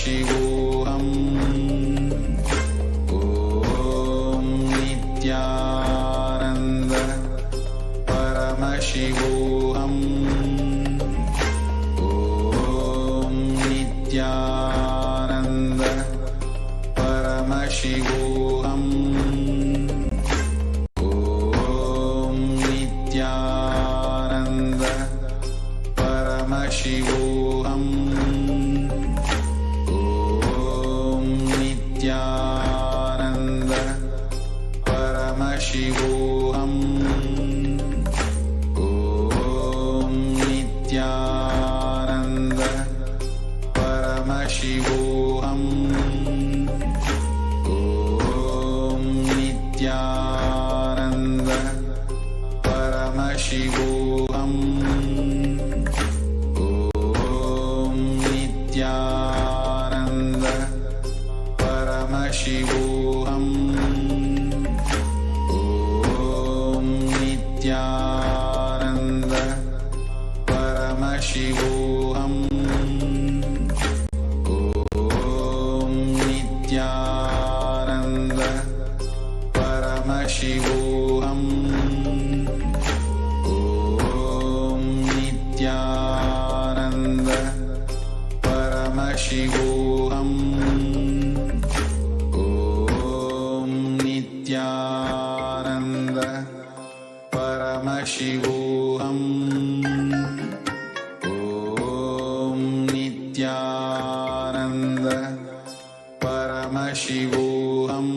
Paramashivoham. Om Nithyananda Paramashivoham. Om Nithyananda Paramashivoham. Om Nithyananda Paramashivoham. Om Nithyananda Paramashivoham. Om Nithyananda Paramashivoham. Om Nithyananda Paramashivoham. Om Nithyananda Paramashivoham. Om Nithyananda Paramashivoham. Om Nithyananda Paramashivoham. Om Nithyananda Paramashivoham. Om Nithyananda Paramashivoham. Om Nithyananda Paramashivoham.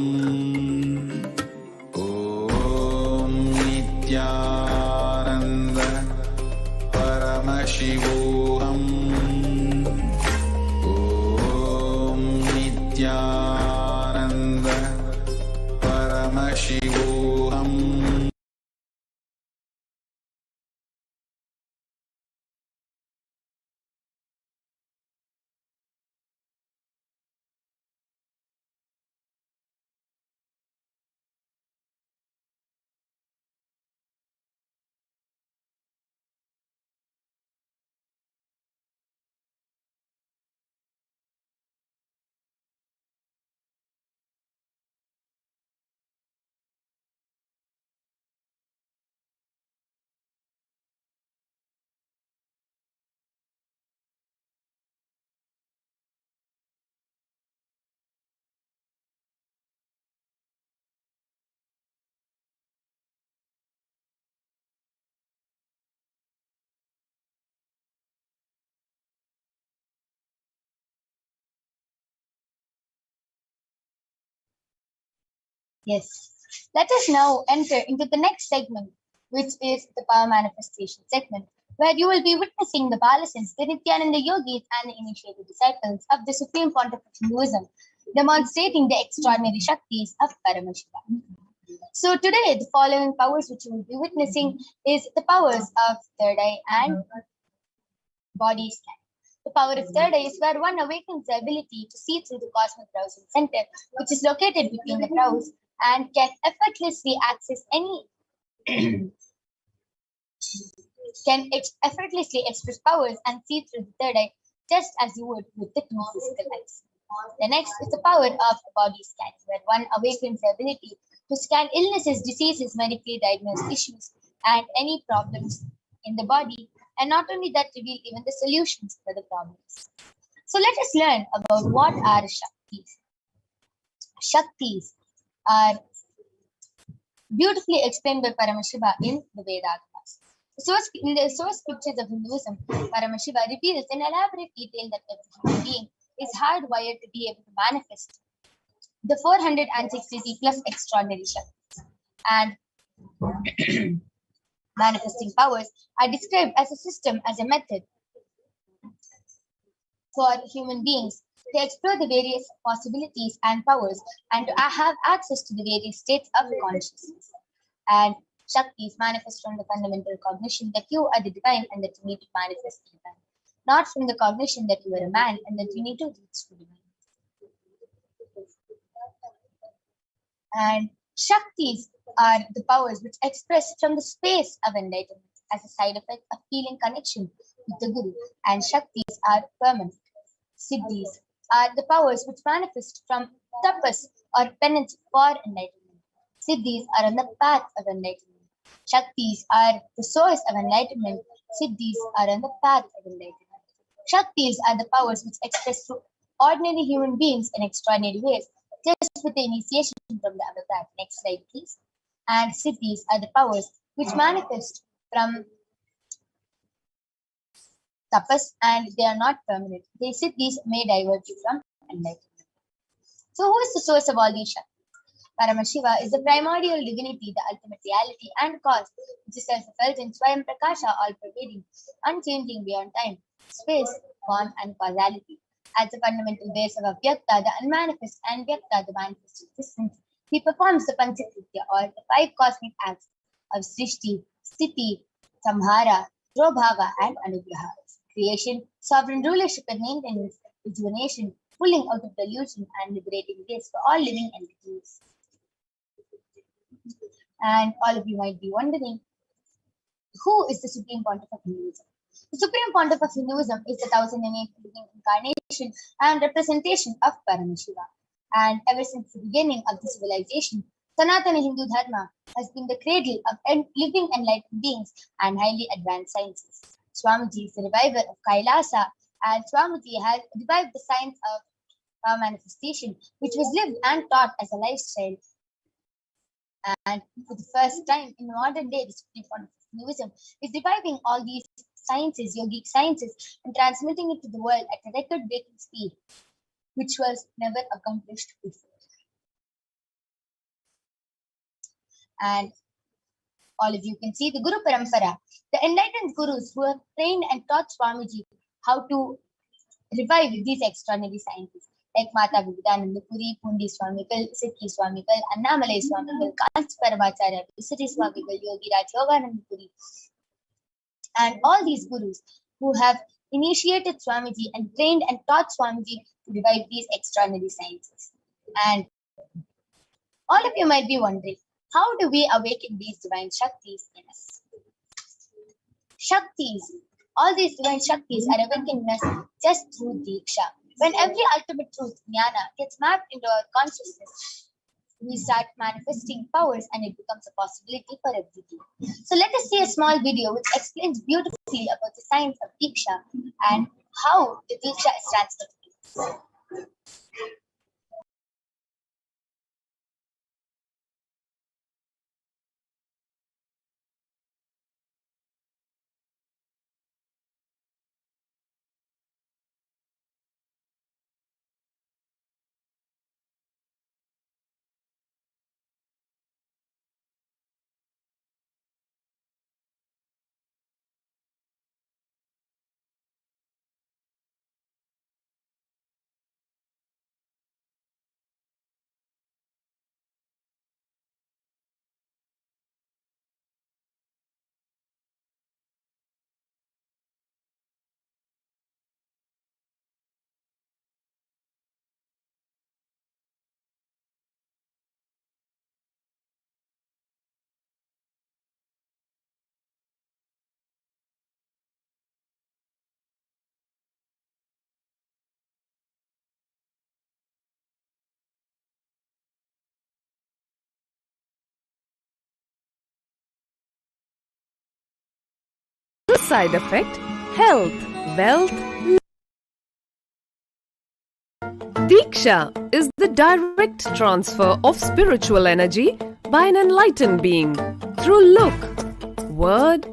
Om Nithyananda Paramashivoham. Om Nithyananda Paramashivoham. Yes. Let us now enter into the next segment, which is the power manifestation segment, where you will be witnessing the Balasins, the Nithyananda yogis, and the initiated disciples of the Supreme Pontiff of Hinduism, demonstrating the extraordinary Shaktis of Paramashivoham. So today, the following powers which you will be witnessing is the powers of third eye and body scan. The power of third eye is where one awakens the ability to see through the cosmic browsing center, which is located between the brows, and can effortlessly access any effortlessly express powers and see through the third eye just as you would with the two physical eyes. The next is the power of body scan, where one awakens the ability to scan illnesses, diseases, medically diagnosed issues, and any problems in the body, and not only that, reveal even the solutions for the problems. So let us learn about what are Shaktis. Shaktis are beautifully explained by Paramashiva in the Vedas. In the source scriptures of Hinduism, Paramashiva reveals in elaborate detail that every human being is hardwired to be able to manifest the 463 plus extraordinary Shaktis. And manifesting powers are described as a system, as a method for human beings to explore the various possibilities and powers and to have access to the various states of consciousness. And Shaktis manifest from the fundamental cognition that you are the divine and that you need to manifest the divine, not from the cognition that you are a man and that you need to reach the divine. And Shaktis are the powers which express from the space of enlightenment as a side effect of feeling connection with the Guru. And Shaktis are permanent. Siddhis are the powers which manifest from tapas or penance for enlightenment. Siddhis are on the path of enlightenment. Shaktis are the source of enlightenment. Siddhis are on the path of enlightenment. Shaktis are the powers which express through ordinary human beings in extraordinary ways, just with the initiation from the avatar. Next slide, please. And Siddhis are the powers which manifest from tapas, and they are not permanent. The Siddhis may diverge from enlightenment. So, who is the source of all these Shaktis? Paramashiva is the primordial divinity, the ultimate reality and cause, which is self-effulgent, Swayam Prakasha, all-pervading, unchanging beyond time, space, form, and causality. As the fundamental base of Avyakta, the unmanifest, and Vyakta, the manifest existence, he performs the Panchakritya, or the 5 cosmic acts of Srishti, Sthiti, Samhara, Drobhava, and Anugraha. Creation, sovereign rulership and maintenance, rejuvenation, pulling out of delusion, and liberating bliss for all living entities. And all of you might be wondering, who is the Supreme Pontiff of Hinduism? The Supreme Pontiff of Hinduism is the 1008th living incarnation and representation of Paramashiva. And ever since the beginning of the civilization, Sanatana Hindu Dharma has been the cradle of living enlightened beings and highly advanced sciences. Swamiji is the reviver of Kailasa, and Swamiji has revived the science of power manifestation, which was lived and taught as a lifestyle. And for the first time in modern day, the Supreme Pontiff of Hinduism is reviving all these sciences, yogic sciences, and transmitting it to the world at a record-breaking speed, which was never accomplished before. And all of you can see the Guru Parampara, the enlightened gurus who have trained and taught Swamiji how to revive these extraordinary sciences, like Mata Vivekananda Puri, Pundi Swamikal, Siddhi Swamikal, Annamalai Swamikal, Kanchi Paramacharya, Visiti Swamikal, Yogi Raj Yogananda Puri, and all these gurus who have initiated Swamiji and trained and taught Swamiji to revive these extraordinary sciences. And all of you might be wondering, how do we awaken these divine Shaktis in us? Shaktis, all these divine Shaktis are awakened in us just through Diksha. When every ultimate truth, Jnana, gets mapped into our consciousness, we start manifesting powers and it becomes a possibility for everything. So let us see a small video which explains beautifully about the science of Diksha and how the Diksha is transmitted. The side effect, health, wealth. Diksha is the direct transfer of spiritual energy by an enlightened being through look, word,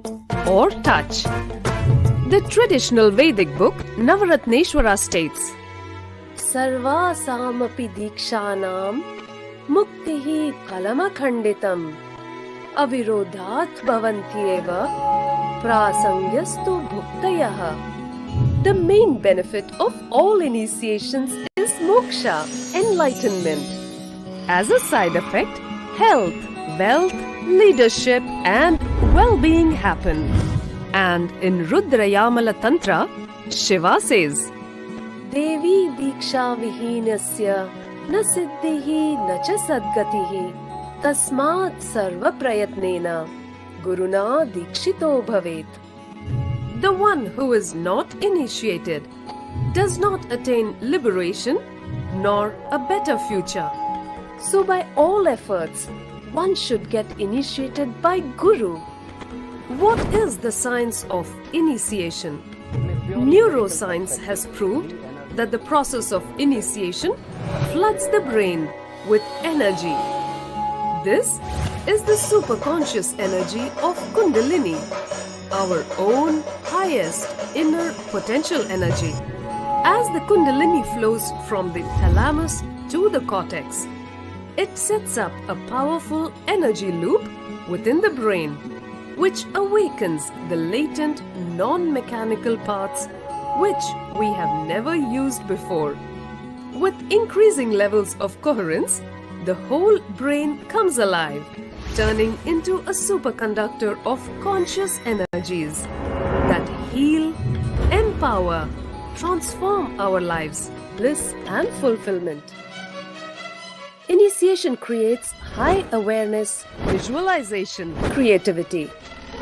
or touch. The traditional Vedic book Navaratneshwara states, Sarvasamapi dikshanam muktihi phalamakhanditam avirodhat bhavantyeva prasangyastu bhuktayah. The main benefit of all initiations is moksha, enlightenment. As a side effect, health, wealth, leadership, and well-being happen. And in Rudrayamala Tantra, Shiva says, Devi diksha vihinasya na siddhihi na cha sadgatihi tasmat sarva prayatnena guruna dikshito bhavet. The one who is not initiated does not attain liberation nor a better future. So by all efforts, one should get initiated by Guru. What is the science of initiation? Neuroscience has proved that the process of initiation floods the brain with energy. This is the superconscious energy of Kundalini, our own highest inner potential energy. As the Kundalini flows from the thalamus to the cortex, it sets up a powerful energy loop within the brain, which awakens the latent non-mechanical parts which we have never used before. With increasing levels of coherence, the whole brain comes alive, turning into a superconductor of conscious energies that heal, empower, transform our lives, bliss and fulfillment. Initiation creates high awareness, visualization, creativity.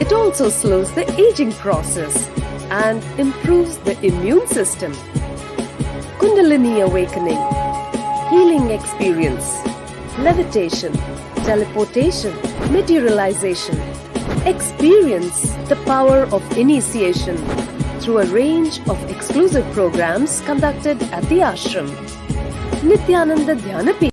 It also slows the aging process and improves the immune system. Kundalini awakening, healing experience, levitation, teleportation, materialization. Experience the power of initiation through a range of exclusive programs conducted at the ashram. Nithyananda Dhyanapi.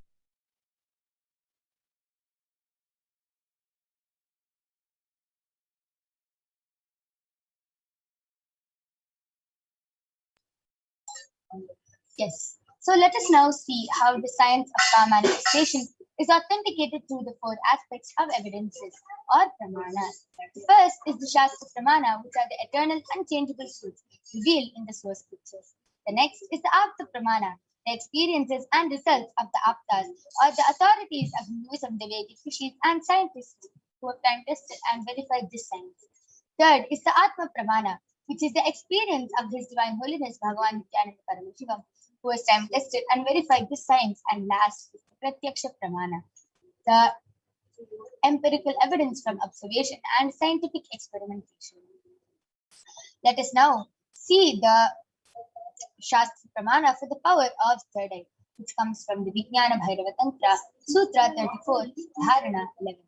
Yes. So let us now see how the science of power manifestation is authenticated through the four aspects of evidences or pramanas. The first is the Shastra Pramana, which are the eternal unchangeable truths revealed in the source scriptures. The next is the Apta Pramana, the experiences and results of the Aptas or the authorities of Hinduism, the Vedic rishis and scientists who have time tested and verified this science. Third is the Atma Pramana, which is the experience of His Divine Holiness Bhagavan Nithyananda Paramashivam, who has time tested and verified this science. And last is the Pratyaksha Pramana, the empirical evidence from observation and scientific experimentation. Let us now see the Shastra Pramana for the power of third eye, which comes from the Vijnana Bhairava Tantra, Sutra 34, Dharana 11.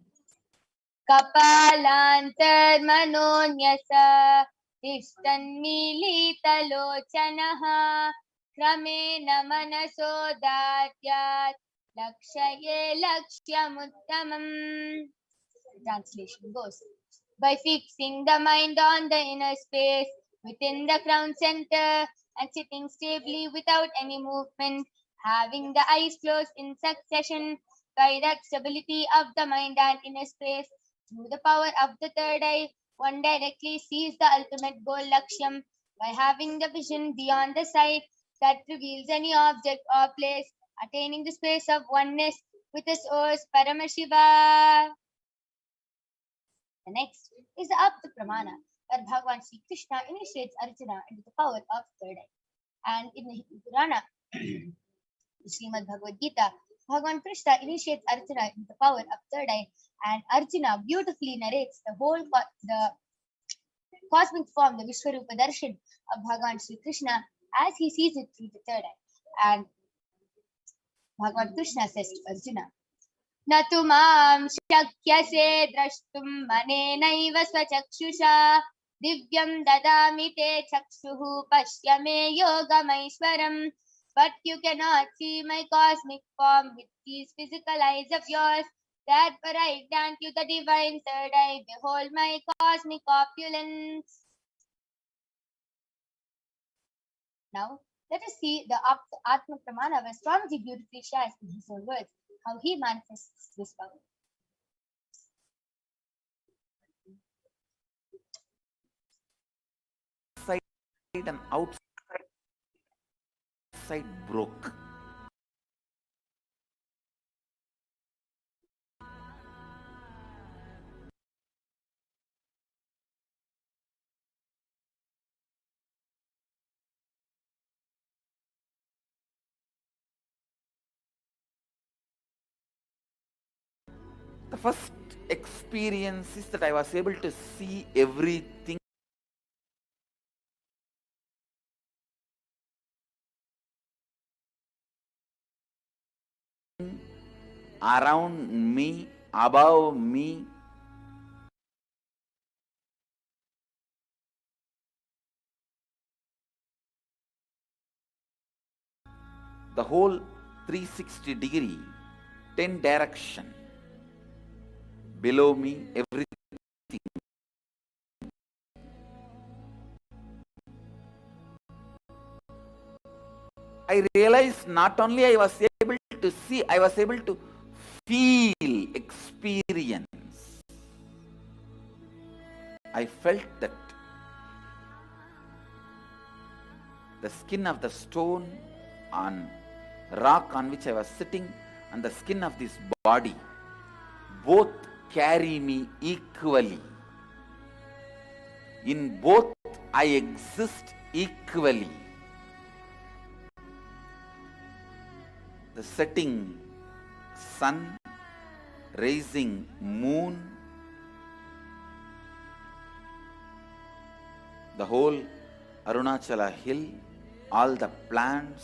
Kapalantarmanonyasa Tishtanmilitalochanaha Kramena manasodatyat Lakshaye lakshyamuttamam. Translation goes, by fixing the mind on the inner space within the crown center and sitting stably without any movement, having the eyes closed in succession, by that stability of the mind and inner space, through the power of the third eye, one directly sees the ultimate goal Lakshyam by having the vision beyond the sight that reveals any object or place, attaining the space of oneness with the source Paramashiva. The next is the Apta Pramana, where Bhagavan Sri Krishna initiates Arjuna into the power of third eye. And in the Hindu Purana, the Srimad Bhagavad Gita, Bhagavan Krishna initiates Arjuna into the power of third eye, and Arjuna beautifully narrates the cosmic form, the Vishwarupa Darshan of Bhagavan Sri Krishna as he sees it through the third eye. And Bhagavan Krishna says to Arjuna, Natu mam shakyase drashtum manenaiva swachakshusha divyam dadami te chakshuhu pashyame yogamaishwaram. But you cannot see my cosmic form with these physical eyes of yours. Therefore I grant you the divine third eye. Behold my cosmic opulence. Now let us see the Atma Pramana, where Swamiji beautifully shares in his own words how he manifests this power. Inside and outside broke. The first experience is that I was able to see everything around me, above me. The whole 360-degree, 10 direction, below me, everything. I realized not only I was able to see, I was able to feel, experience. I felt that the skin of the stone on rock on which I was sitting and the skin of this body both carry me equally. In both I exist equally. The setting sun, rising moon, the whole Arunachala hill, all the plants,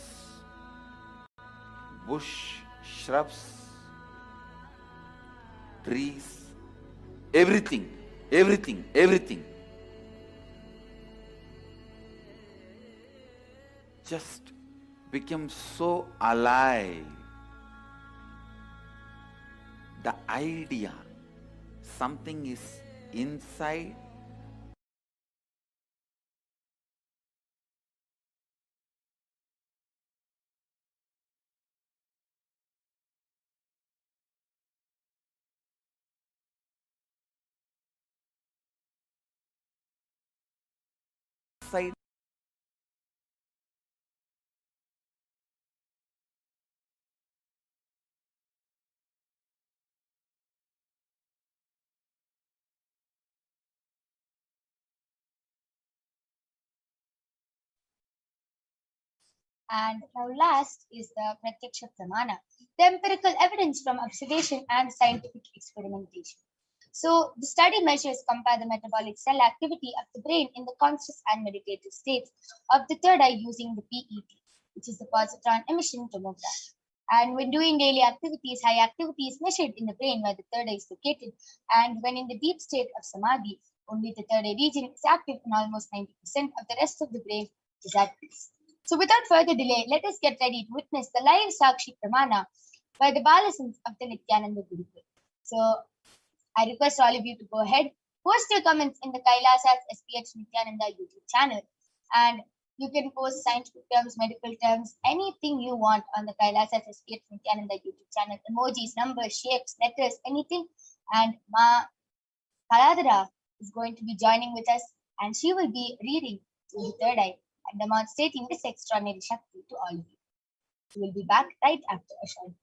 bush, shrubs, trees, everything, everything, everything. Just became so alive. The idea, something is inside, inside. And now last is the Pratyaksha Pramana, the empirical evidence from observation and scientific experimentation. So the study measures compare the metabolic cell activity of the brain in the conscious and meditative states of the third eye using the PET, which is the positron emission tomograph. And when doing daily activities, high activity is measured in the brain where the third eye is located. And when in the deep state of samadhi, only the third eye region is active and almost 90% of the rest of the brain is at peace. So without further delay, let us get ready to witness the live Sakshi Pramana by the Balasans of the Nithyananda Gurukul. So I request all of you to go ahead, post your comments in the Kailasa's SPH Nithyananda YouTube channel, and you can post scientific terms, medical terms, anything you want on the Kailasa's SPH Nithyananda YouTube channel, emojis, numbers, shapes, letters, anything. And Ma Kaladara is going to be joining with us, and she will be reading through the third eye and demonstrating this extraordinary Shakti to all of you. We will be back right after a short break.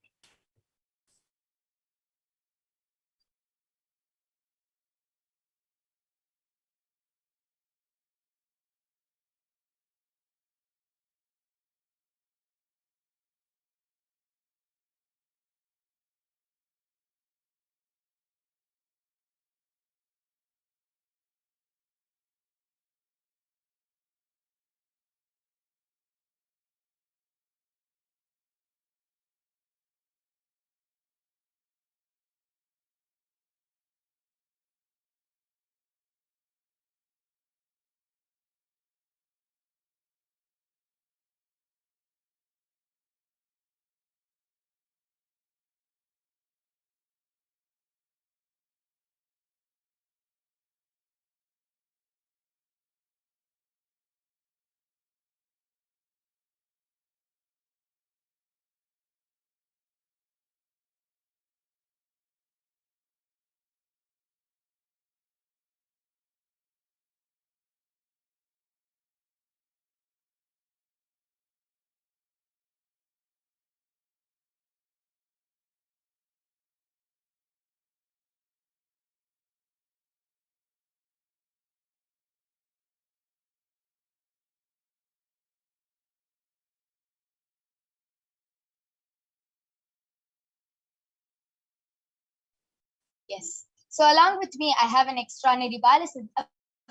Yes. So along with me, I have an extraordinary Balasan of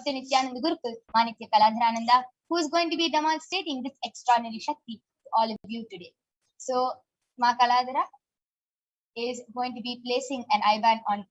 the Nithyananda Gurukul, Manitya Kaladharananda, who is going to be demonstrating this extraordinary Shakti to all of you today. So, Ma Kaladhara, is going to be placing an eye band on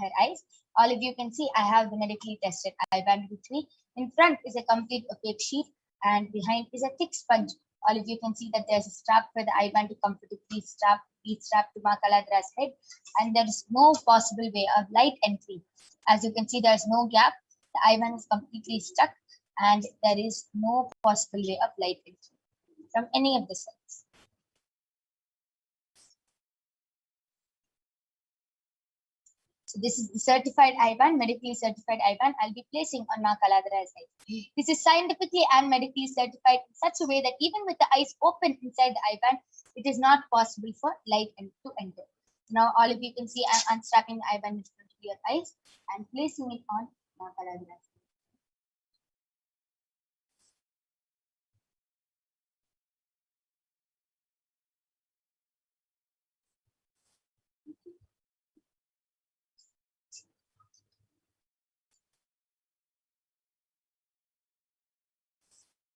her eyes. All of you can see I have the medically tested eye band with me. In front is a complete opaque sheet and behind is a thick sponge. All of you can see that there's a strap for the eye band to comfortably be strapped to Ma Kaladra's head, and there is no possible way of light entry. As you can see, there is no gap. The eye band is completely stuck and there is no possible way of light entry from any of the sides. So this is the certified eye band, medically certified eye band I'll be placing on Ma Kaladra's head. This is scientifically and medically certified in such a way that even with the eyes open inside the eye band, it is not possible for light to enter. Now all of you can see I'm unstrapping the eye band in front of your eyes and placing it on Ma Kaladra's head.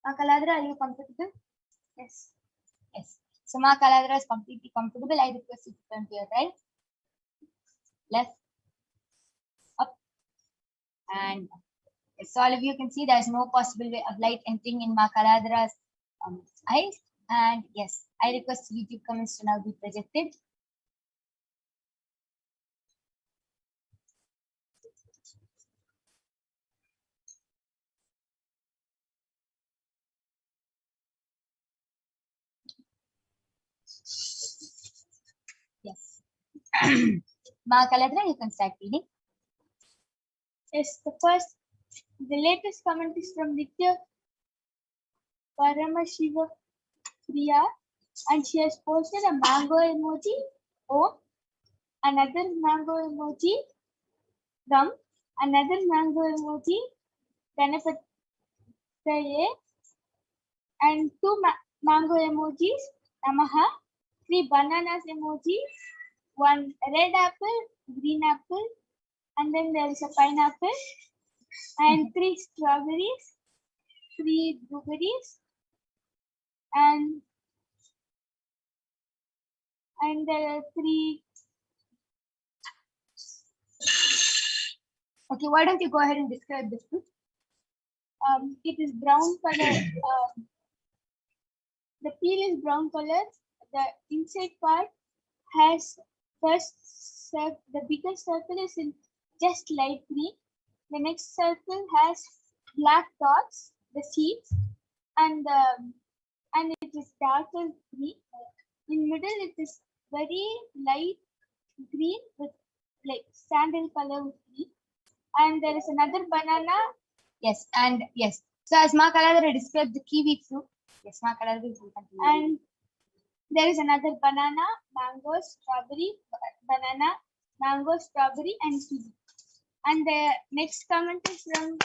Ma Kaladra, are you comfortable? Yes. Yes. So Ma Kaladra is completely comfortable. I request you to turn to your right, left, up, and down. Yes, so all of you can see there is no possible way of light entering in Ma Kaladra's eyes. And yes, I request YouTube comments to now be projected. Yes. Ma Kaladra, you can start reading. Yes, the latest comment is from Nithya Paramashivoham, and she has posted a mango emoji, another mango emoji, thumb, another mango emoji, Ganapataye, and two mango emojis, Namaha, 3 bananas emoji, 1 red apple, green apple, and then there is a pineapple, and 3 strawberries, 3 blueberries, and there are 3. Okay, why don't you go ahead and describe this fruit? It is brown color. The peel is brown color. The inside part has the biggest circle is in just light green. The next circle has black dots, the seeds, and it is darker green. In middle, it is very light green with like sandal color with green. And there is another banana. Yes, and yes. So as Ma Kaladra described the kiwi fruit. Yes, Ma Kaladra will continue. And there is another banana, mango, strawberry, banana, mango, strawberry, and kiwi. And the next comment is from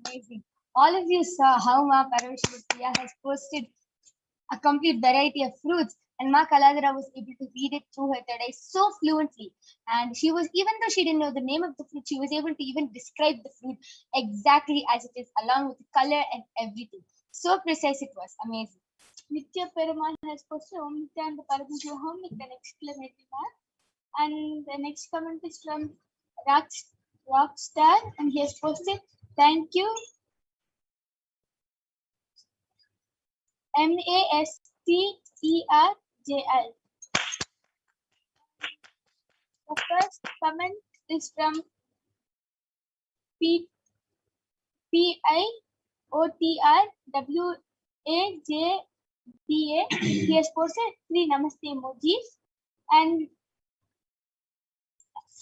amazing. All of you saw how Ma Parashakti has posted a complete variety of fruits, and Ma Kaladra was able to read it through her third eye so fluently. And she was, even though she didn't know the name of the fruit, she was able to even describe the fruit exactly as it is, along with the color and everything. So precise it was. Amazing. Nithya Perumal has posted Om Nithyananda Paramashivam with an exclamation mark. And the next comment is from Rockstar, and he has posted, thank you, MASTERJL. The first comment is from PIOTRWAJDA. He has posted 3 namaste emojis, and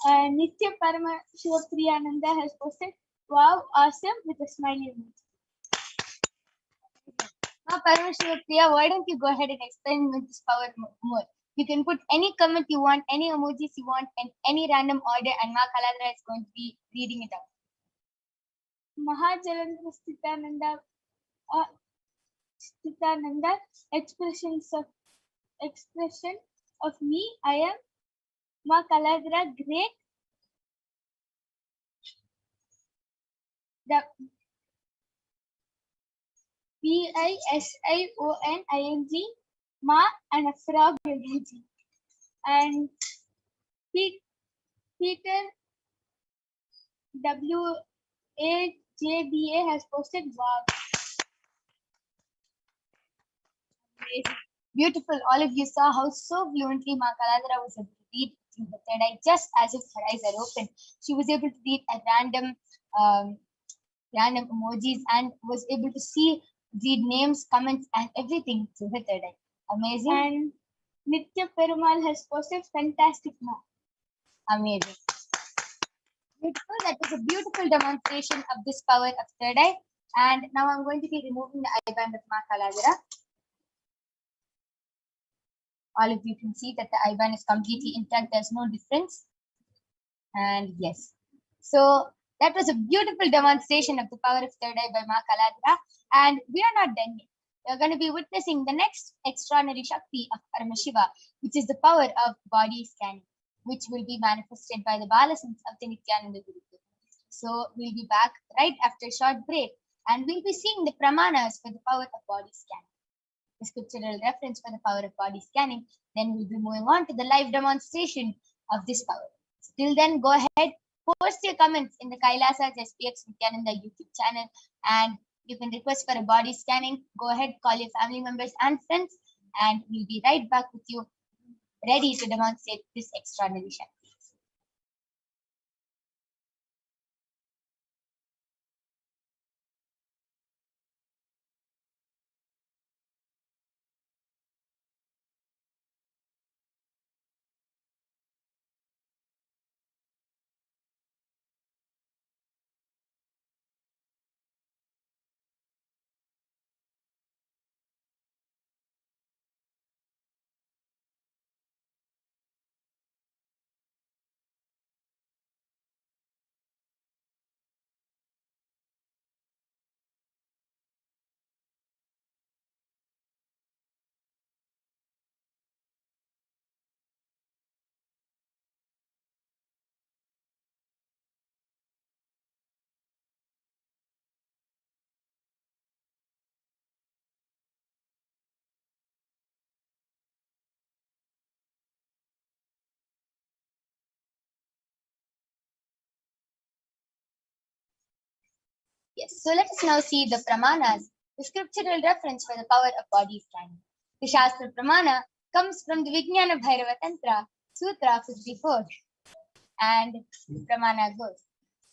Nithya Paramashivoham has posted wow, awesome with a smiley emoji. Now, Paramashivoham, why don't you go ahead and explain with this power more? You can put any comment you want, any emojis you want, and any random order, and Ma Kaladra is going to be reading it out. Mahajalandra Sthitananda, expression of me, I am Ma Kaladra, great. The PISIONING Ma and a frog emoji. And Peter WAJBA has posted, wow, amazing. Beautiful. All of you saw how so fluently Ma Kaladara was able to read through the third eye, just as if her eyes are open. She was able to read at random emojis and was able to read names, comments, and everything through her third eye. Amazing. And Nitya Perumal has posted fantastic Ma. Amazing. Beautiful. That was a beautiful demonstration of this power of third eye. And now I'm going to be removing the eye band of Ma Kaladara. All of you can see that the eye band is completely intact. There's no difference. And yes. So that was a beautiful demonstration of the power of third eye by Ma Kaladara. And we are not done yet. We're going to be witnessing the next extraordinary Shakti of Paramashiva, which is the power of body scanning, which will be manifested by the Balasans of the Nithyananda Gurukul. So we'll be back right after a short break, and we'll be seeing the pramanas for the power of body scanning, the scriptural reference for the power of body scanning. Then we'll be moving on to the live demonstration of this power. Till then, go ahead, post your comments in the Kailasa HDH Nithyananda YouTube channel, and you can request for a body scanning. Go ahead, call your family members and friends, and we'll be right back with you, ready to demonstrate this extraordinary Shakti. Yes, so let us now see the pramanas, the scriptural reference for the power of body scanning. The Shastra Pramana comes from the Vijnana Bhairava Tantra, Sutra 54. And the Pramana goes,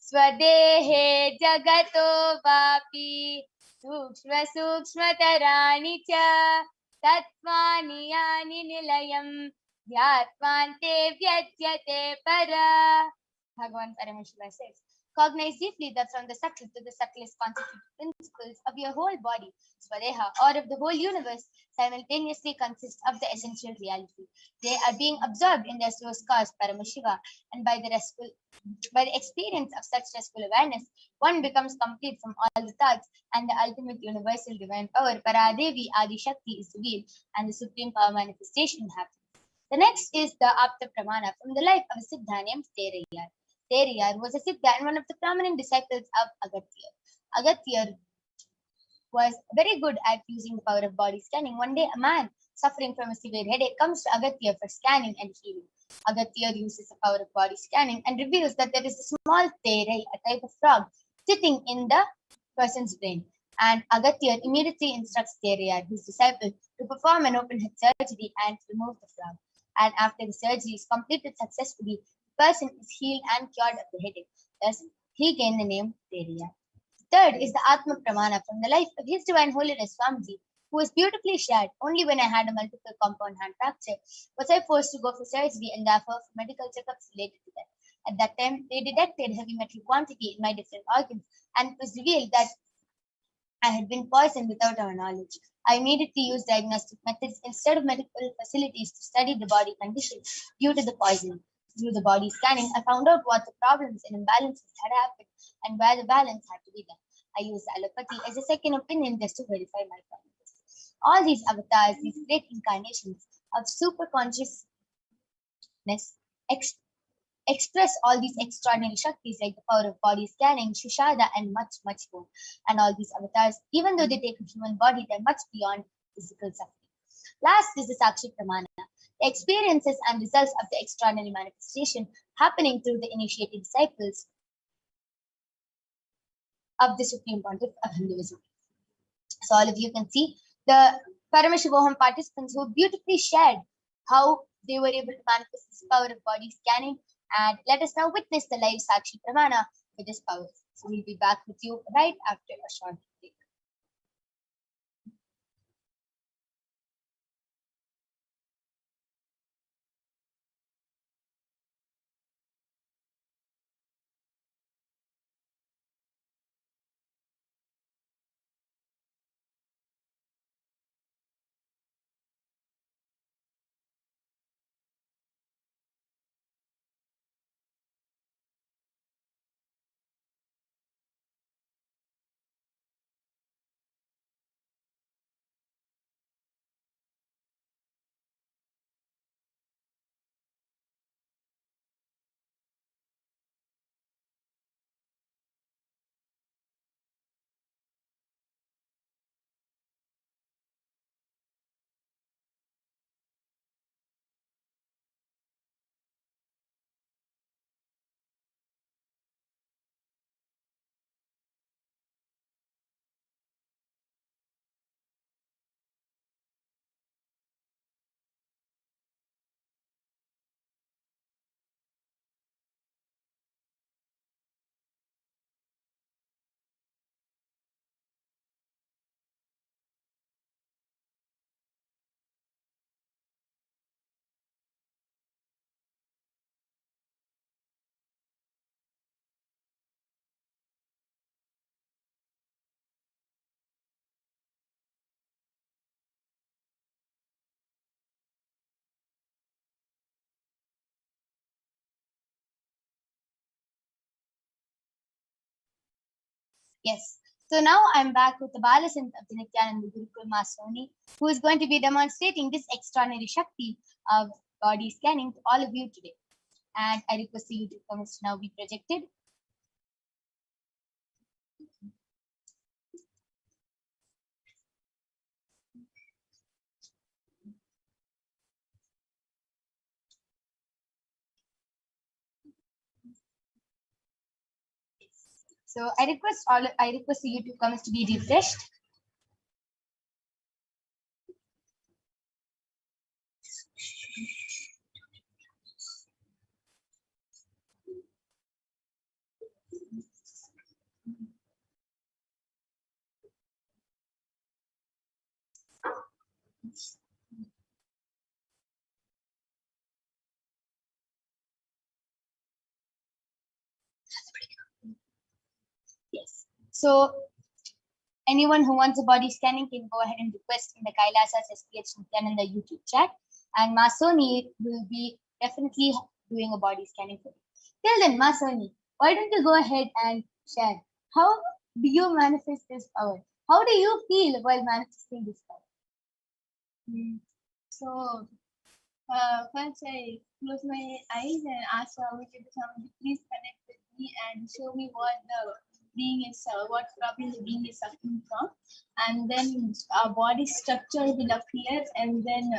Swadehe Jagato Vapi Sukshma Sukshma Tarani Cha Tatvani Yani Nilayam Dhyatmante Vyajyate Para. Bhagavan Paramashiva says, cognize deeply that from the subtle to the subtlest constituted principles of your whole body, Swadeha, or of the whole universe, simultaneously consist of the essential reality. They are being absorbed in their source cause, Paramashiva, and by the experience of such restful awareness, one becomes complete from all the thoughts, and the ultimate universal divine power, Paradevi Adi Shakti, is revealed, and the supreme power manifestation happens. The next is the Apta Pramana from the life of a Siddha named Terayar. Terayar was a Siddha and one of the prominent disciples of Agatyar. Agatyar was very good at using the power of body scanning. One day, a man suffering from a severe headache comes to Agatyar for scanning and healing. Agatyar uses the power of body scanning and reveals that there is a small terai, a type of frog, sitting in the person's brain. And Agatyar immediately instructs Terayar, his disciple, to perform an open head surgery and remove the frog. And after the surgery is completed successfully, the person is healed and cured of the headache. Thus, he gained the name Terayar. Third is the Atma Pramana from the life of His Divine Holiness Swamiji, who was beautifully shared. Only when I had a multiple compound hand fracture was I forced to go for surgery and therefore for medical checkups related to that. At that time, they detected heavy metal quantity in my different organs, and it was revealed that I had been poisoned without our knowledge. I immediately used diagnostic methods instead of medical facilities to study the body condition due to the poisoning. Through the body scanning, I found out what the problems and imbalances had happened and where the balance had to be done. I used allopathy as a second opinion just to verify my findings. All these avatars, these great incarnations of super consciousness, express all these extraordinary Shaktis like the power of body scanning, Shushada, and much, much more. And all these avatars, even though they take a human body, they're much beyond physical suffering. Last is the Sakshi Pramana, the experiences and results of the extraordinary manifestation happening through the initiated disciples of the Supreme Pontiff of Hinduism. So all of you can see the Paramashivoham participants who beautifully shared how they were able to manifest this power of body scanning. And let us now witness the live Sakshi Pramana for this power. So we'll be back with you right after a short break. Yes. So now I'm back with the Balasant of the Nithyananda Gurukul Masoni, who is going to be demonstrating this extraordinary Shakti of body scanning to all of you today. And I request the YouTube comments to now be projected. So I request the YouTube comments to be refreshed. Yes. So anyone who wants a body scanning can go ahead and request in the Kailasa's SEPT Nithyananda YouTube chat, and Masoni will be definitely doing a body scanning for you. Till then, Masoni, why don't you go ahead and share how do you manifest this power? How do you feel while manifesting this power? So first I close my eyes and ask Swami to please connect with me and show me what the being is, what problem the being is suffering from, and then our body structure will appear, and then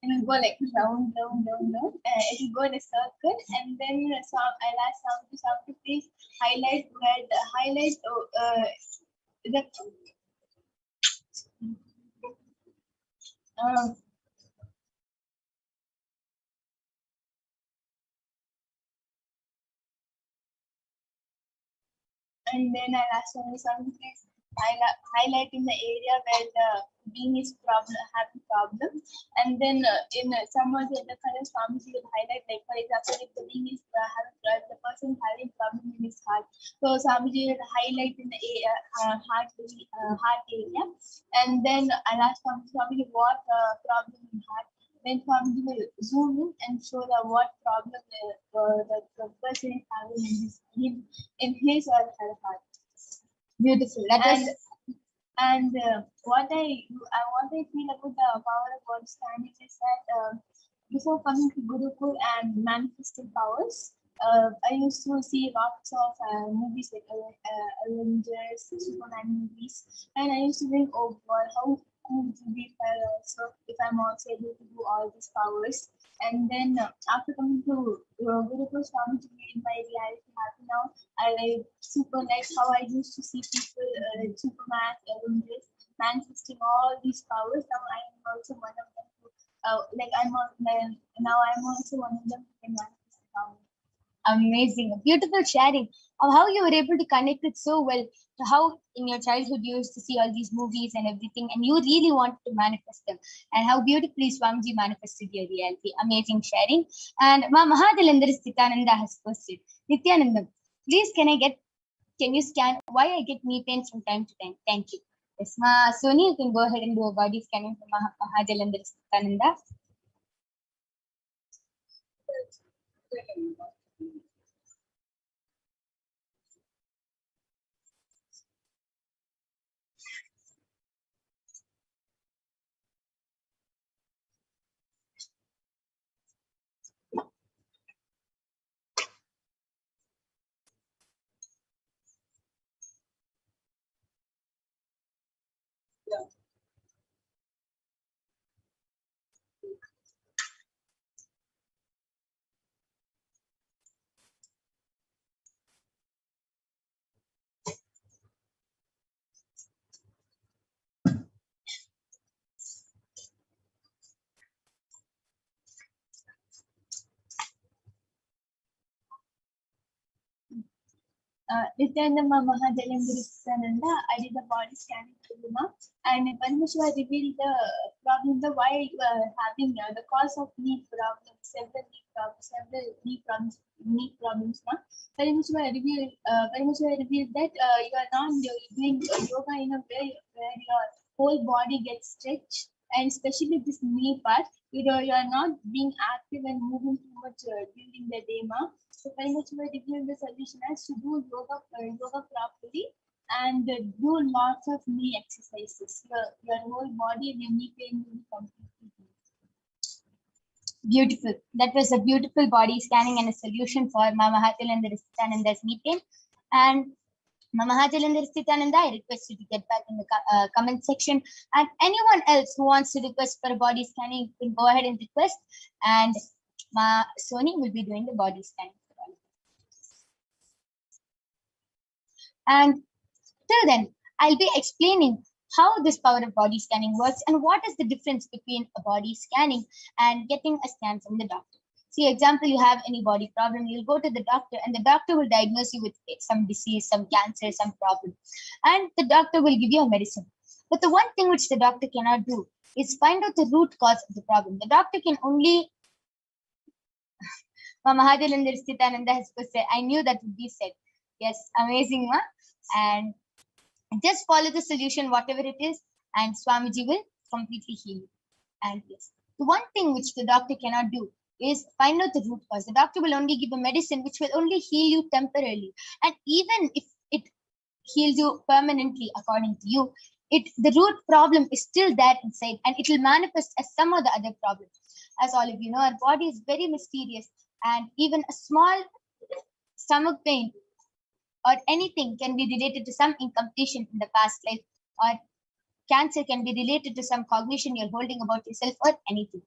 it will go like round. It will go in a circle, and then I'll ask Swami to please highlight where the and then I'll ask Swami to please highlight in the area where the being is having problem, and then in some of the other colors, Swami will highlight, like for example, if the being is the person having problem in his heart, so Swami will highlight in the heart area, and then I'll ask Swami what problem in heart. Then Swami will zoom in and show what problem the person is having in his or her heart. Beautiful. And what I feel about the power of body scanning is that before coming to Gurukul and manifesting powers, I used to see lots of movies like Avengers, Superman movies, and I used to think, oh God, it will be fair also if I'm also able to do all these powers. And then after coming to Gurukul Swamiji made my reality happy now. I like super like how I used to see people like Superman, Avengers, manifesting all these powers. Now I am also one of them. Like now I'm also one of them who can manifest the power. Amazing. A beautiful sharing of how you were able to connect it so well to how in your childhood you used to see all these movies and everything, and you really wanted to manifest them, and how beautifully Swamiji manifested your reality. Amazing sharing. And Ma Mahadalendra Sthitananda has posted, Nithyanandam, please can you scan why I get knee pains from time to time? Thank you. Yes, Ma Soni, you can go ahead and do a body scanning for Mahadalendra Sthitananda. Nithyananda Mahajalandrisananda, I did the body scanning for Luma, and Paramashiva revealed the problem, the why you are having the cause of knee problems, knee problems. Paramashiva revealed that you are not doing yoga in a way where your whole body gets stretched, and especially this knee part, you are not being active and moving too much during the day, ma. So very much we revealed the solution as to do yoga properly and do lots of knee exercises. Your whole body and your knee pain will be completely healed. Beautiful. That was a beautiful body scanning and a solution for Mama Hajalandra Sthitananda's knee pain. And Mama Hajalandra Sthitananda, I request you to get back in the comment section. And anyone else who wants to request for a body scanning, you can go ahead and request. And Ma Soni will be doing the body scanning. And till then, I'll be explaining how this power of body scanning works and what is the difference between a body scanning and getting a scan from the doctor. See, example, you have any body problem, you'll go to the doctor and the doctor will diagnose you with some disease, some cancer, some problem. And the doctor will give you a medicine. But the one thing which the doctor cannot do is find out the root cause of the problem. The doctor can only... Mahajalandra Sthitananda has said, I knew that would be said. Yes, amazing, ma. And just follow the solution, whatever it is, and Swamiji will completely heal you. And yes, the one thing which the doctor cannot do is find out the root cause. The doctor will only give a medicine which will only heal you temporarily. And even if it heals you permanently, according to you, the root problem is still there inside and it will manifest as some of the other problems. As all of you know, our body is very mysterious, and even a small stomach pain or anything can be related to some incompletion in the past life, or cancer can be related to some cognition you're holding about yourself or anything.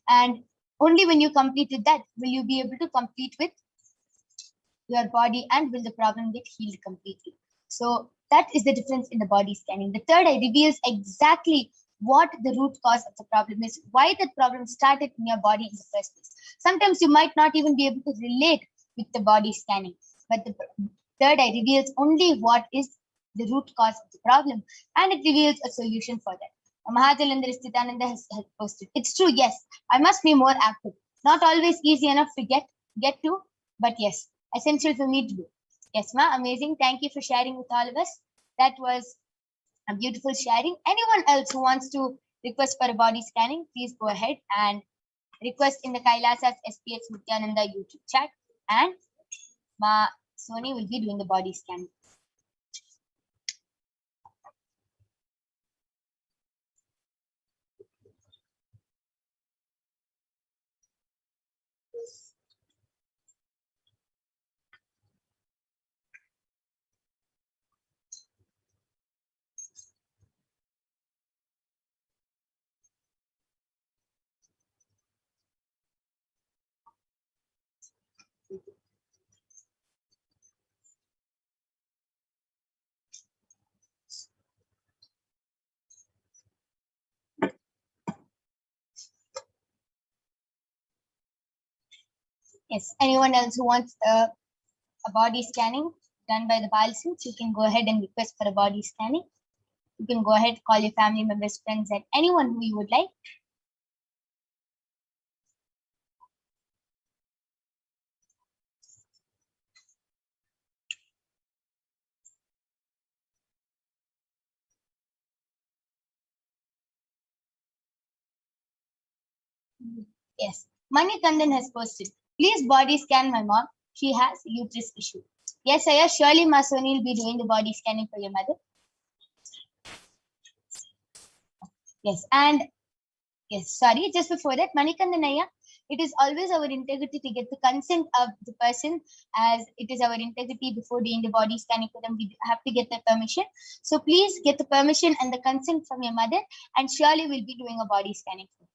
And only when you complete with that will you be able to complete with your body and will the problem get healed completely. So that is the difference in the body scanning. The third eye reveals exactly what the root cause of the problem is, why the problem started in your body in the first place. Sometimes you might not even be able to relate with the body scanning, but the third eye reveals only what is the root cause of the problem, and it reveals a solution for that. Mahajalandra Sthitananda has posted, it's true, yes, I must be more active. Not always easy enough to get to, but yes, essential for me to do. Yes, ma, amazing. Thank you for sharing with all of us. That was a beautiful sharing. Anyone else who wants to request for a body scanning, please go ahead and request in the Kailasa's SPH Nithyananda YouTube chat, and Ma Soni will be doing the body scanning. Yes. Anyone else who wants a body scanning done by the Balsins, you can go ahead and request for a body scanning. You can go ahead, call your family members, friends, and anyone who you would like. Yes. Manikandan has posted, please body scan my mom. She has uterus issue. Yes, Aya, surely Masoni will be doing the body scanning for your mother. Yes, and yes, sorry, just before that, Manikandan Aya, it is always our integrity to get the consent of the person, as it is our integrity before doing the body scanning for them. We have to get their permission. So please get the permission and the consent from your mother, and surely we'll be doing a body scanning for you.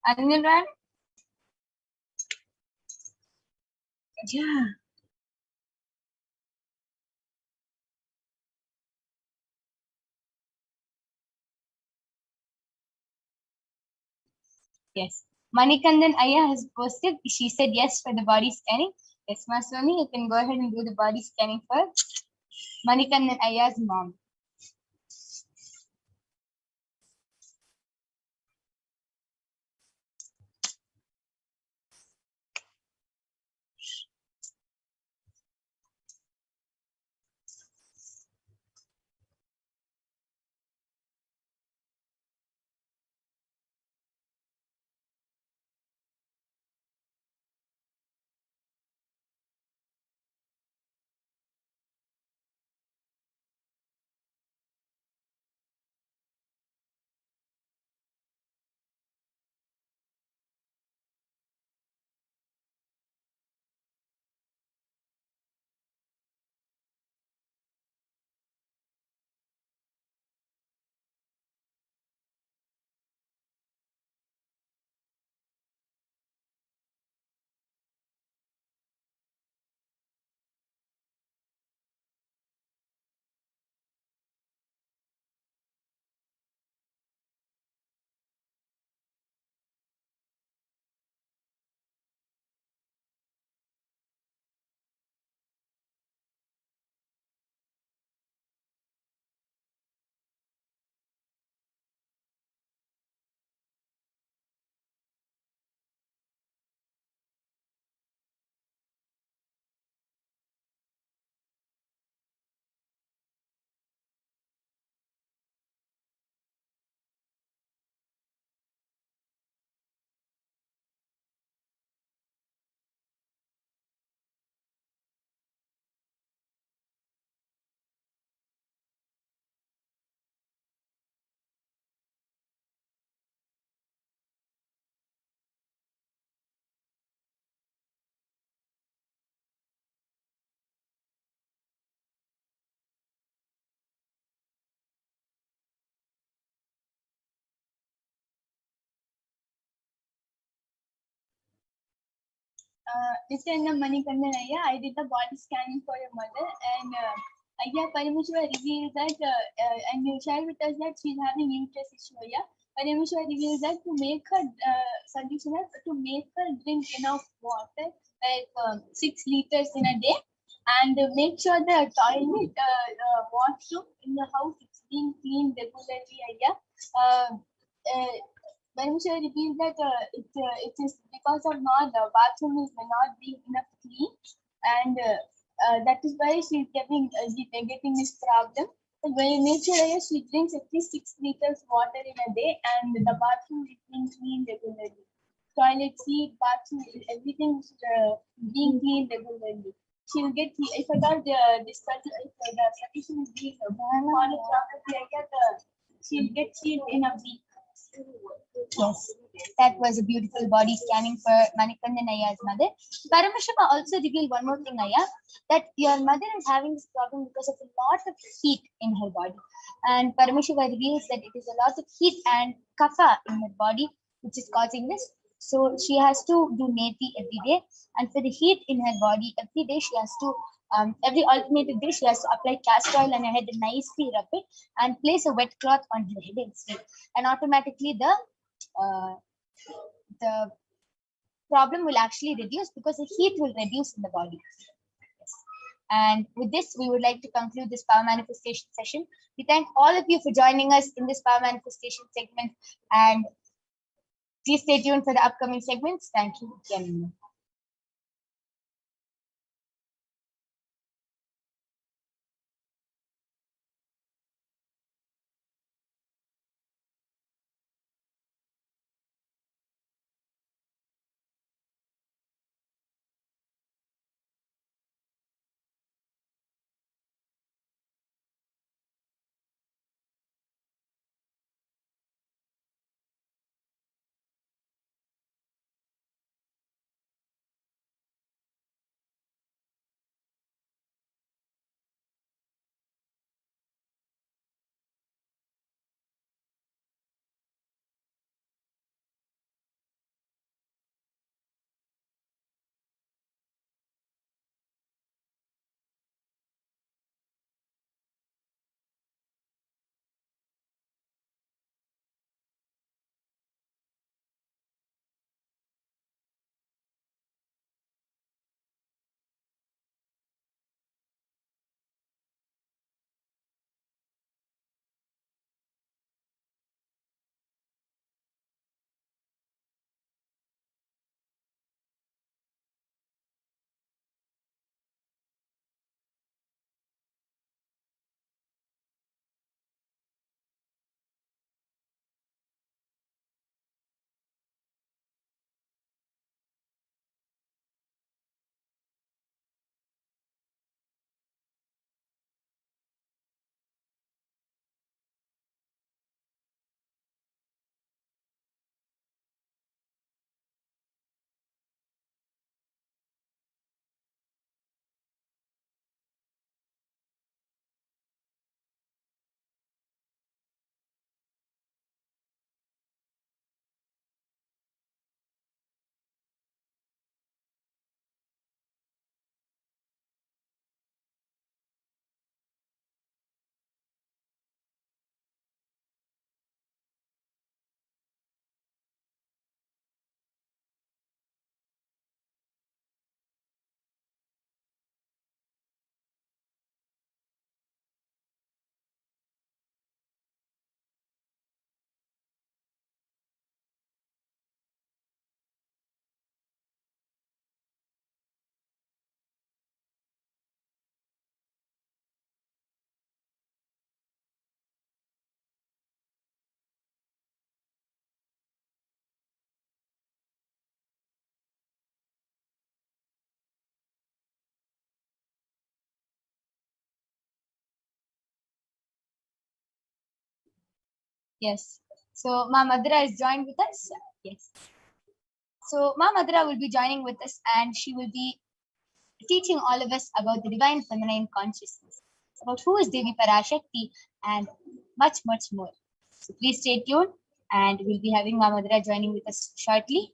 Anirban? Yeah. Yes. Manikandan Aya has posted. She said yes for the body scanning. Yes, Maswami, you can go ahead and do the body scanning for Manikandan Aya's mom. Nithyananda Manikandan Aya, I did the body scanning for your mother, and Aya Paramashiva revealed that, and you shared with us that she's having uterus issue. Aya Paramashiva revealed that to make her solution is to make her drink enough water, like 6 liters in a day, and make sure the toilet, washroom in the house is being cleaned regularly. Aya. Paramashiva revealed that it is because of not the bathroom is not being enough clean, and that is why she's getting this problem. When nature she drinks at least 6 liters water in a day, and the bathroom is being cleaned regularly. Toilet seat, bathroom, everything is being cleaned regularly. She will get, if at all this if the suggestion is being followed properly, she will get healed in a week. Yes, that was a beautiful body scanning for Manikandan Aya's mother. Paramashiva also revealed one more thing, Aya, that your mother is having this problem because of a lot of heat in her body. And Paramashiva reveals that it is a lot of heat and kapha in her body which is causing this. So she has to do neti every day. And for the heat in her body, every day she has to, every alternative day, she has to apply castor oil on her head and nicely rub it and place a wet cloth on her head and sleep. And automatically the problem will actually reduce because the heat will reduce in the body. Yes. And with this, we would like to conclude this power manifestation session. We thank all of you for joining us in this power manifestation segment, and please stay tuned for the upcoming segments. Thank you again. Yes. So Ma Madhura is joined with us. Yes. So Ma Madhura will be joining with us, and she will be teaching all of us about the divine feminine consciousness, about who is Devi Parashakti, and much, much more. So please stay tuned, and we'll be having Ma Madhura joining with us shortly.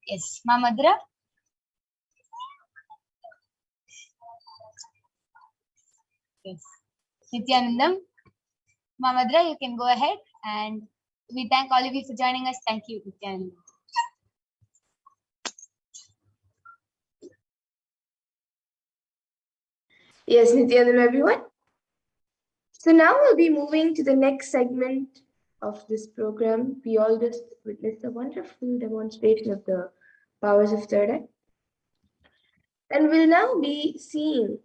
Yes, Mamadra. Yes. Nityanandam. Mamadra, you can go ahead, and we thank all of you for joining us. Thank you, Nityanandam. Yes, Nityanandam, everyone. So now we'll be moving to the next segment of this program. We all just witnessed a wonderful demonstration of the powers of third eye. And we'll now be seeing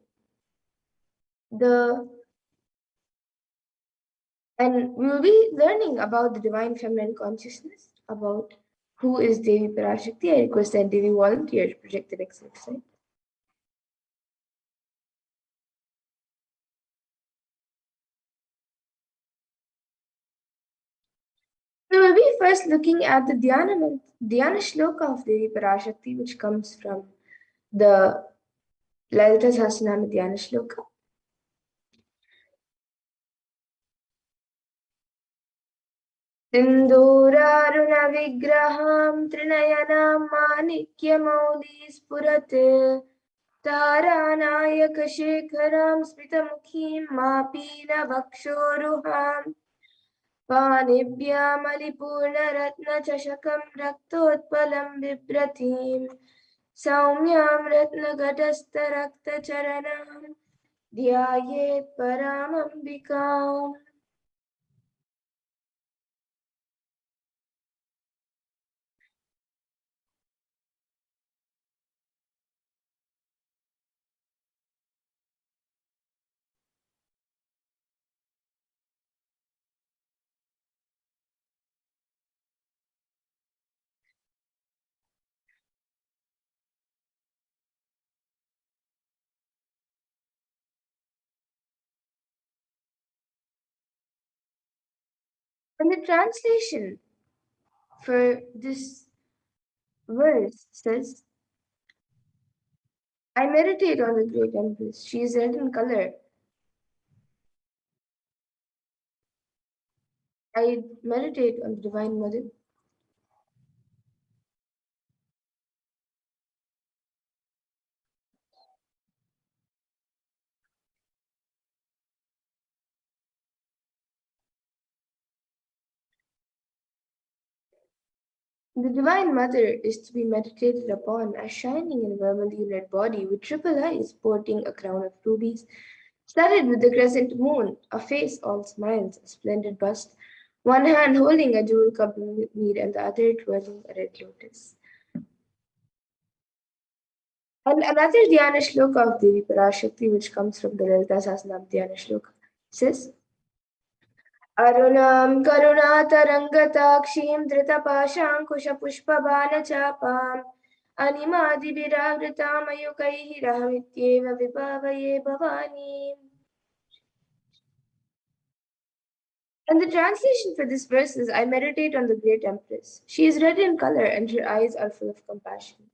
and we'll be learning about the divine feminine consciousness, about who is Devi Parashakti. I request that Devi volunteer to project the next slide. So we'll be first looking at the Dhyana Shloka of Devi Parashakti, which comes from the Lalita Sahasranama Dhyana Shloka. सिन्दूरारुणविग्रहां त्रिनयनां माणिक्यमौलिस्फुरत् तारानायकशेखरां स्मितमुखीं मापीनवक्षोरुहां पाणिभ्यामलिपूर्णरत्नचषकं रक्तोत्पलं बिभ्रतीं सौम्यां रत्नघटस्थरक्तचरणां ध्यायेत् परामम्बिकाम्. And the translation for this verse says, I meditate on the great Empress. She is red in color. I meditate on the Divine Mother. The Divine Mother is to be meditated upon as shining in a vermilion-red body with triple eyes, sporting a crown of rubies, studded with the crescent moon, a face all smiles, a splendid bust, one hand holding a jewel cup of mead and the other twirling a red lotus. And another Dhyana Shloka of Devi Parashakti, which comes from the Lalita Sahasranama Dhyana Shloka, says, Arunam karunatarangatakshiim dhritapaashankushpushpabanachapam animadibhiravritaam ayukaihi rahamityeva vibhavaye bhavani. And the translation for this verse is, I meditate on the great Empress. She is red in color and her eyes are full of compassion.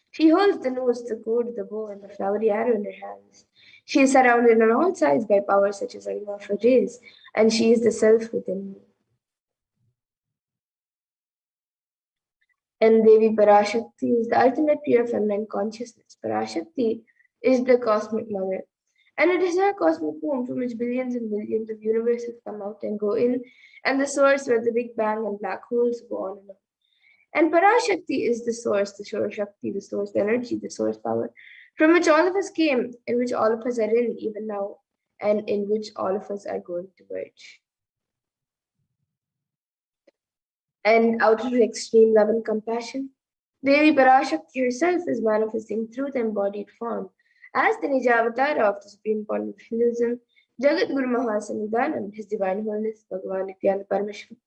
She holds the nose, the gourd, the bow, and the flowery arrow in her hands. She is surrounded on all sides by powers such as Anima for rays, and she is the self within me. And Devi Parashakti is the ultimate pure feminine consciousness. Parashakti is the cosmic mother. And it is her cosmic womb from which billions and billions of universes come out and go in, and the source where the Big Bang and black holes go on and on. And Parashakti is the source, the source Shakti, the source energy, the source power, from which all of us came, in which all of us are in even now, and in which all of us are going to merge. And out of her extreme love and compassion, Devi Parashakti herself is manifesting through the embodied form as the Nijavatara of the Supreme Point of Hinduism, Jagat Guru Mahasannidhanam, His Divine Holiness, Bhagavan Nithyananda Paramashivam,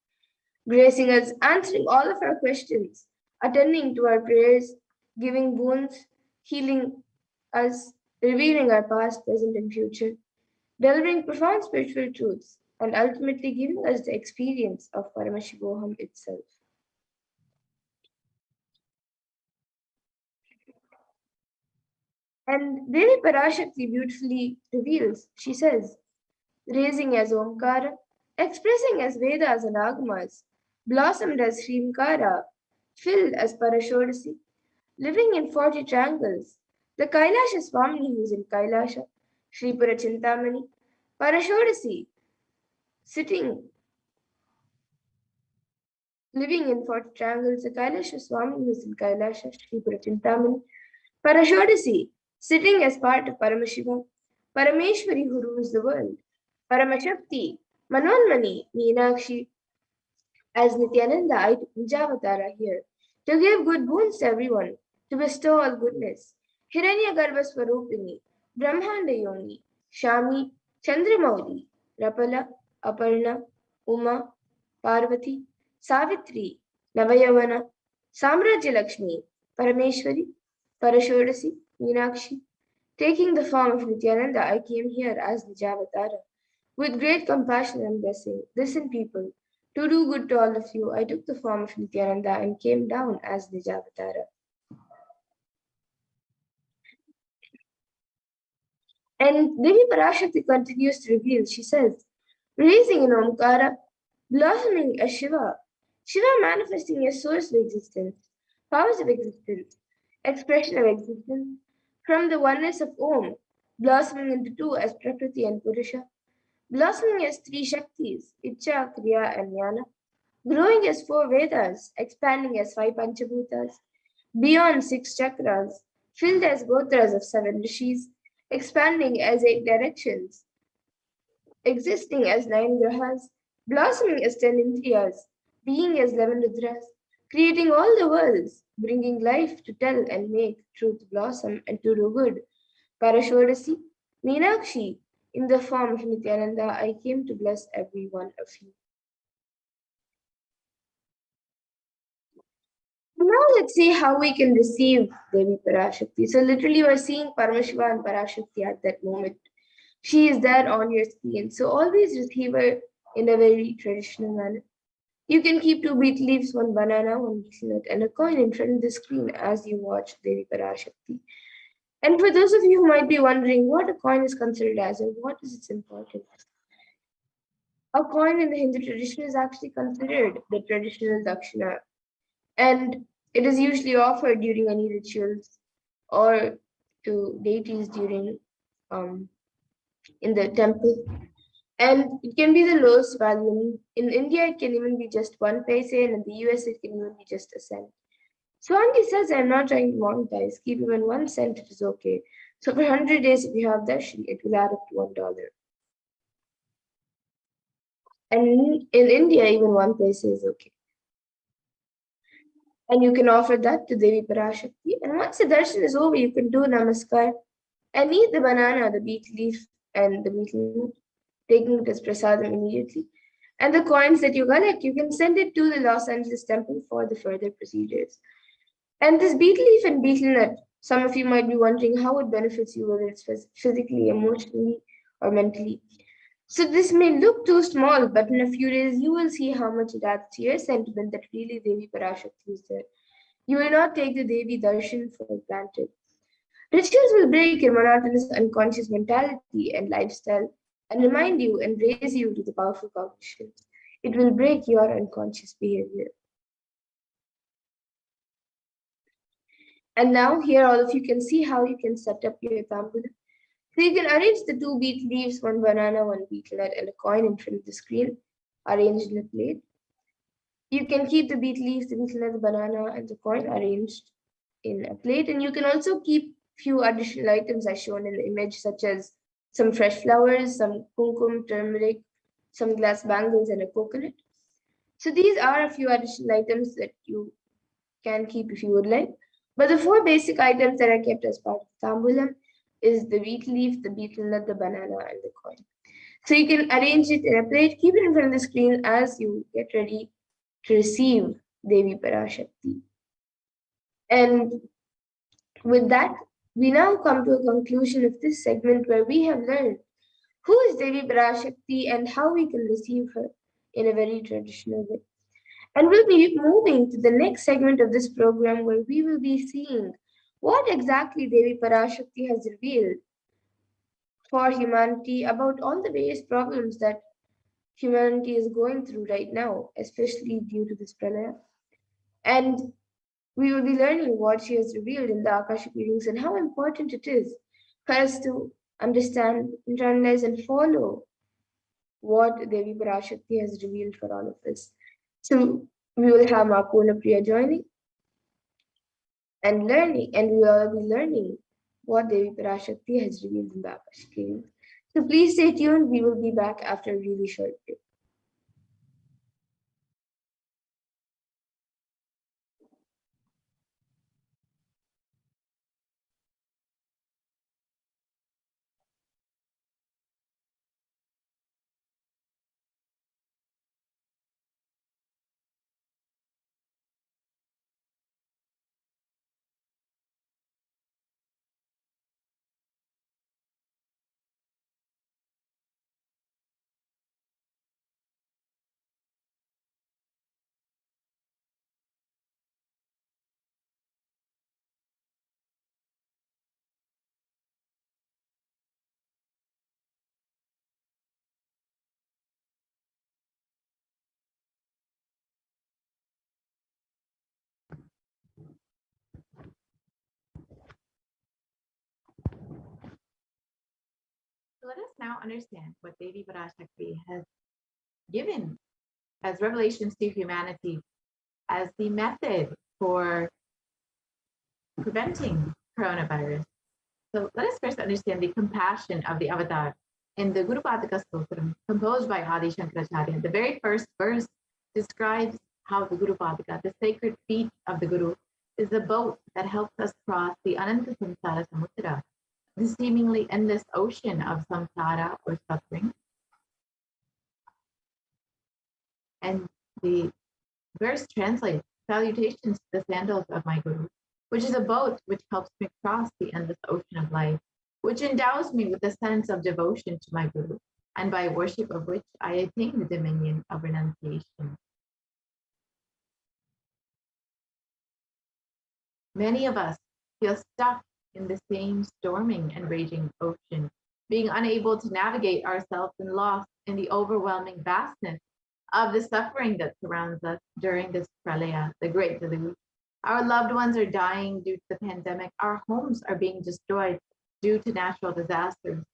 gracing us, answering all of our questions, attending to our prayers, giving boons, healing us, revealing our past, present, and future, delivering profound spiritual truths, and ultimately giving us the experience of Paramashivoham itself. And Devi Parashakti beautifully reveals, she says, raising as Omkara, expressing as Vedas and Agamas, blossomed as Srimkara, filled as Parashodasi, living in 40 triangles. The Kailasa Swamini who is in Kailasa, Sripura Chintamani, Parashodasi, sitting, living in 40 triangles. The Kailasa Swamini who is in Kailasa, Sripura Chintamani, Parashodasi, sitting as part of Paramashivoham, Parameshwari who rules the world, Paramashakti, Manonmani, Meenakshi, as Nithyananda, I took Nijavatara here to give good boons to everyone, to bestow all goodness. Hiranyagarbha Swarupini, Brahmanda Yoni, Shami, Chandramauli, Rapala, Aparna, Uma, Parvati, Savitri, Navayavana, Samrajya Lakshmi, Parameshwari, Parashodasi, Meenakshi. Taking the form of Nithyananda, I came here as Nijavatara. With great compassion and blessing, listen, people, to do good to all of you, I took the form of Nithyananda and came down as Nijavatara. And Devi Parashakti continues to reveal, she says, raising in Omkara, blossoming as Shiva, Shiva manifesting as source of existence, powers of existence, expression of existence, from the oneness of Om, blossoming into two as Prakriti and Purusha, blossoming as three Shaktis, Icha, Kriya, and Jnana, growing as four Vedas, expanding as five Panchabhutas, beyond six chakras, filled as gotras of seven rishis, expanding as eight directions, existing as nine grahas, blossoming as 10 indriyas, being as 11 rudras, creating all the worlds, bringing life to tell and make truth blossom and to do good. Parashodasi, Meenakshi, in the form of Nithyananda, I came to bless every one of you. Now let's see how we can receive Devi Parashakti. So literally we're seeing Paramashiva and Parashakti at that moment. She is there on your screen. So always receive her in a very traditional manner. You can keep two beet leaves, one banana, one betel nut, and a coin in front of the screen as you watch Devi Parashakti. And for those of you who might be wondering what a coin is considered as and what is its importance, a coin in the Hindu tradition is actually considered the traditional dakshina, and it is usually offered during any rituals or to deities during in the temple. And it can be the lowest value. In India, it can even be just 1 paise, and in the US, it can even be just a cent. Swangi says, I'm not trying to monetize. Keep even 1 cent, it is okay. So for 100 days, if you have darshan, it will add up to $1. And in India, even 1 paise is okay. And you can offer that to Devi Parashakti. And once the darshan is over, you can do namaskar and eat the banana, the beet leaf, and the betel nut, taking it as prasadam immediately. And the coins that you collect, you can send it to the Los Angeles temple for the further procedures. And this betel leaf and betel nut, some of you might be wondering how it benefits you, whether it's physically, emotionally, or mentally. So this may look too small, but in a few days you will see how much it adds to your sentiment that really Devi Parashakti is there. You will not take the Devi Darshan for granted. Rituals will break your monotonous unconscious mentality and lifestyle and remind you and raise you to the powerful cognition. It will break your unconscious behavior. And now here all of you can see how you can set up your tambulam. So you can arrange the 2 beet leaves, 1 banana, 1 betel nut, and a coin in front of the screen, arranged in a plate. You can keep the beet leaves, the betel nut, the banana, and the coin arranged in a plate. And you can also keep few additional items as shown in the image, such as some fresh flowers, some kumkum, turmeric, some glass bangles, and a coconut. So these are a few additional items that you can keep if you would like. But the 4 basic items that are kept as part of the tambulam is the wheat leaf, the betel nut, the banana, and the coin. So you can arrange it in a plate, keep it in front of the screen as you get ready to receive Devi Parashakti. And with that, we now come to a conclusion of this segment where we have learned who is Devi Parashakti and how we can receive her in a very traditional way. And we'll be moving to the next segment of this program where we will be seeing what exactly Devi Parashakti has revealed for humanity about all the various problems that humanity is going through right now, especially due to this pralaya. And We will be learning what she has revealed in the Akashic readings and how important it is for us to understand, internalize, and follow what Devi Parashakti has revealed for all of us. So we will have Makuna Priya joining and learning, and we will all be learning what Devi Parashakti has revealed in the Akashic readings. So please stay tuned. We will be back after a really short break. So let us now understand what Devi Parashakti has given as revelations to humanity as the method for preventing coronavirus. So let us first understand the compassion of the avatar. In the Guru Padaka Stotram, composed by Adi Shankaracharya, the very first verse describes how the Guru Padaka, the sacred feet of the Guru, is the boat that helps us cross the Ananta Samsara Samudra, the seemingly endless ocean of samsara or suffering. And the verse translates, salutations to the sandals of my Guru, which is a boat which helps me cross the endless ocean of life, which endows me with a sense of devotion to my Guru, and by worship of which I attain the dominion of renunciation. Many of us feel stuck in the same storming and raging ocean, being unable to navigate ourselves and lost in the overwhelming vastness of the suffering that surrounds us during this pralaya, the great deluge. Our loved ones are dying due to the pandemic. Our homes are being destroyed due to natural disasters.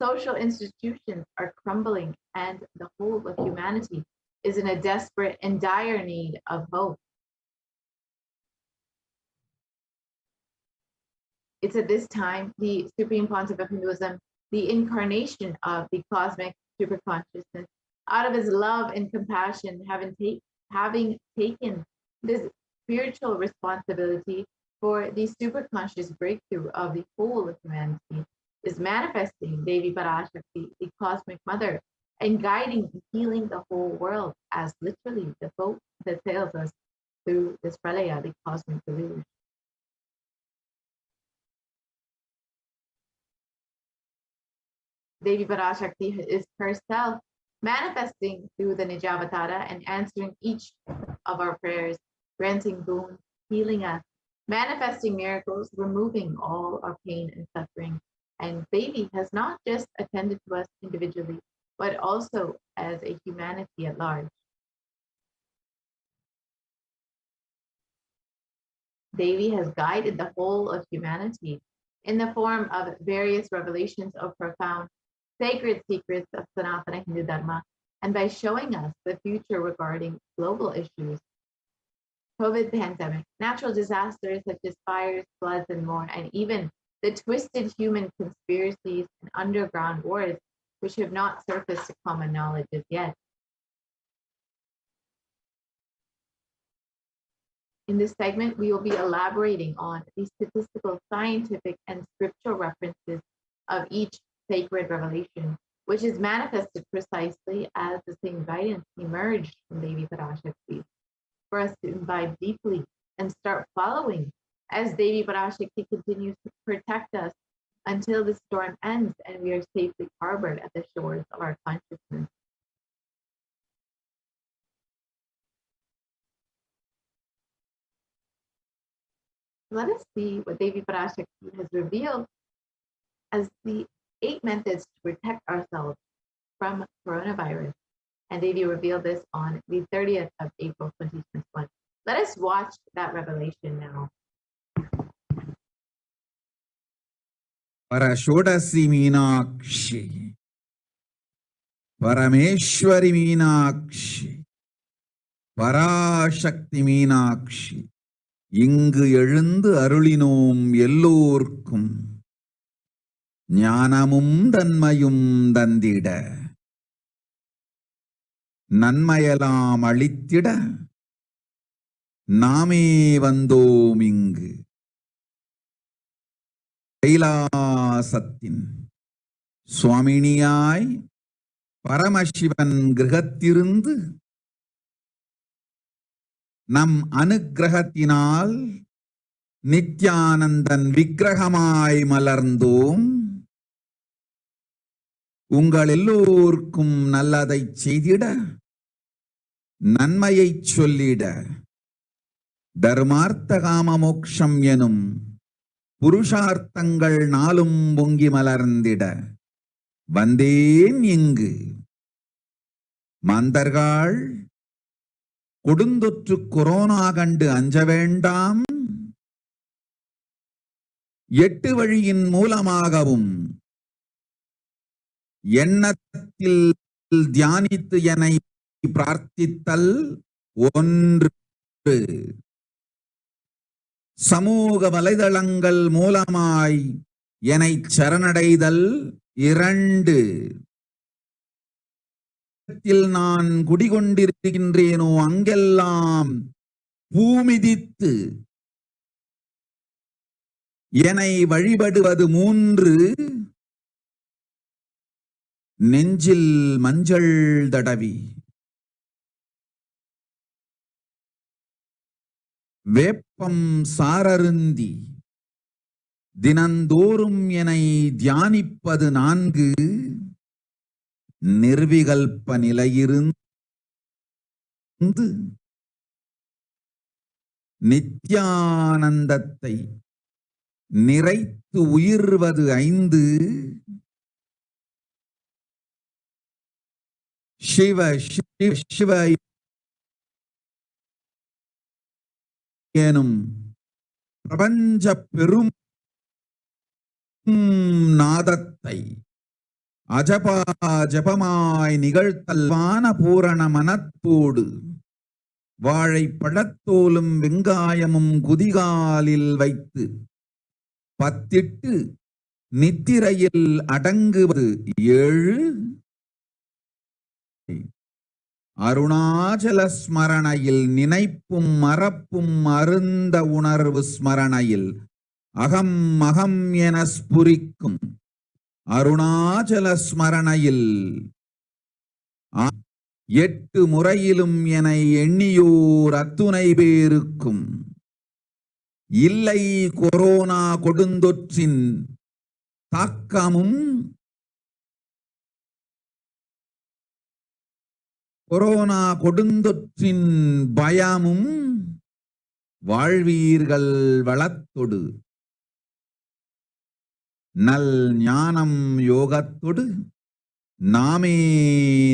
Social institutions are crumbling, and the whole of humanity is in a desperate and dire need of hope. It's at this time the Supreme Pontiff of Hinduism, the incarnation of the cosmic superconsciousness, out of his love and compassion, having taken this spiritual responsibility for the superconscious breakthrough of the whole of humanity, is manifesting Devi Parashakti, the cosmic mother, and guiding and healing the whole world as literally the boat that sails us through this pralaya, the cosmic deluge. Devi Parashakti is herself manifesting through the Nijavatara and answering each of our prayers, granting boons, healing us, manifesting miracles, removing all our pain and suffering. And Devi has not just attended to us individually, but also as a humanity at large. Devi has guided the whole of humanity in the form of various revelations of profound sacred secrets of Sanatana Hindu Dharma, and by showing us the future regarding global issues, COVID pandemic, natural disasters such as fires, floods, and more, and even the twisted human conspiracies and underground wars, which have not surfaced to common knowledge as yet. In this segment, we will be elaborating on the statistical, scientific, and scriptural references of each sacred revelation, which is manifested precisely as the same guidance emerged from Devi Parashakti, for us to imbibe deeply and start following as Devi Parashakti continues to protect us until the storm ends and we are safely harbored at the shores of our consciousness. Let us see what Devi Parashakti has revealed as the 8 methods to protect ourselves from coronavirus. And Devi revealed this on the 30th of April, 2021. Let us watch that revelation now. Parashodasi Meenakshi, Parameshwari Meenakshi, Parashakti Meenakshi, இங்கு எழுந்து அருளினோம் எல்லோர்க்கும் ஞானமும் தன்மையும் தந்திட நன்மையெல்லாம் அளித்திட நாமே வந்தோம் இங்கு கைலாசத்தின் சுவாமினியாய் பரமசிவன் கிரகத்திருந்து நம் அனுக்கிரகத்தினால் நித்யானந்தன் விக்கிரகமாய் மலர்ந்தோம். உங்கள் எல்லோருக்கும் நல்லதை செய்திட நன்மையை சொல்லிட தர்மார்த்த காம மோக்ஷம் எனும் புருஷார்த்தங்கள் நாளும் பொங்கி மலர்ந்திட வந்தேன் இங்கு. மாந்தர்கள் கொடுந்தொற்று கொரோனா கண்டு அஞ்ச வேண்டாம். 8 வழியின் மூலமாகவும் எண்ணத்தில் தியானித்து என்னை பிரார்த்தித்தல் ஒன்று, சமூக வலைதளங்கள் மூலமாய் என்னை சரணடைதல் 2, நான் குடிகொண்டிருக்கின்றேனோ அங்கெல்லாம் பூமிதித்து என்னை வழிபடுவது 3, நெஞ்சில் மஞ்சள் தடவி வேப்பம் சாரருந்தி தினந்தோறும் என்னை தியானிப்பது 4, நிர்விகல்ப நிலையிருந்து நித்யானந்தத்தை நிறைத்து உயிர்வது 5, சிவ சிவ சிவ எனும் பிரபஞ்ச பெரும் நாதத்தை அஜபா ஜபமாய் நிகழ்த்தல்வான பூரண மனத்தோடு வாழை பழத்தோலும் வெங்காயமும் குதிகாலில் வைத்து பத்திட்டு நித்திரையில் அடங்குவது 7, அருணாச்சல ஸ்மரணையில் நினைப்பும் மறப்பும் அருந்த உணர்வு ஸ்மரணையில் அகம் அகம் என ஸ்புரிக்கும் அருணாச்சல ஸ்மரணையில் 8 முறையிலும் என எண்ணியோர் அத்துணை பேருக்கும் இல்லை கொரோனா கொடுந்தொற்றின் தாக்கமும் கொரோனா கொடுந்தொற்றின் பயமும் வாழ்வீர்கள் வளத்தொடு நல் ஞானம் யோகத்தொடு நாமே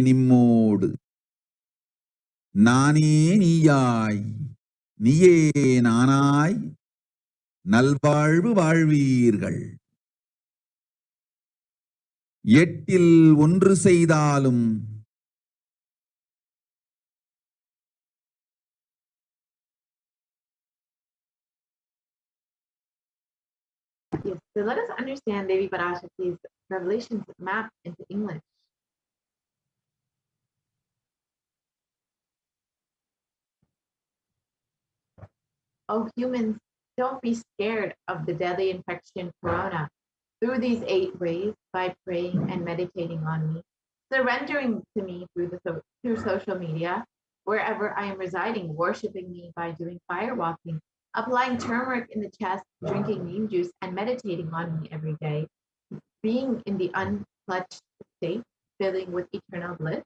நிம்மோடு நானே நீயாய் நீயே நானாய் நல்வாழ்வு வாழ்வீர்கள். 8இல் 1 செய்தாலும் Yes, so let us understand Devi Parashakti's revelations mapped into English. Oh, humans, don't be scared of the deadly infection corona. Through these 8 ways, by praying and meditating on me, surrendering to me through social media, wherever I am residing, worshiping me by doing fire walking, applying turmeric in the chest, drinking neem juice, and meditating on me every day, being in the unclutched state, filling with eternal bliss,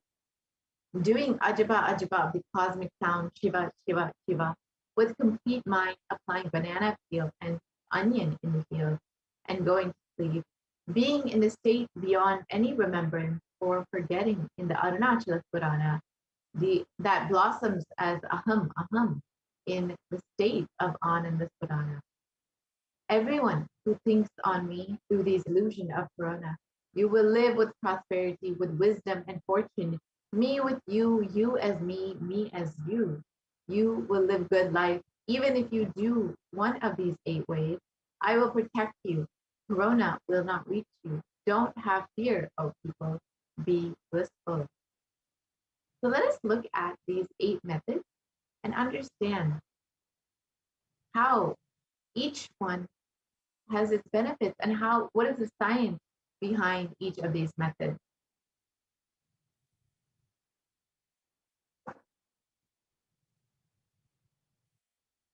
doing ajaba ajaba of the cosmic sound, Shiva, Shiva, Shiva, with complete mind, applying banana peel and onion in the field, and going to sleep, being in the state beyond any remembrance or forgetting in the Arunachala Purana, that blossoms as aham, aham, in the state of Ananda Swarana. Everyone who thinks on me through the illusion of Corona, you will live with prosperity, with wisdom and fortune. Me with you, you as me as you. You will live good life. Even if you do one of these 8 ways, I will protect you. Corona will not reach you. Don't have fear, oh people. Be blissful. So let us look at these 8 methods and understand how each one has its benefits and what is the science behind each of these methods.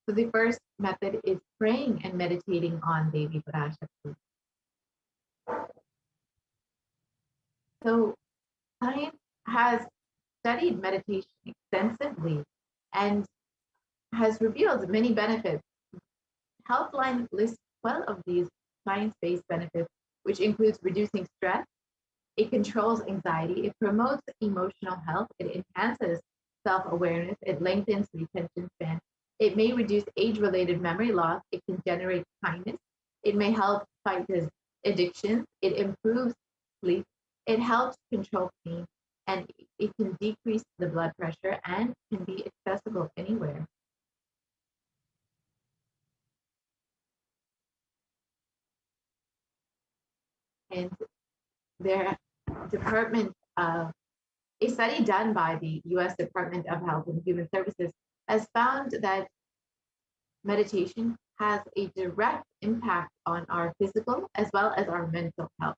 So the first method is praying and meditating on Devi Parashakti. So science has studied meditation extensively and has revealed many benefits. Healthline lists 12 of these science-based benefits, which includes reducing stress, it controls anxiety, it promotes emotional health, it enhances self-awareness, it lengthens retention span, it may reduce age-related memory loss, it can generate kindness, it may help fight addictions, it improves sleep, it helps control pain, and it can decrease the blood pressure and can be accessible anywhere. And their department of a study done by the US Department of Health and Human Services has found that meditation has a direct impact on our physical as well as our mental health.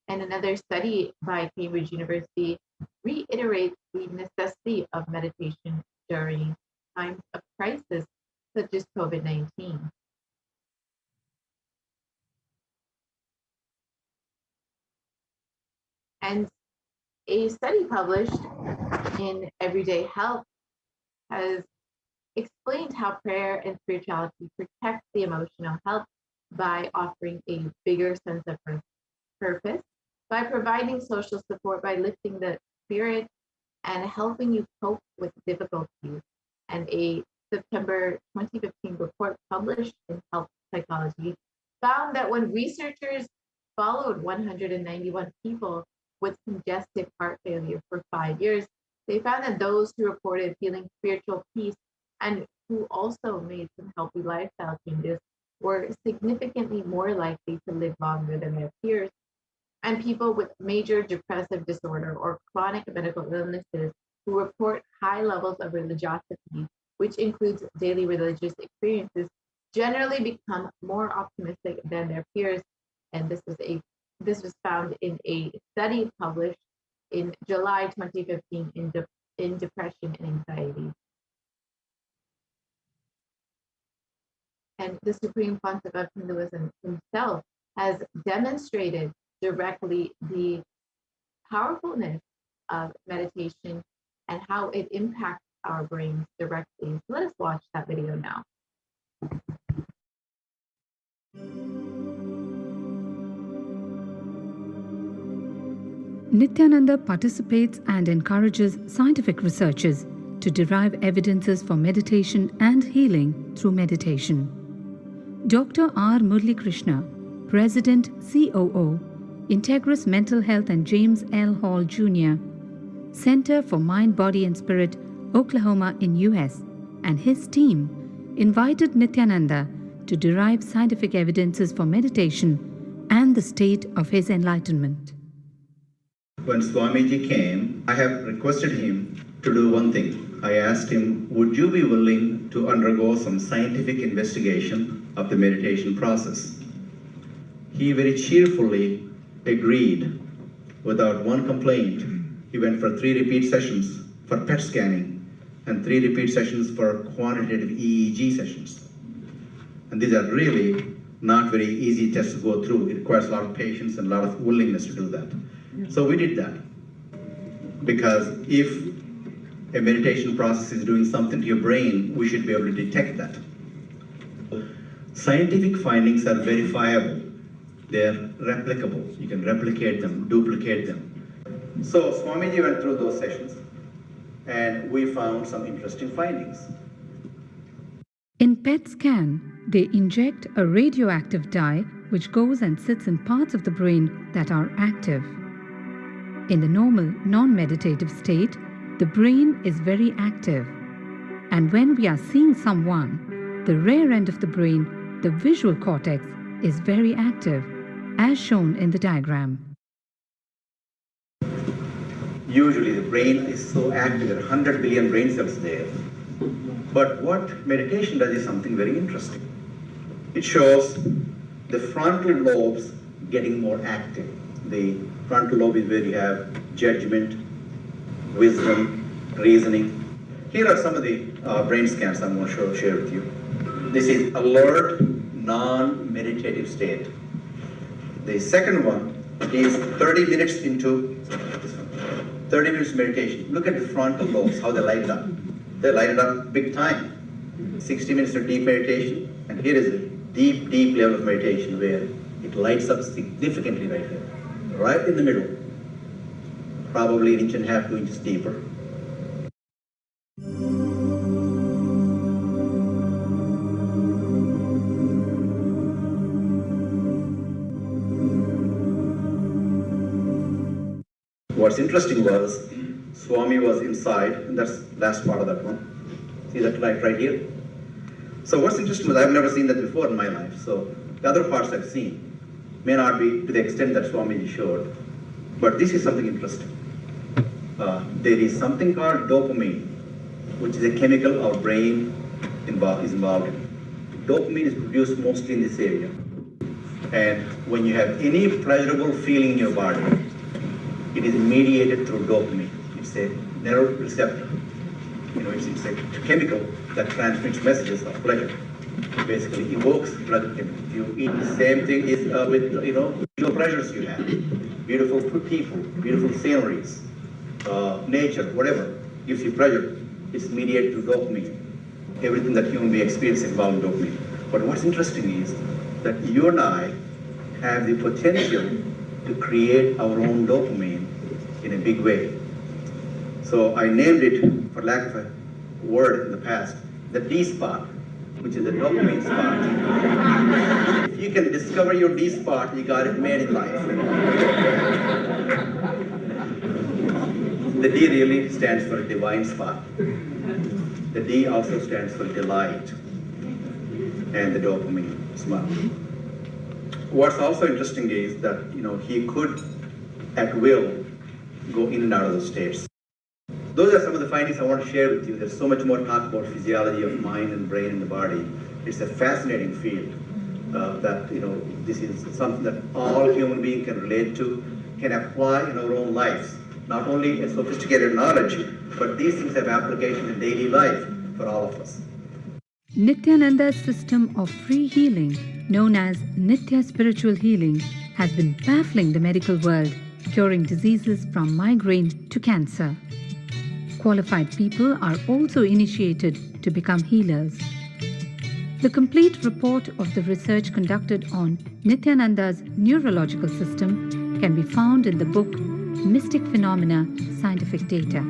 And another study by Cambridge University reiterates the necessity of meditation during times of crisis, such as COVID-19. And a study published in Everyday Health has explained how prayer and spirituality protect the emotional health by offering a bigger sense of purpose, by providing social support, by lifting the spirit and helping you cope with difficulties. And a September 2015 report published in Health Psychology found that when researchers followed 191 people with congestive heart failure for 5 years, they found that those who reported feeling spiritual peace and who also made some healthy lifestyle changes were significantly more likely to live longer than their peers. And people with major depressive disorder or chronic medical illnesses who report high levels of religiosity, which includes daily religious experiences, generally become more optimistic than their peers. And this was found in a study published in July 2015 in depression and anxiety. And the Supreme Pontiff of Hinduism himself has demonstrated directly the powerfulness of meditation and how it impacts our brains directly. So let us watch that video now. Nithyananda participates and encourages scientific researchers to derive evidences for meditation and healing through meditation. Dr. R. Murli Krishna, President, COO, Integris Mental Health and James L. Hall Jr., Center for Mind, Body and Spirit, Oklahoma in US, and his team invited Nithyananda to derive scientific evidences for meditation and the state of his enlightenment. When Swamiji came, I have requested him to do one thing. I asked him, would you be willing to undergo some scientific investigation of the meditation process? He very cheerfully agreed without one complaint. He went for 3 repeat sessions for PET scanning and 3 repeat sessions for quantitative EEG sessions. And these are really not very easy tests to go through. It requires a lot of patience and a lot of willingness to do that. So we did that. Because if a meditation process is doing something to your brain, we should be able to detect that. Scientific findings are verifiable. They're replicable. You can replicate them, duplicate them. So Swamiji went through those sessions and we found some interesting findings. In PET scan, they inject a radioactive dye which goes and sits in parts of the brain that are active. In the normal, non-meditative state, the brain is very active. And when we are seeing someone, the rear end of the brain, the visual cortex, is very active, as shown in the diagram. Usually the brain is so active, there are 100 billion brain cells there. But what meditation does is something very interesting. It shows the frontal lobes getting more active. The frontal lobe is where you have judgment, wisdom, reasoning. Here are some of the brain scans I'm going to share with you. This is alert, non-meditative state. The second one is 30 minutes into, 30 minutes meditation. Look at the frontal lobes, how they light up. They light it up big time. 60 minutes of deep meditation, and here is a deep, deep level of meditation where it lights up significantly right here, right in the middle, probably 1.5 inches, 2 inches deeper. What's interesting was Swami was inside, and that's the last part of that one. See that light right here? So what's interesting was I've never seen that before in my life. So the other parts I've seen may not be to the extent that Swamiji showed, but this is something interesting. There is something called dopamine, which is a chemical our brain is involved in. Dopamine is produced mostly in this area. And when you have any pleasurable feeling in your body, it is mediated through dopamine. It's a neuroreceptor. You know, it's a chemical that transmits messages of pleasure. It basically evokes pleasure. If you eat, the same thing is with visual pleasures you have. Beautiful people, beautiful sceneries, nature, whatever gives you pleasure. It's mediated through dopamine. Everything that human being experiences involves dopamine. But what's interesting is that you and I have the potential to create our own dopamine in a big way. So I named it, for lack of a word in the past, the D spot, which is the dopamine spot. If you can discover your D spot, you got it made in life. The D really stands for a divine spot. The D also stands for delight, and the dopamine spot. What's also interesting is that he could, at will, go in and out of those states. Those are some of the findings I want to share with you. There's so much more talk about physiology of mind and brain and the body. It's a fascinating field that this is something that all human beings can relate to, can apply in our own lives. Not only a sophisticated knowledge, but these things have application in daily life for all of us. Nithyananda's system of free healing, known as Nithya Spiritual Healing, has been baffling the medical world, curing diseases from migraine to cancer. Qualified people are also initiated to become healers. The complete report of the research conducted on Nithyananda's neurological system can be found in the book Mystic Phenomena, Scientific Data.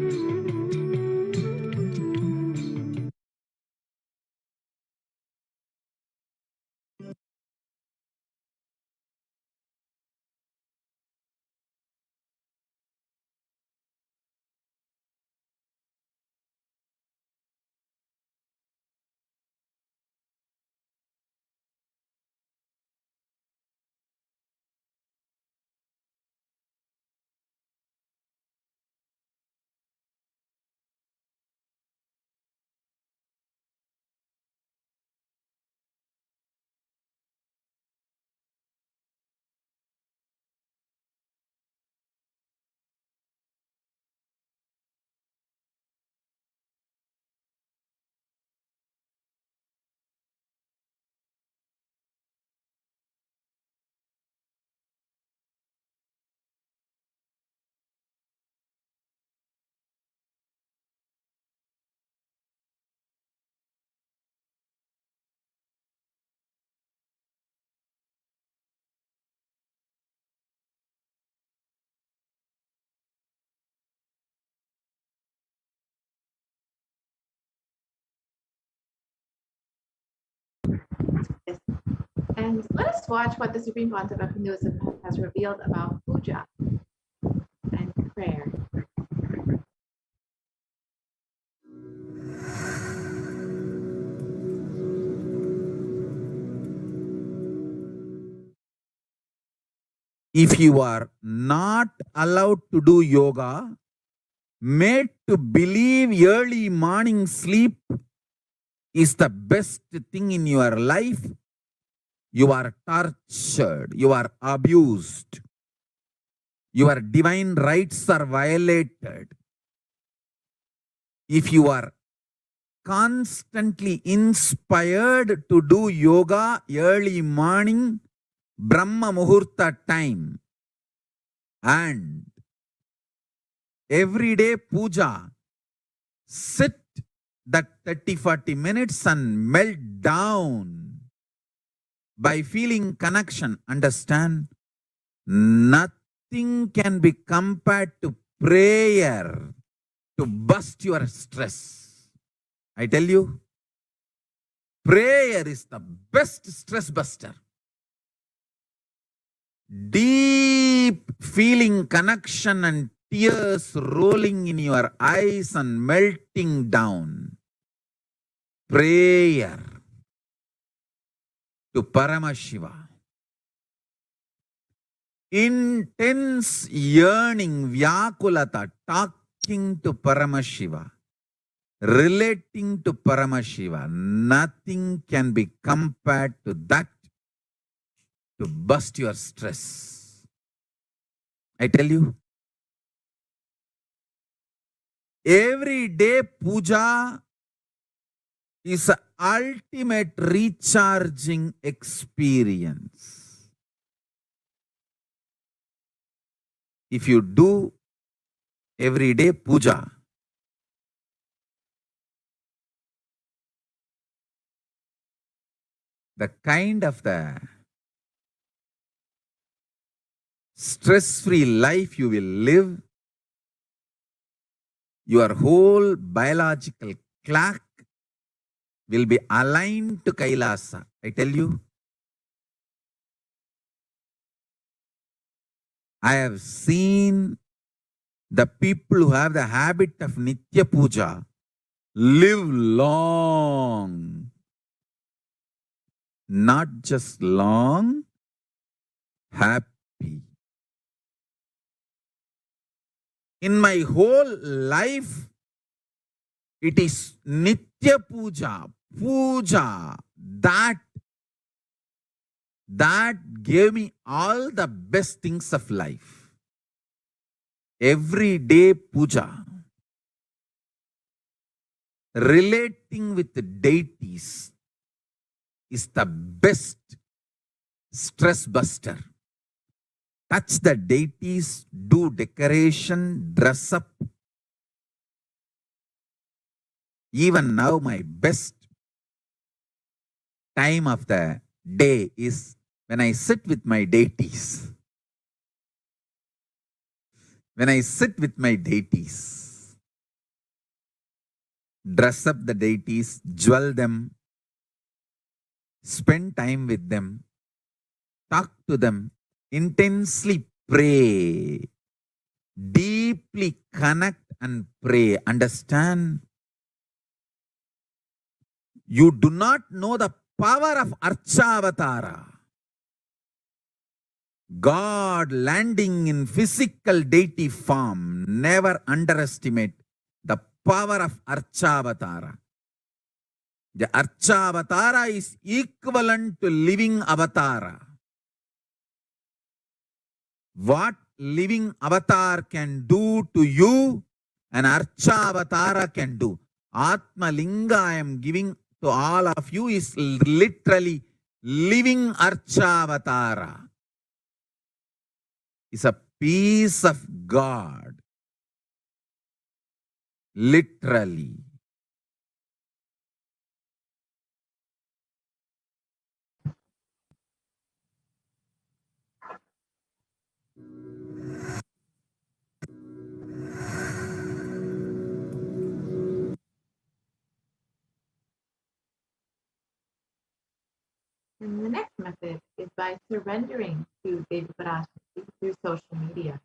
Yes. And let us watch what the Supreme Pontiff of Hinduism has revealed about puja and prayer. If you are not allowed to do yoga, made to believe early morning sleep is the best thing in your life, you are tortured, you are abused, your divine rights are violated. If you are constantly inspired to do yoga early morning, Brahma Muhurta time, and everyday puja, sit that 30-40 minutes and melt down by feeling connection. Understand? Nothing can be compared to prayer to bust your stress. I tell you, prayer is the best stress buster. Deep feeling connection and tears rolling in your eyes and melting down. Prayer to Paramashiva. Intense yearning, Vyakulata, talking to Paramashiva, relating to Paramashiva. Nothing can be compared to that to bust your stress. I tell you, every day puja is an ultimate recharging experience. If you do everyday puja, the kind of the stress-free life you will live, your whole biological clock will be aligned to Kailasa. I tell you, I have seen the people who have the habit of Nitya Puja live long. Not just long, happy. In my whole life, it is Nitya Puja, Puja, that gave me all the best things of life. Every day puja, relating with the deities is the best stress buster. Touch the deities, do decoration, dress up. Even now, my best time of the day is when I sit with my deities. When I sit with my deities, dress up the deities, jewel them, spend time with them, talk to them, intensely pray, deeply connect and pray. Understand? You do not know the power of Archavatara. God landing in physical deity form. Never underestimate the power of Archavatara. The Archavatara is equivalent to living avatara. What living avatar can do to you, an Archavatara can do. Atma Linga I am giving to all of you is literally living Archavatara. It's a piece of God. Literally. by surrendering to Devi Parashakti through social media.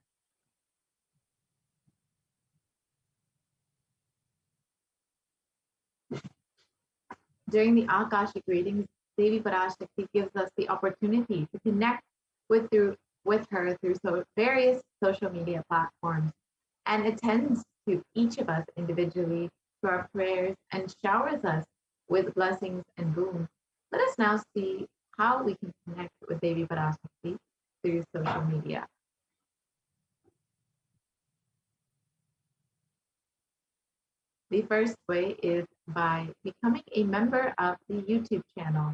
During the Akashic readings, Devi Parashakti gives us the opportunity to connect with her through various social media platforms, and attends to each of us individually through our prayers and showers us with blessings and boons. Let us now see how we can connect with Devi Parashakti through social media. The first way is by becoming a member of the YouTube channel.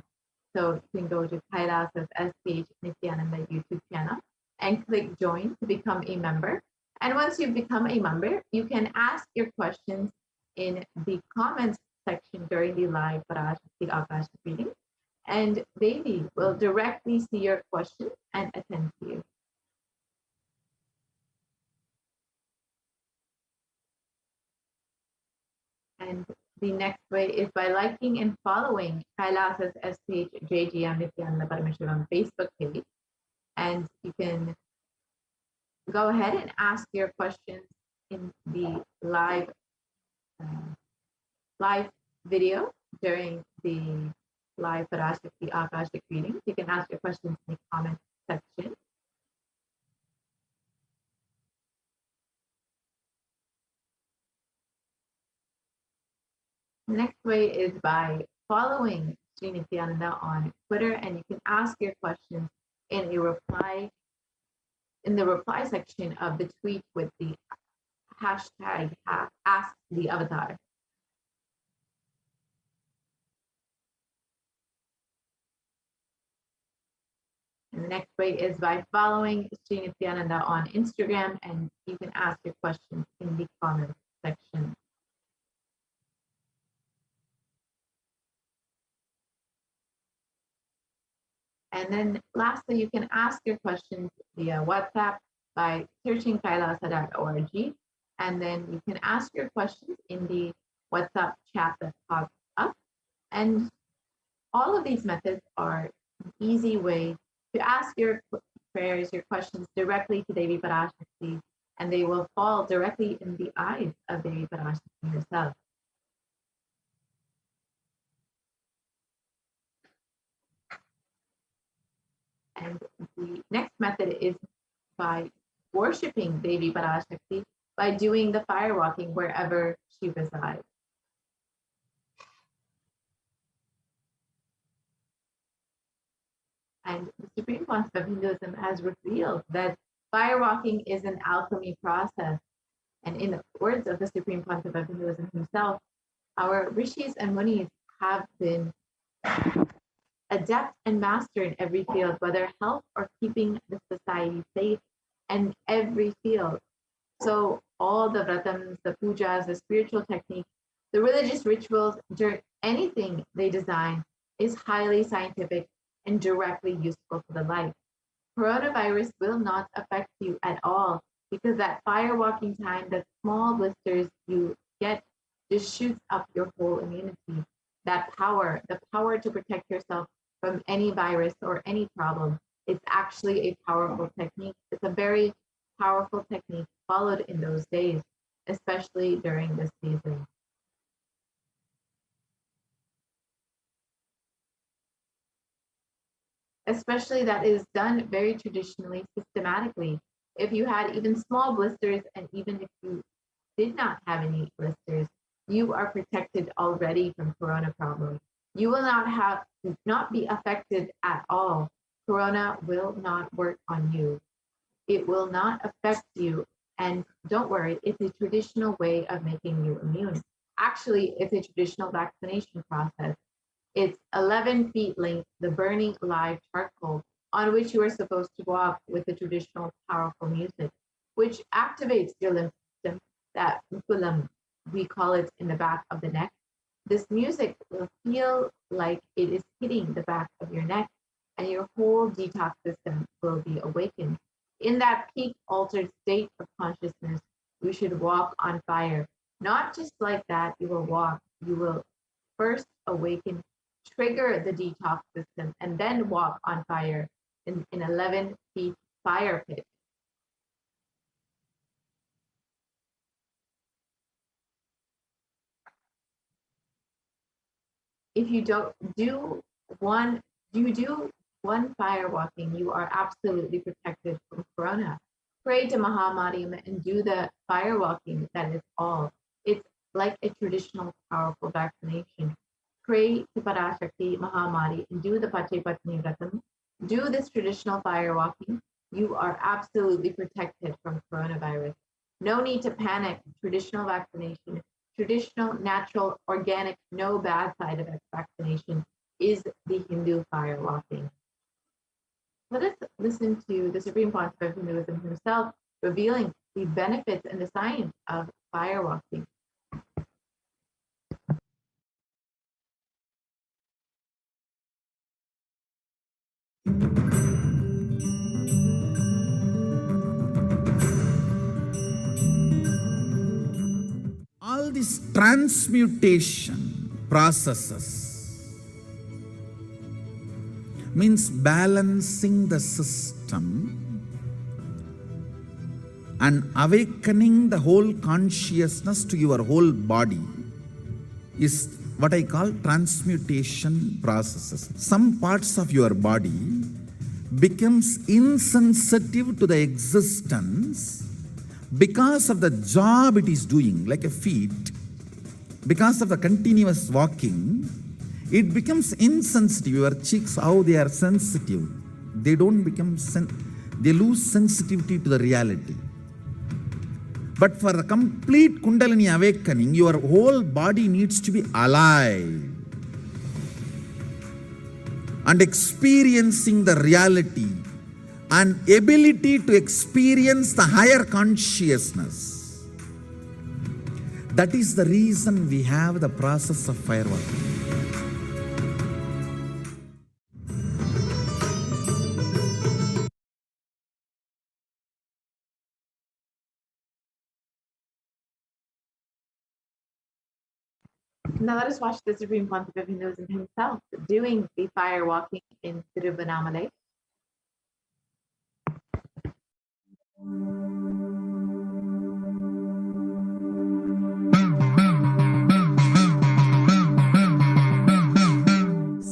So you can go to Kailasa's SEPT Nithyananda YouTube channel and click join to become a member. And once you become a member, you can ask your questions in the comments section during the live Parashakti Akashic reading, and Devi will directly see your question and attend to you. And the next way is by liking and following Kailasa's SEPT Nithyananda Paramashivam Facebook page. And you can go ahead and ask your questions in the live video during the live Parashakti Akashic reading. You can ask your questions in the comment section. The next way is by following Sri Nithyananda on Twitter, and you can ask your questions in the reply section of the tweet with the hashtag #AskTheAvatar. And the next way is by following Sri Nithyananda on Instagram, and you can ask your questions in the comment section. And then lastly, you can ask your questions via WhatsApp by searching kailasa.org. And then you can ask your questions in the WhatsApp chat that pops up. And all of these methods are an easy way to ask your prayers, your questions directly to Devi Parashakti, and they will fall directly in the eyes of Devi Parashakti herself. And the next method is by worshiping Devi Parashakti by doing the fire walking wherever she resides. And the Supreme Concept of Hinduism has revealed that fire walking is an alchemy process. And in the words of the Supreme Concept of Hinduism himself, our rishis and munis have been adept and master in every field, whether health or keeping the society safe, and every field. So all the vratams, the pujas, the spiritual techniques, the religious rituals, anything they design is highly scientific and directly useful to the life. Coronavirus will not affect you at all, because that fire walking time, that small blisters you get, just shoots up your whole immunity. That power, the power to protect yourself from any virus or any problem, it's actually a powerful technique. It's a very powerful technique followed in those days, especially during this season. Especially that is done very traditionally, systematically. If you had even small blisters, and even if you did not have any blisters, you are protected already from corona problems. You will not be affected at all. Corona will not work on you. It will not affect you. And don't worry, it's a traditional way of making you immune. Actually, it's a traditional vaccination process. It's 11 feet length, the burning live charcoal on which you are supposed to walk with the traditional powerful music, which activates your lymph system, that mukulam, we call it in the back of the neck. This music will feel like it is hitting the back of your neck, and your whole detox system will be awakened. In that peak altered state of consciousness, you should walk on fire. Not just like that, you will walk. You will first awaken, trigger the detox system, and then walk on fire. in an 11 feet fire pit. If you do one fire walking, you are absolutely protected from corona. Pray to Mahamariam and do the fire walking. That is all. It's like a traditional, powerful vaccination. Pray to Parashakti Mahamari and do the Pache Patni Vratam. Do this traditional fire walking. You are absolutely protected from coronavirus. No need to panic. Traditional vaccination, traditional, natural, organic, no bad side effects vaccination is the Hindu fire walking. Let us listen to the Supreme Pontiff of Hinduism himself revealing the benefits and the science of fire walking. All these transmutation processes means balancing the system and awakening the whole consciousness to your whole body is what I call transmutation processes. Some parts of your body becomes insensitive to the existence because of the job it is doing, like a feet, because of the continuous walking, it becomes insensitive. Your cheeks, how they are sensitive, they don't become, they lose sensitivity to the reality. But for the complete Kundalini awakening, your whole body needs to be alive and experiencing the reality and ability to experience the higher consciousness. That is the reason we have the process of fireworking. Now let us watch the Supreme Pontiff of Hinduism himself doing the fire walking in Tiruvannamalai.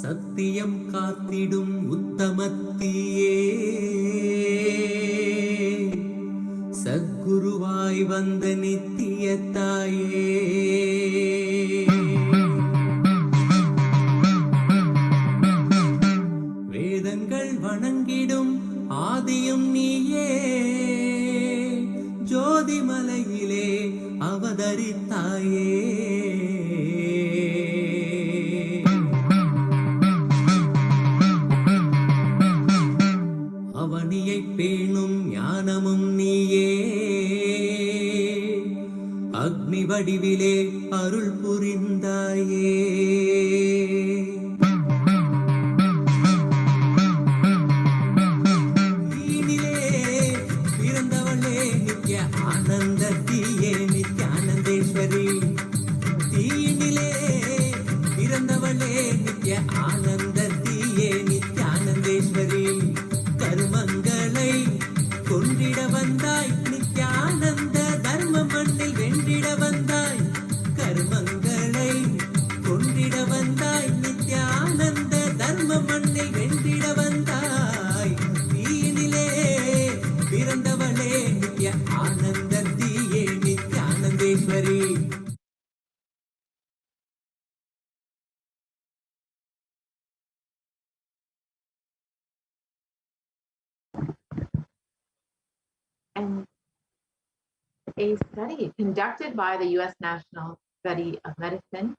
சத்தியம் காத்திடும் உத்தமத்தியே சத்குருவாய் வந்த நித்திய தாயே வேதங்கள் வணங்கிடும் ஆதியும் நீயே ஜோதிமலையிலே அவதரித்தாயே அவனியை பேணும் ஞானமும் நீயே அக்னி வடிவிலே அருள் புரிந்தாயே நீனிலே பிறந்தவளே நித்ய ஆனந்தத்தியே நித்யானந்தேஸ்வரி தீனிலே பிறந்தவளே நித்ய ஆனந்தத்தியே நித்யானந்தேஸ்வரி கர்மங்களை கொன்றிட வந்தாய் நித்யானந்த தர்ம மண்ணில் வென்றிட வந்தாய் கர்மங்களை கொன்றிட வந்தாய் நித்யானந்த தர்ம மண்ணில் வென்றிட வந்தாய் தீயினிலே பிறந்தவளே நித்ய ஆனந்தத்தியே நித்யானந்தேஸ்வரி And a study conducted by the U.S. National Study of Medicine,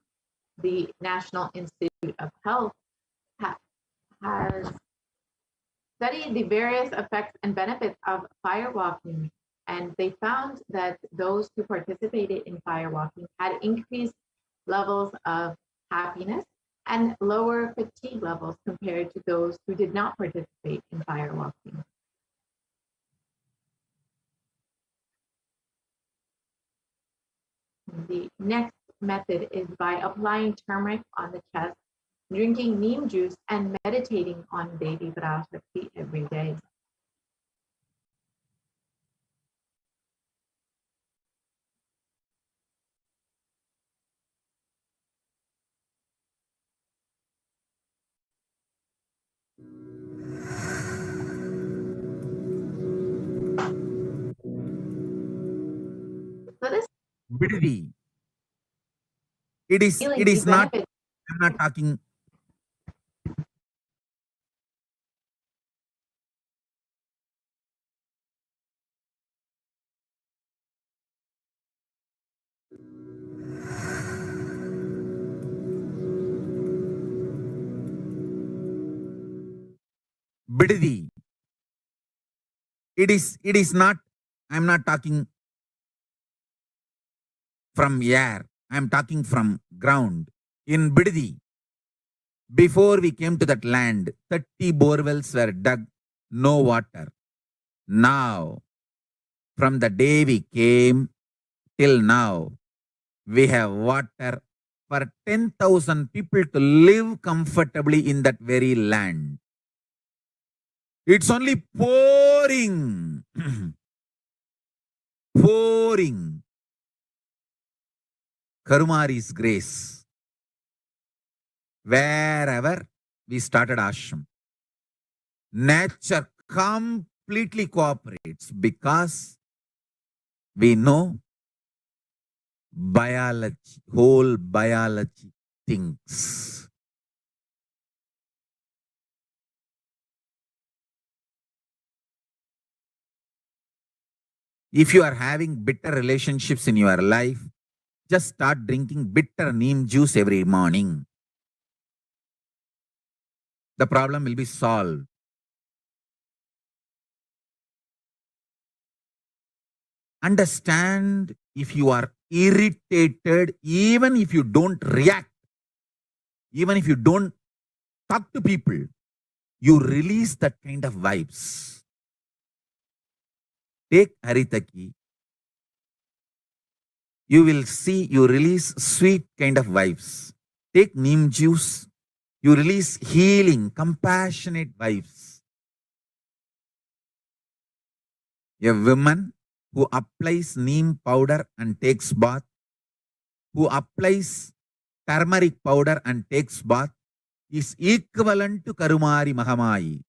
the National Institute of Health, has studied the various effects and benefits of firewalking. And they found that those who participated in firewalking had increased levels of happiness and lower fatigue levels compared to those who did not participate in firewalking. The next method is by applying turmeric on the chest drinking neem juice, and meditating on Devi Parashakti every day. So this Bididi. It healing is not, benefits. I'm not talking. Bididi. It is not, I'm not talking from air. I'm talking from ground. In Bididi, before we came to that land, 30 borewells were dug, no water. Now, from the day we came till now, we have water for 10,000 people to live comfortably in that very land. It's only pouring, pouring Karumari's grace. Wherever we started ashram, nature completely cooperates because we know biology, whole biology thinks. If you are having bitter relationships in your life, just start drinking bitter neem juice every morning. The problem will be solved. Understand, if you are irritated, even if you don't react, even if you don't talk to people, you release that kind of vibes. Take Haritaki. You will see you release sweet kind of vibes. Take neem juice. You release healing, compassionate vibes. A woman who applies neem powder and takes bath, who applies turmeric powder and takes bath, is equivalent to Karumari Mahamayi.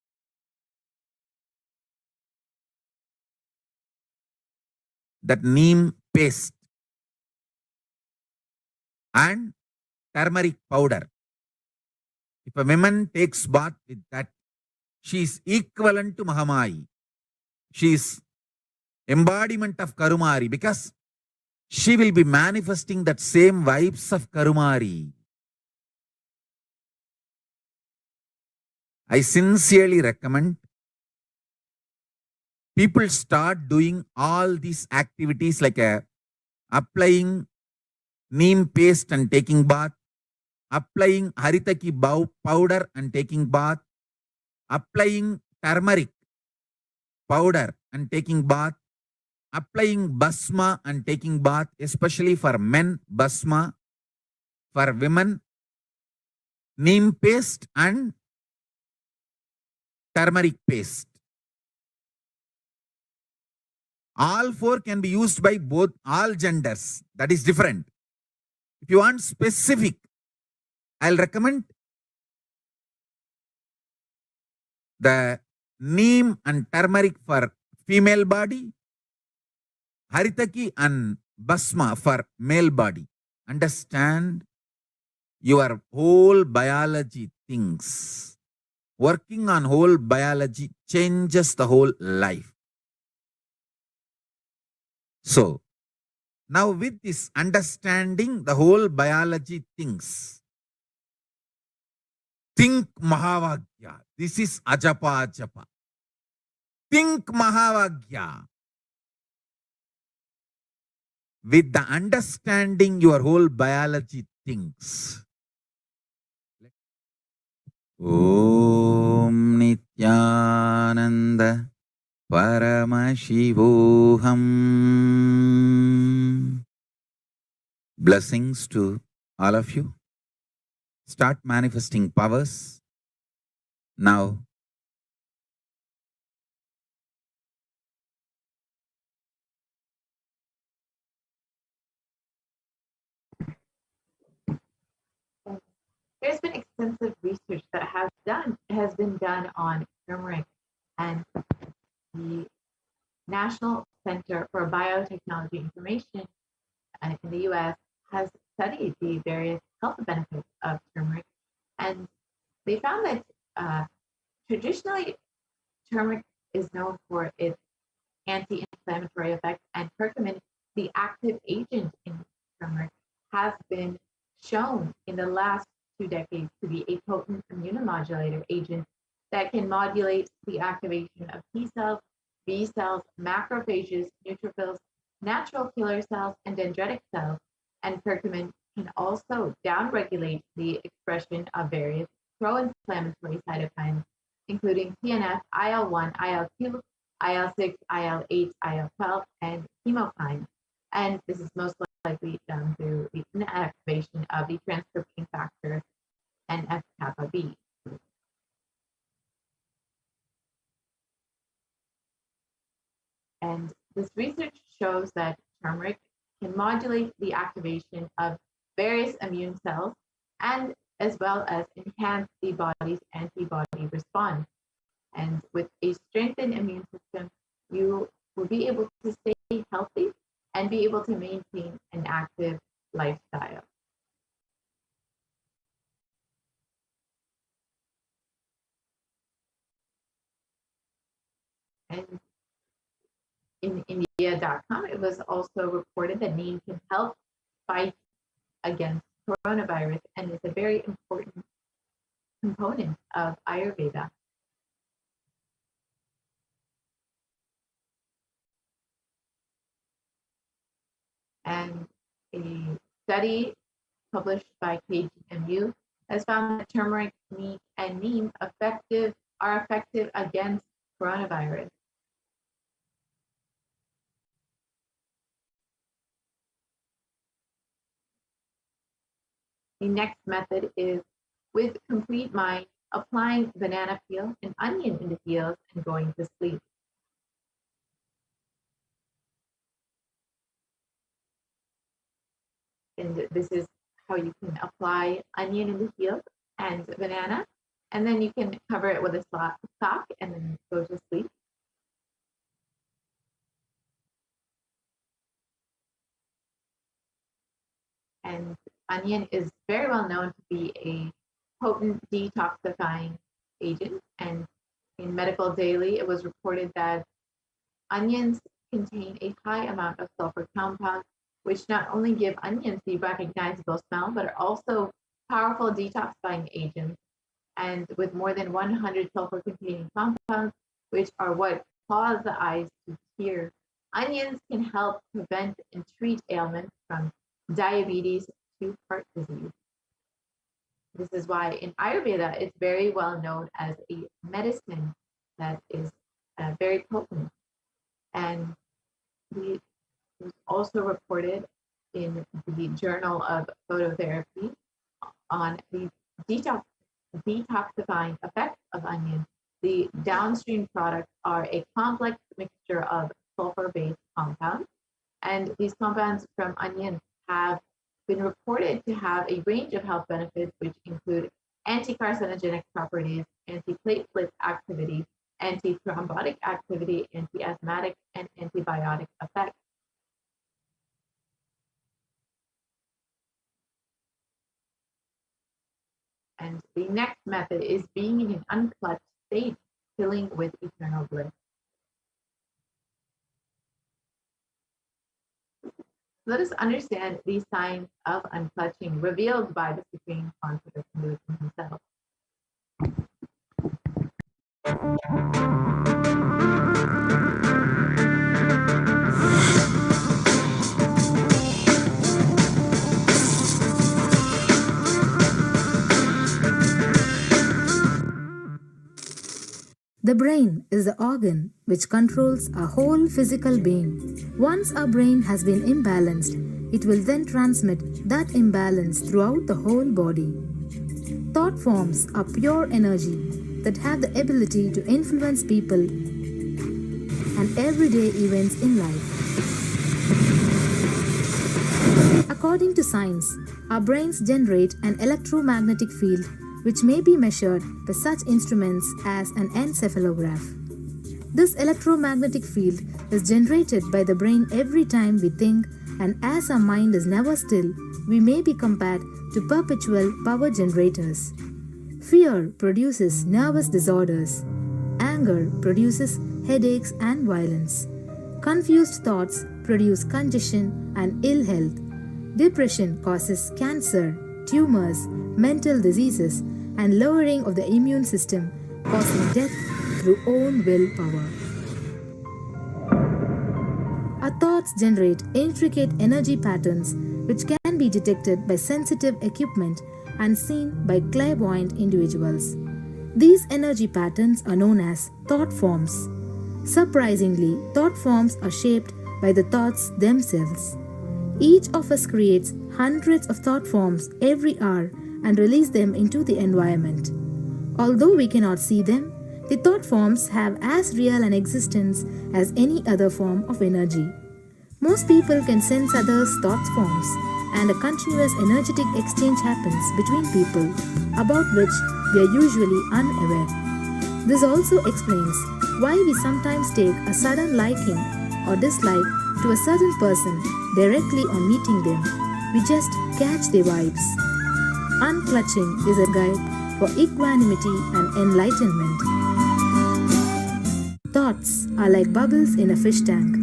That neem paste and turmeric powder, if a woman takes bath with that, she is equivalent to Mahamayi. She is embodiment of Karumari because she will be manifesting that same vibes of Karumari. I sincerely recommend people start doing all these activities like applying neem paste and taking bath, applying haritaki powder and taking bath, applying turmeric powder and taking bath, applying basma and taking bath, especially for men, basma, for women, neem paste and turmeric paste. All four can be used by both all genders. That is different. If you want specific, I'll recommend the neem and turmeric for female body, haritaki and basma for male body. Understand, your whole biology things. Working on whole biology changes the whole life. So, now with this understanding the whole biology things, think Mahavagya. This is Ajapa Ajapa. Think Mahavagya. With the understanding your whole biology thinks. Om Nithyananda Paramashivoham. Blessings to all of you. Start manifesting powers now. There's been extensive research that has been done on turmeric, and the National Center for Biotechnology Information in the US has studied the various health benefits of turmeric, and they found that traditionally turmeric is known for its anti-inflammatory effect, and curcumin, the active agent in turmeric, has been shown in the last 2 decades to be a potent immunomodulator agent that can modulate the activation of T cells, B cells, macrophages, neutrophils, natural killer cells, and dendritic cells. And curcumin can also downregulate the expression of various pro-inflammatory cytokines, including TNF, IL-1, IL-2, IL-6, IL-8, IL-12, and chemokines. And this is most likely done through the inactivation of the transcription factor NF-kappa B. And this research shows that turmeric can modulate the activation of various immune cells and as well as enhance the body's antibody response. And with a strengthened immune system, you will be able to stay healthy and be able to maintain an active lifestyle. And in India.com, it was also reported that neem can help fight against coronavirus, and it's a very important component of Ayurveda. And a study published by KGMU has found that turmeric, and neem are effective against coronavirus. The next method is with complete mind, applying banana peel and onion in the peels and going to sleep. And this is how you can apply onion in the peels and banana, and then you can cover it with a sock and then go to sleep. And onion is very well known to be a potent detoxifying agent. And in Medical Daily, it was reported that onions contain a high amount of sulfur compounds, which not only give onions the recognizable smell, but are also powerful detoxifying agents. And with more than 100 sulfur-containing compounds, which are what cause the eyes to tear, onions can help prevent and treat ailments from diabetes to heart disease. This is why in Ayurveda, it's very well known as a medicine that is very potent. And it was also reported in the Journal of Phototherapy on the detoxifying effects of onion. The downstream products are a complex mixture of sulfur-based compounds, and these compounds from onions have been reported to have a range of health benefits, which include anti-carcinogenic properties, anti-platelet activity, anti-thrombotic activity, anti-asthmatic, and antibiotic effects. And the next method is being in an unclutched state, filling with eternal bliss. Let us understand these signs of unclutching revealed by the Supreme Concept of Hinduism himself. The brain is the organ which controls our whole physical being. Once our brain has been imbalanced, it will then transmit that imbalance throughout the whole body. Thought forms are pure energy that have the ability to influence people and everyday events in life. According to science, our brains generate an electromagnetic field which may be measured by such instruments as an encephalograph. This electromagnetic field is generated by the brain every time we think, and as our mind is never still, we may be compared to perpetual power generators. Fear produces nervous disorders. Anger produces headaches and violence. Confused thoughts produce congestion and ill health. Depression causes cancer, tumors, mental diseases, and lowering of the immune system, causing death through own willpower. Our thoughts generate intricate energy patterns which can be detected by sensitive equipment and seen by clairvoyant individuals. These energy patterns are known as thought forms. Surprisingly, thought forms are shaped by the thoughts themselves. Each of us creates hundreds of thought forms every hour and release them into the environment. Although we cannot see them, the thought forms have as real an existence as any other form of energy. Most people can sense others' thought forms, and a continuous energetic exchange happens between people about which we are usually unaware. This also explains why we sometimes take a sudden liking or dislike to a certain person directly on meeting them. We just catch their vibes. Unclutching is a guide for equanimity and enlightenment. Thoughts are like bubbles in a fish tank.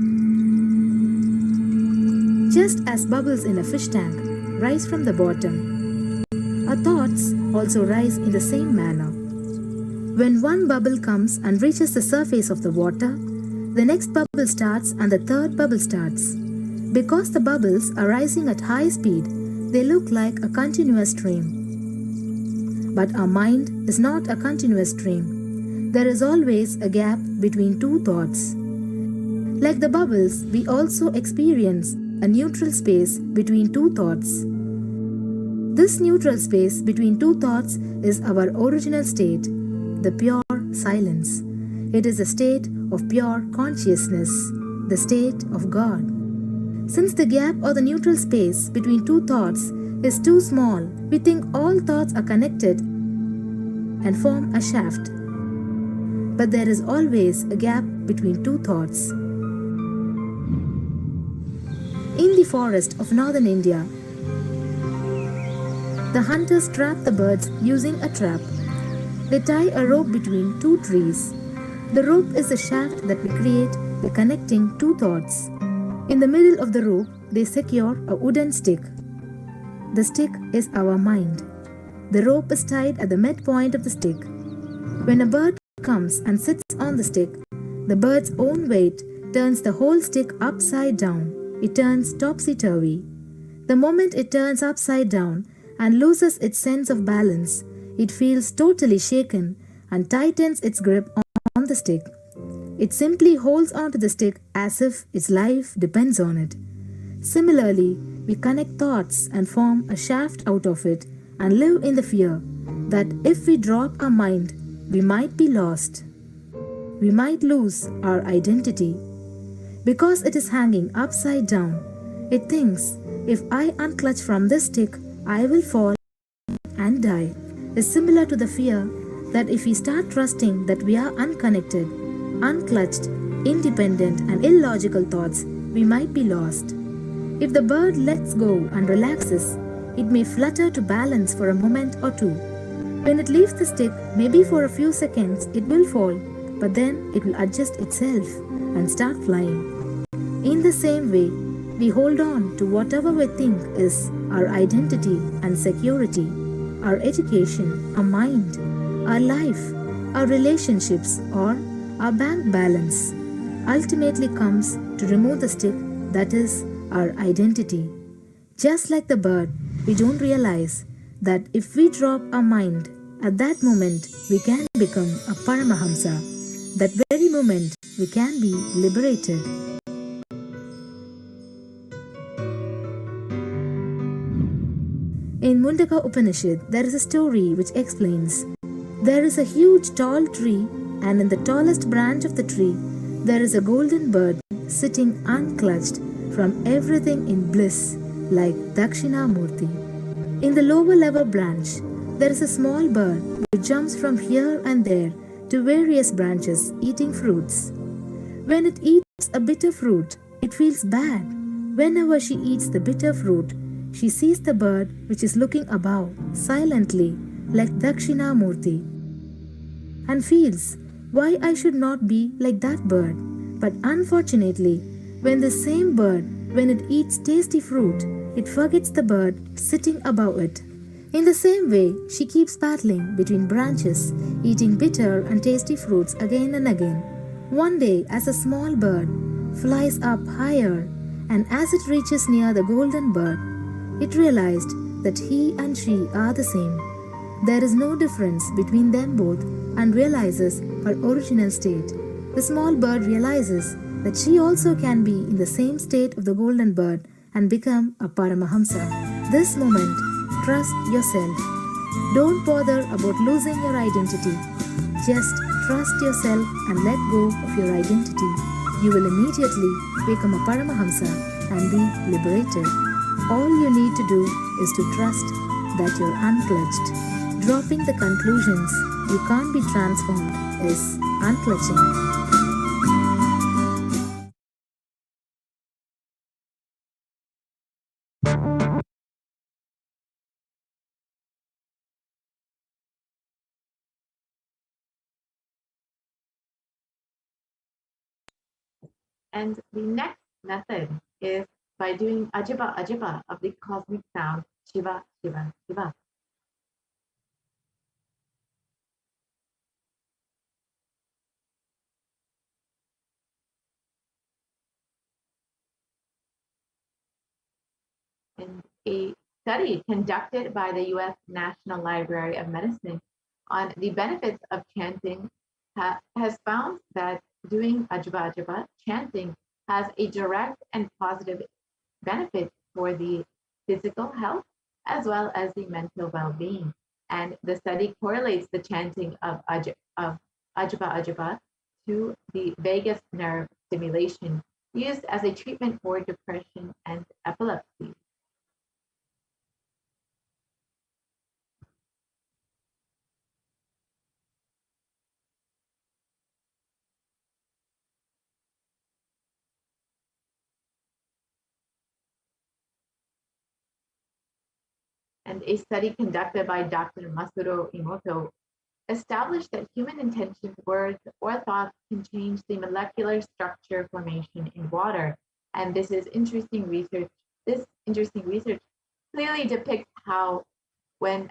Just as bubbles in a fish tank rise from the bottom, our thoughts also rise in the same manner. When one bubble comes and reaches the surface of the water, the next bubble starts and the third bubble starts. Because the bubbles are rising at high speed, they look like a continuous stream. But our mind is not a continuous stream. There is always a gap between two thoughts. Like the bubbles, we also experience a neutral space between two thoughts. This neutral space between two thoughts is our original state, the pure silence. It is a state of pure consciousness, the state of God. Since the gap or the neutral space between two thoughts is too small, we think all thoughts are connected and form a shaft. But there is always a gap between two thoughts. In the forest of northern India, the hunters trap the birds using a trap. They tie a rope between two trees. The rope is the shaft that we create by connecting two thoughts. In the middle of the rope, they secure a wooden stick. The stick is our mind. The rope is tied at the midpoint of the stick. When a bird comes and sits on the stick, the bird's own weight turns the whole stick upside down. It turns topsy-turvy. The moment it turns upside down and loses its sense of balance, it feels totally shaken and tightens its grip on the stick. It simply holds onto the stick as if its life depends on it. Similarly, we connect thoughts and form a shaft out of it and live in the fear that if we drop our mind, we might be lost. We might lose our identity. Because it is hanging upside down, it thinks, if I unclutch from this stick, I will fall and die. Is similar to the fear that if we start trusting that we are unconnected, unclutched, independent and illogical thoughts, we might be lost. If the bird lets go and relaxes, it may flutter to balance for a moment or two. When it leaves the stick, maybe for a few seconds, it will fall, but then it will adjust itself and start flying. In the same way, we hold on to whatever we think is our identity and security, our education, our mind, our life, our relationships, or our bank balance. Ultimately comes to remove the stick that is our identity. Just like the bird, we don't realize that if we drop our mind, at that moment we can become a Paramahamsa. That very moment we can be liberated. In Mundaka Upanishad, there is a story which explains there is a huge tall tree, and in the tallest branch of the tree, there is a golden bird sitting unclutched from everything in bliss, like Dakshinamurti. In the lower level branch, there is a small bird which jumps from here and there to various branches eating fruits. When it eats a bitter fruit, it feels bad. Whenever she eats the bitter fruit, she sees the bird which is looking above silently like Dakshinamurti and feels why I should not be like that bird. But unfortunately, when the same bird, when it eats tasty fruit, it forgets the bird sitting above it. In the same way, she keeps battling between branches, eating bitter and tasty fruits again and again. One day, as a small bird flies up higher, and as it reaches near the golden bird, it realized that he and she are the same. There is no difference between them both and realizes her original state. The small bird realizes that she also can be in the same state of the golden bird and become a Paramahamsa. This moment, trust yourself. Don't bother about losing your identity. Just trust yourself and let go of your identity. You will immediately become a Paramahamsa and be liberated. All you need to do is to trust that you're unclutched. Dropping the conclusions you can't be transformed is unclutching. And the next method is by doing Ajiba Ajiba of the cosmic sound Shiva, Shiva, Shiva. In a study conducted by the US National Library of Medicine on the benefits of chanting has found that doing Ajiba Ajiba chanting has a direct and positive benefit for the physical health as well as the mental well-being. And the study correlates the chanting of Ajiba Ajiba to the vagus nerve stimulation used as a treatment for depression and epilepsy. And a study conducted by Dr. Masuro Imoto established that human intentions, words, or thoughts can change the molecular structure formation in water. And this is interesting research. This interesting research clearly depicts how when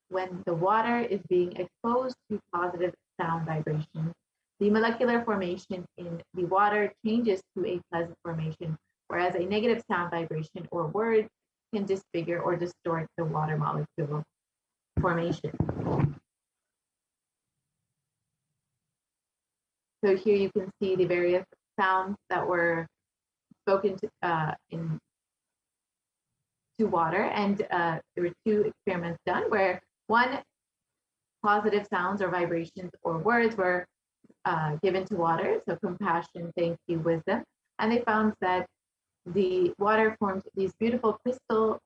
the water is being exposed to positive sound vibrations, the molecular formation in the water changes to a pleasant formation, whereas a negative sound vibration or words can disfigure or distort the water molecule formation. So here you can see the various sounds that were spoken to water, and there were two experiments done where one positive sounds or vibrations or words were given to water, so compassion, thank you, wisdom, and they found that the water formed these beautiful crystal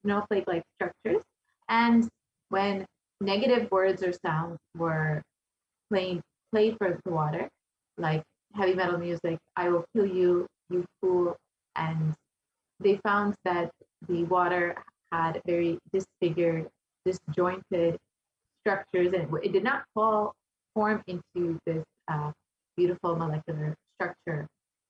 snowflake-like structures, and when negative words or sounds were played for the water, like heavy metal music, I will kill you, you fool, and they found that the water had very disfigured, disjointed structures, and it did not form into this beautiful molecular structure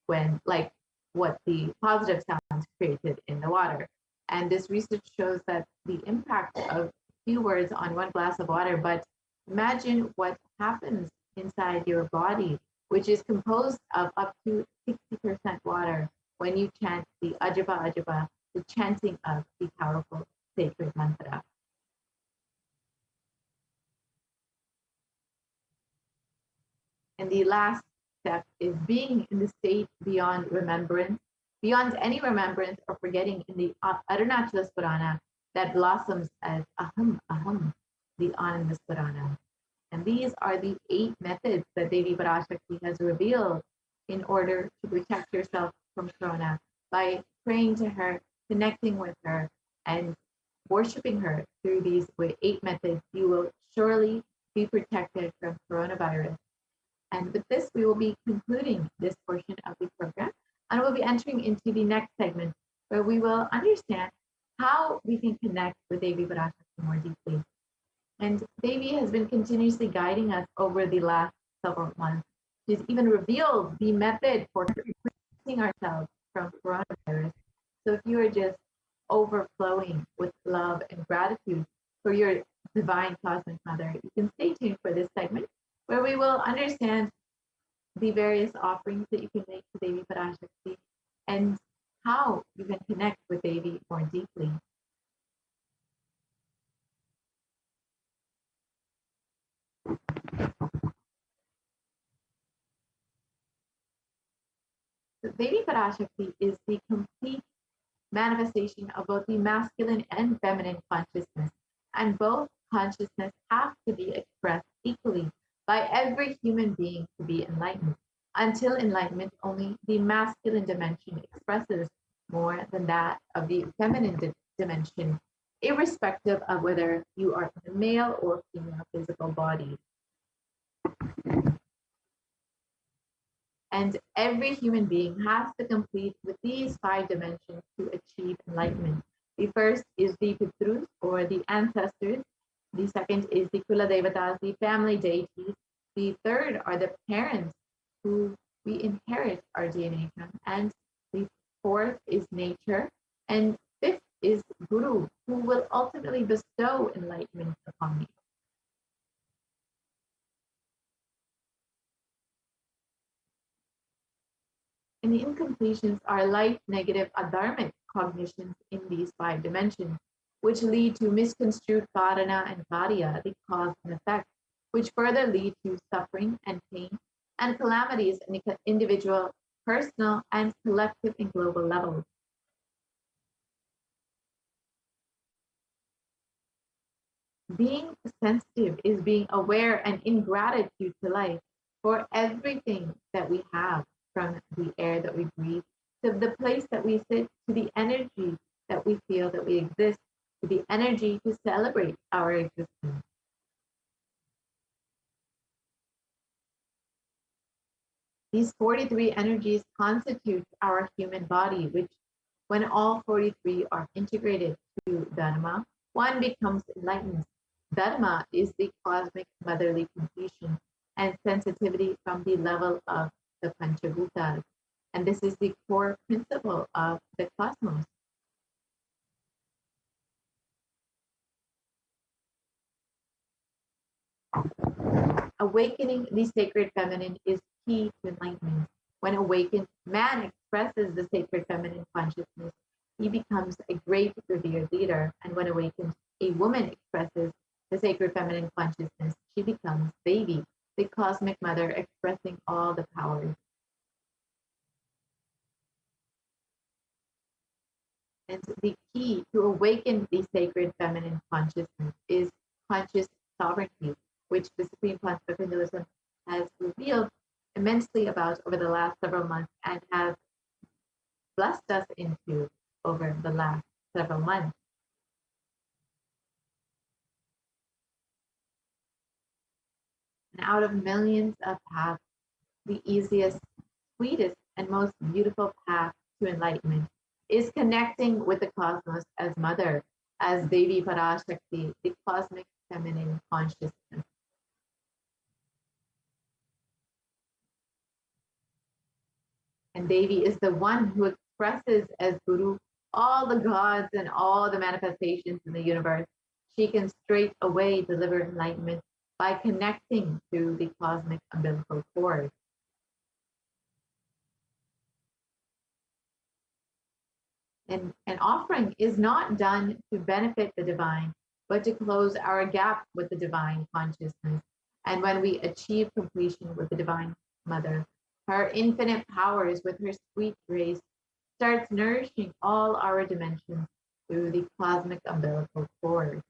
when, like what the positive sounds created in the water. And this research shows that the impact of few words on one glass of water, but imagine what happens inside your body, which is composed of up to 60% water when you chant the Ajiba Ajiba, the chanting of the powerful sacred mantra. And the last step is being in the state beyond remembrance beyond any remembrance or forgetting in the Arunachala Purana that blossoms as Aham Aham, the Ananda Purana. And these are the 8 methods that Devi Parashakti has revealed in order to protect yourself from Corona by praying to her, connecting with her, and worshiping her through these 8 methods. You will surely be protected from coronavirus. And with this, we will be concluding this portion of the program, and we'll be entering into the next segment where we will understand how we can connect with Devi Parashakti more deeply. And Devi has been continuously guiding us over the last several months. She's even revealed the method for protecting ourselves from coronavirus. So if you are just overflowing with love and gratitude for your divine cosmic mother, you can stay tuned for this segment where we will understand the various offerings that you can make to Devi Parashakti and how you can connect with Devi more deeply. So Devi Parashakti is the complete manifestation of both the masculine and feminine consciousness, and both consciousness have to be expressed equally by every human being to be enlightened. Until enlightenment, only the masculine dimension expresses more than that of the feminine dimension, irrespective of whether you are in a male or female physical body. And every human being has to complete with these 5 dimensions to achieve enlightenment. The first is the Pitrus, or the ancestors. The second is the Kula Devatas, the family deities. The third are the parents who we inherit our DNA from. And the fourth is nature. And fifth is Guru, who will ultimately bestow enlightenment upon you. And the incompletions are life negative adharmic cognitions in these 5 dimensions, which lead to misconstrued karana and karya, the cause and effect, which further lead to suffering and pain and calamities in individual, personal, and collective and global levels. Being sensitive is being aware and in gratitude to life for everything that we have, from the air that we breathe, to the place that we sit, to the energy that we feel that we exist, to the energy to celebrate our existence. These 43 energies constitute our human body, which, when all 43 are integrated to Dharma, one becomes enlightened. Dharma is the cosmic motherly completion and sensitivity from the level of the Panchabhutas. And this is the core principle of the cosmos. Awakening the sacred feminine is key to enlightenment. When awakened, man expresses the sacred feminine consciousness. He becomes a great revered leader. And when awakened, a woman expresses the sacred feminine consciousness. She becomes Devi, the cosmic mother expressing all the powers. And the key to awaken the sacred feminine consciousness is conscious sovereignty, which the Supreme Concept of Hinduism has revealed immensely about over the last several months and have blessed us into over the last several months. And out of millions of paths, the easiest, sweetest, and most beautiful path to enlightenment is connecting with the cosmos as mother, as Devi Parashakti, the cosmic feminine consciousness. And Devi is the one who expresses as Guru all the gods and all the manifestations in the universe. She can straight away deliver enlightenment by connecting to the cosmic umbilical cord. And an offering is not done to benefit the divine, but to close our gap with the divine consciousness. And when we achieve completion with the divine mother, her infinite powers with her sweet grace starts nourishing all our dimensions through the cosmic umbilical cord.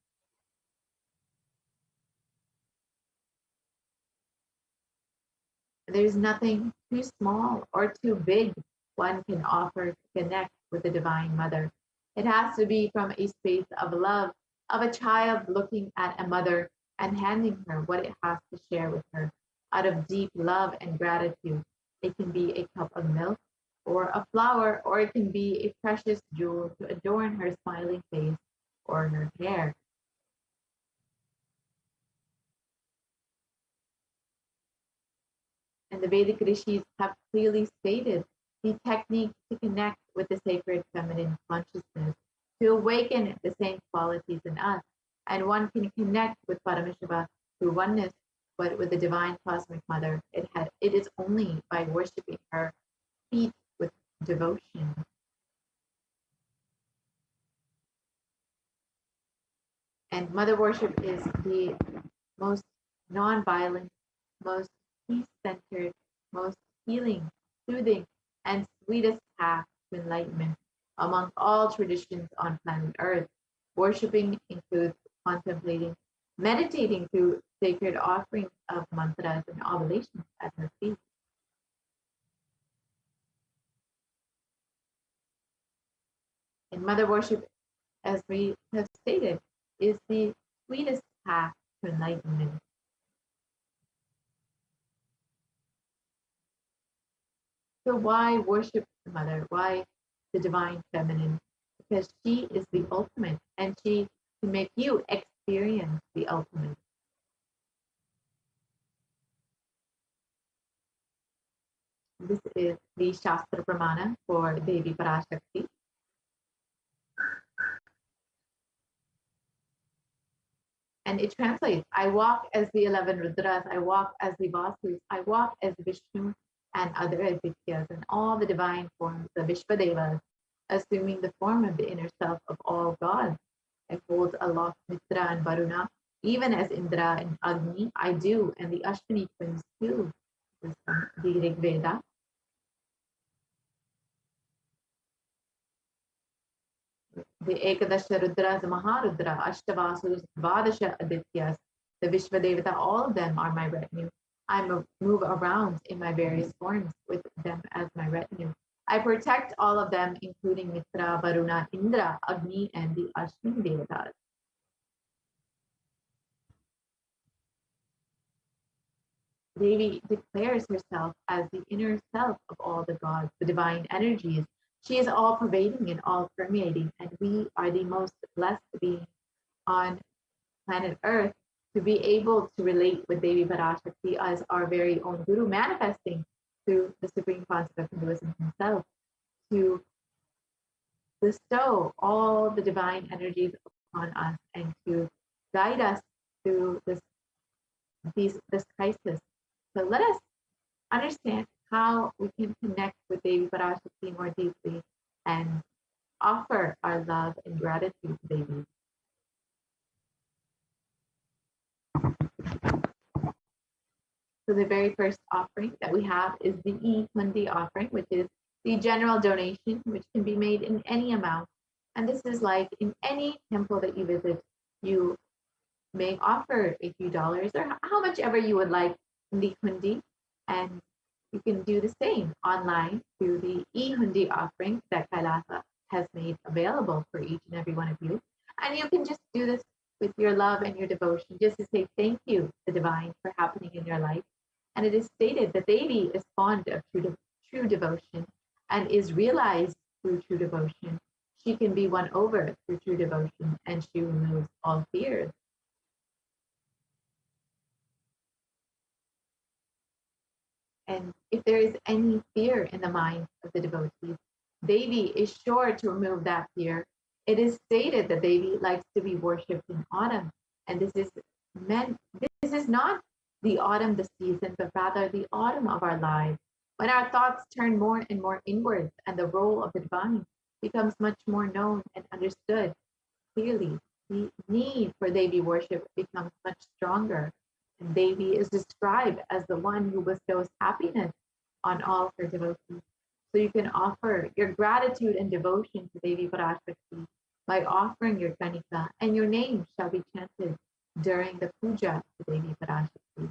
There's nothing too small or too big one can offer to connect with the Divine Mother. It has to be from a space of love, of a child looking at a mother and handing her what it has to share with her out of deep love and gratitude. It can be a cup of milk or a flower, or it can be a precious jewel to adorn her smiling face or her hair. And the Vedic rishis have clearly stated the technique to connect with the sacred feminine consciousness, to awaken the same qualities in us. And one can connect with Paramashiva through oneness, but with the divine cosmic mother, it is only by worshiping her feet with devotion. And mother worship is the most non-violent, most peace-centered, most healing, soothing, and sweetest path to enlightenment among all traditions on planet Earth. Worshipping includes contemplating, meditating through sacred offerings of mantras and oblations at her feet. And mother worship, as we have stated, is the sweetest path to enlightenment. So why worship the mother? Why the divine feminine? Because she is the ultimate, and she can make you experience the ultimate. This is the Shastra Pramana for Devi Parashakti. And it translates, I walk as the 11 Rudras, I walk as the Vasus, I walk as Vishnu and other Adityas and all the divine forms of Vishvadevas, assuming the form of the inner self of all gods. I hold aloft Mitra and Varuna, even as Indra and Agni, I do, and the Ashwini twins too. This is from the Rig Veda. The Ekadasha Rudras, Maharudra, Ashtavasus, Dvadasha Adityas, the Vishvadevata, all of them are my retinue. I move around in my various forms with them as my retinue. I protect all of them, including Mitra, Varuna, Indra, Agni, and the Ashwini Devatas. Devi declares herself as the inner self of all the gods, the divine energies. She is all pervading and all permeating, and we are the most blessed beings on planet Earth to be able to relate with Devi Parashakti as our very own Guru, manifesting through the Supreme Concept of Hinduism himself, to bestow all the divine energies upon us and to guide us through this crisis. So let us understand how we can connect with Devi Parashakti more deeply and offer our love and gratitude to Devi. So the very first offering that we have is the E-Hundi offering, which is the general donation, which can be made in any amount. And this is like in any temple that you visit, you may offer a few dollars or how much ever you would like in the Hundi. And you can do the same online through the E-Hundi offering that Kailasa has made available for each and every one of you. And you can just do this with your love and your devotion, just to say thank you, the divine, for happening in your life. And it is stated that Devi is fond of true devotion and is realized through true devotion. She can be won over through true devotion, and she removes all fears. And if there is any fear in the minds of the devotees, Devi is sure to remove that fear. It is stated that Devi likes to be worshipped in autumn, and this is not the autumn, the season, but rather the autumn of our lives, when our thoughts turn more and more inwards and the role of the divine becomes much more known and understood clearly. The need for Devi worship becomes much stronger. And Devi is described as the one who bestows happiness on all her devotees. So you can offer your gratitude and devotion to Devi Parashakti by offering your kanika, and your name shall be chanted during the puja to Devi Parashakti.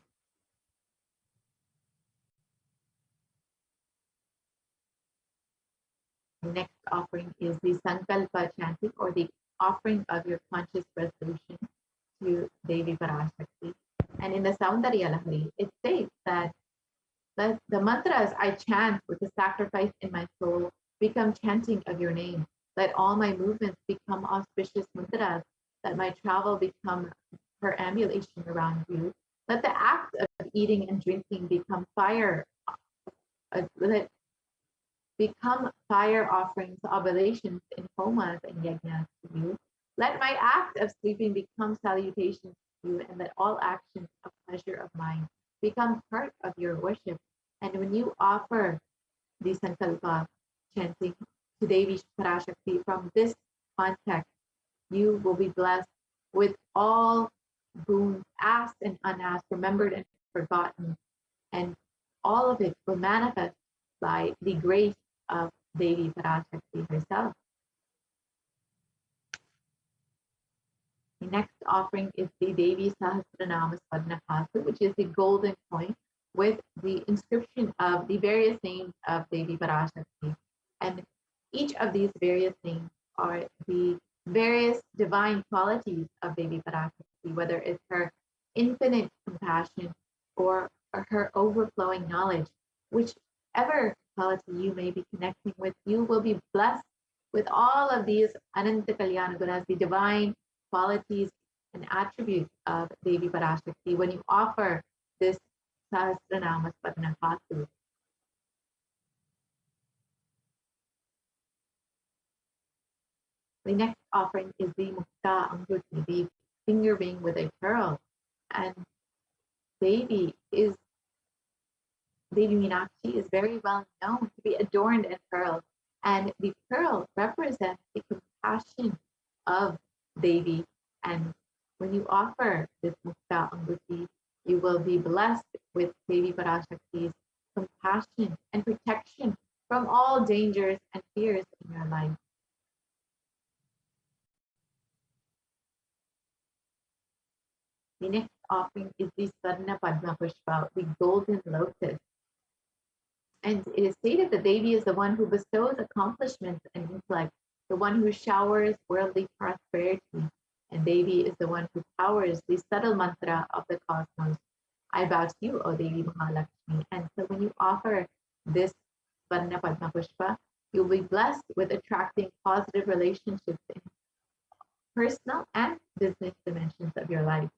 The next offering is the Sankalpa chanting, or the offering of your conscious resolution to Devi Parashakti. And in the Saundarya Lahari, it states that the mantras I chant with the sacrifice in my soul become chanting of your name. Let all my movements become auspicious mantras, that my travel become perambulation around you. Let the act of eating and drinking become fire. Let become fire offerings, oblations in homas and yajnas to you. Let my act of sleeping become salutations to you, and let all actions of pleasure of mine become part of your worship. And when you offer the Sankalpa chanting to Devi Parashakti from this context, you will be blessed with all boons, asked and unasked, remembered and forgotten, and all of it will manifest by the grace of Devi Parashakti herself. The next offering is the Devi Sahasranama Swarnakasu, which is the golden coin with the inscription of the various names of Devi Parashakti. And each of these various names are the various divine qualities of Devi Parashakti, whether it's her infinite compassion or her overflowing knowledge. Whichever quality you may be connecting with, you will be blessed with all of these Ananta Kalyana Gunas, the divine qualities and attributes of Devi Parashakti when you offer this Sahasranama Swarnakasu. The next offering is the Mukta Anguti, the finger ring with a pearl. And Devi Meenakshi is very well known to be adorned in pearls. And the pearl represents the compassion of Devi. And when you offer this Mukta Anguti, you will be blessed with Devi Parashakti's compassion and protection from all dangers and fears in your life. The next offering is the Swarna Padma Pushpa, the golden lotus. And it is stated that Devi is the one who bestows accomplishments and intellect, the one who showers worldly prosperity. And Devi is the one who powers the subtle mantra of the cosmos. I bow to you, O Devi Mahalakshmi. And so when you offer this Swarna Padma Pushpa, you'll be blessed with attracting positive relationships in personal and business dimensions of your life.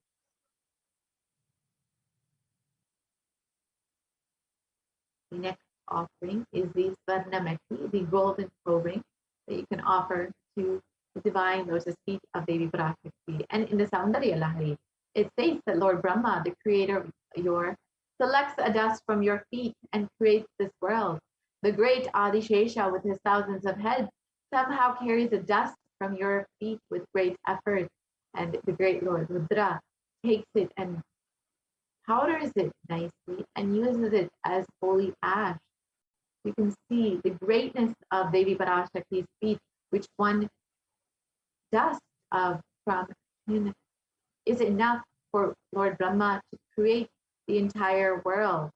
The next offering is the Swarnamekhi, the golden ring that you can offer to the divine lotus feet of Devi Parashakti. And in the Saundarya Lahari, it states that Lord Brahma, the creator of your, selects a dust from your feet and creates this world. The great Adishesha with his thousands of heads somehow carries a dust from your feet with great effort. And the great Lord Rudra takes it and powders it nicely and uses it as holy ash. You can see the greatness of Devi Parashakti's feet, which one dust from him is enough for Lord Brahma to create the entire world.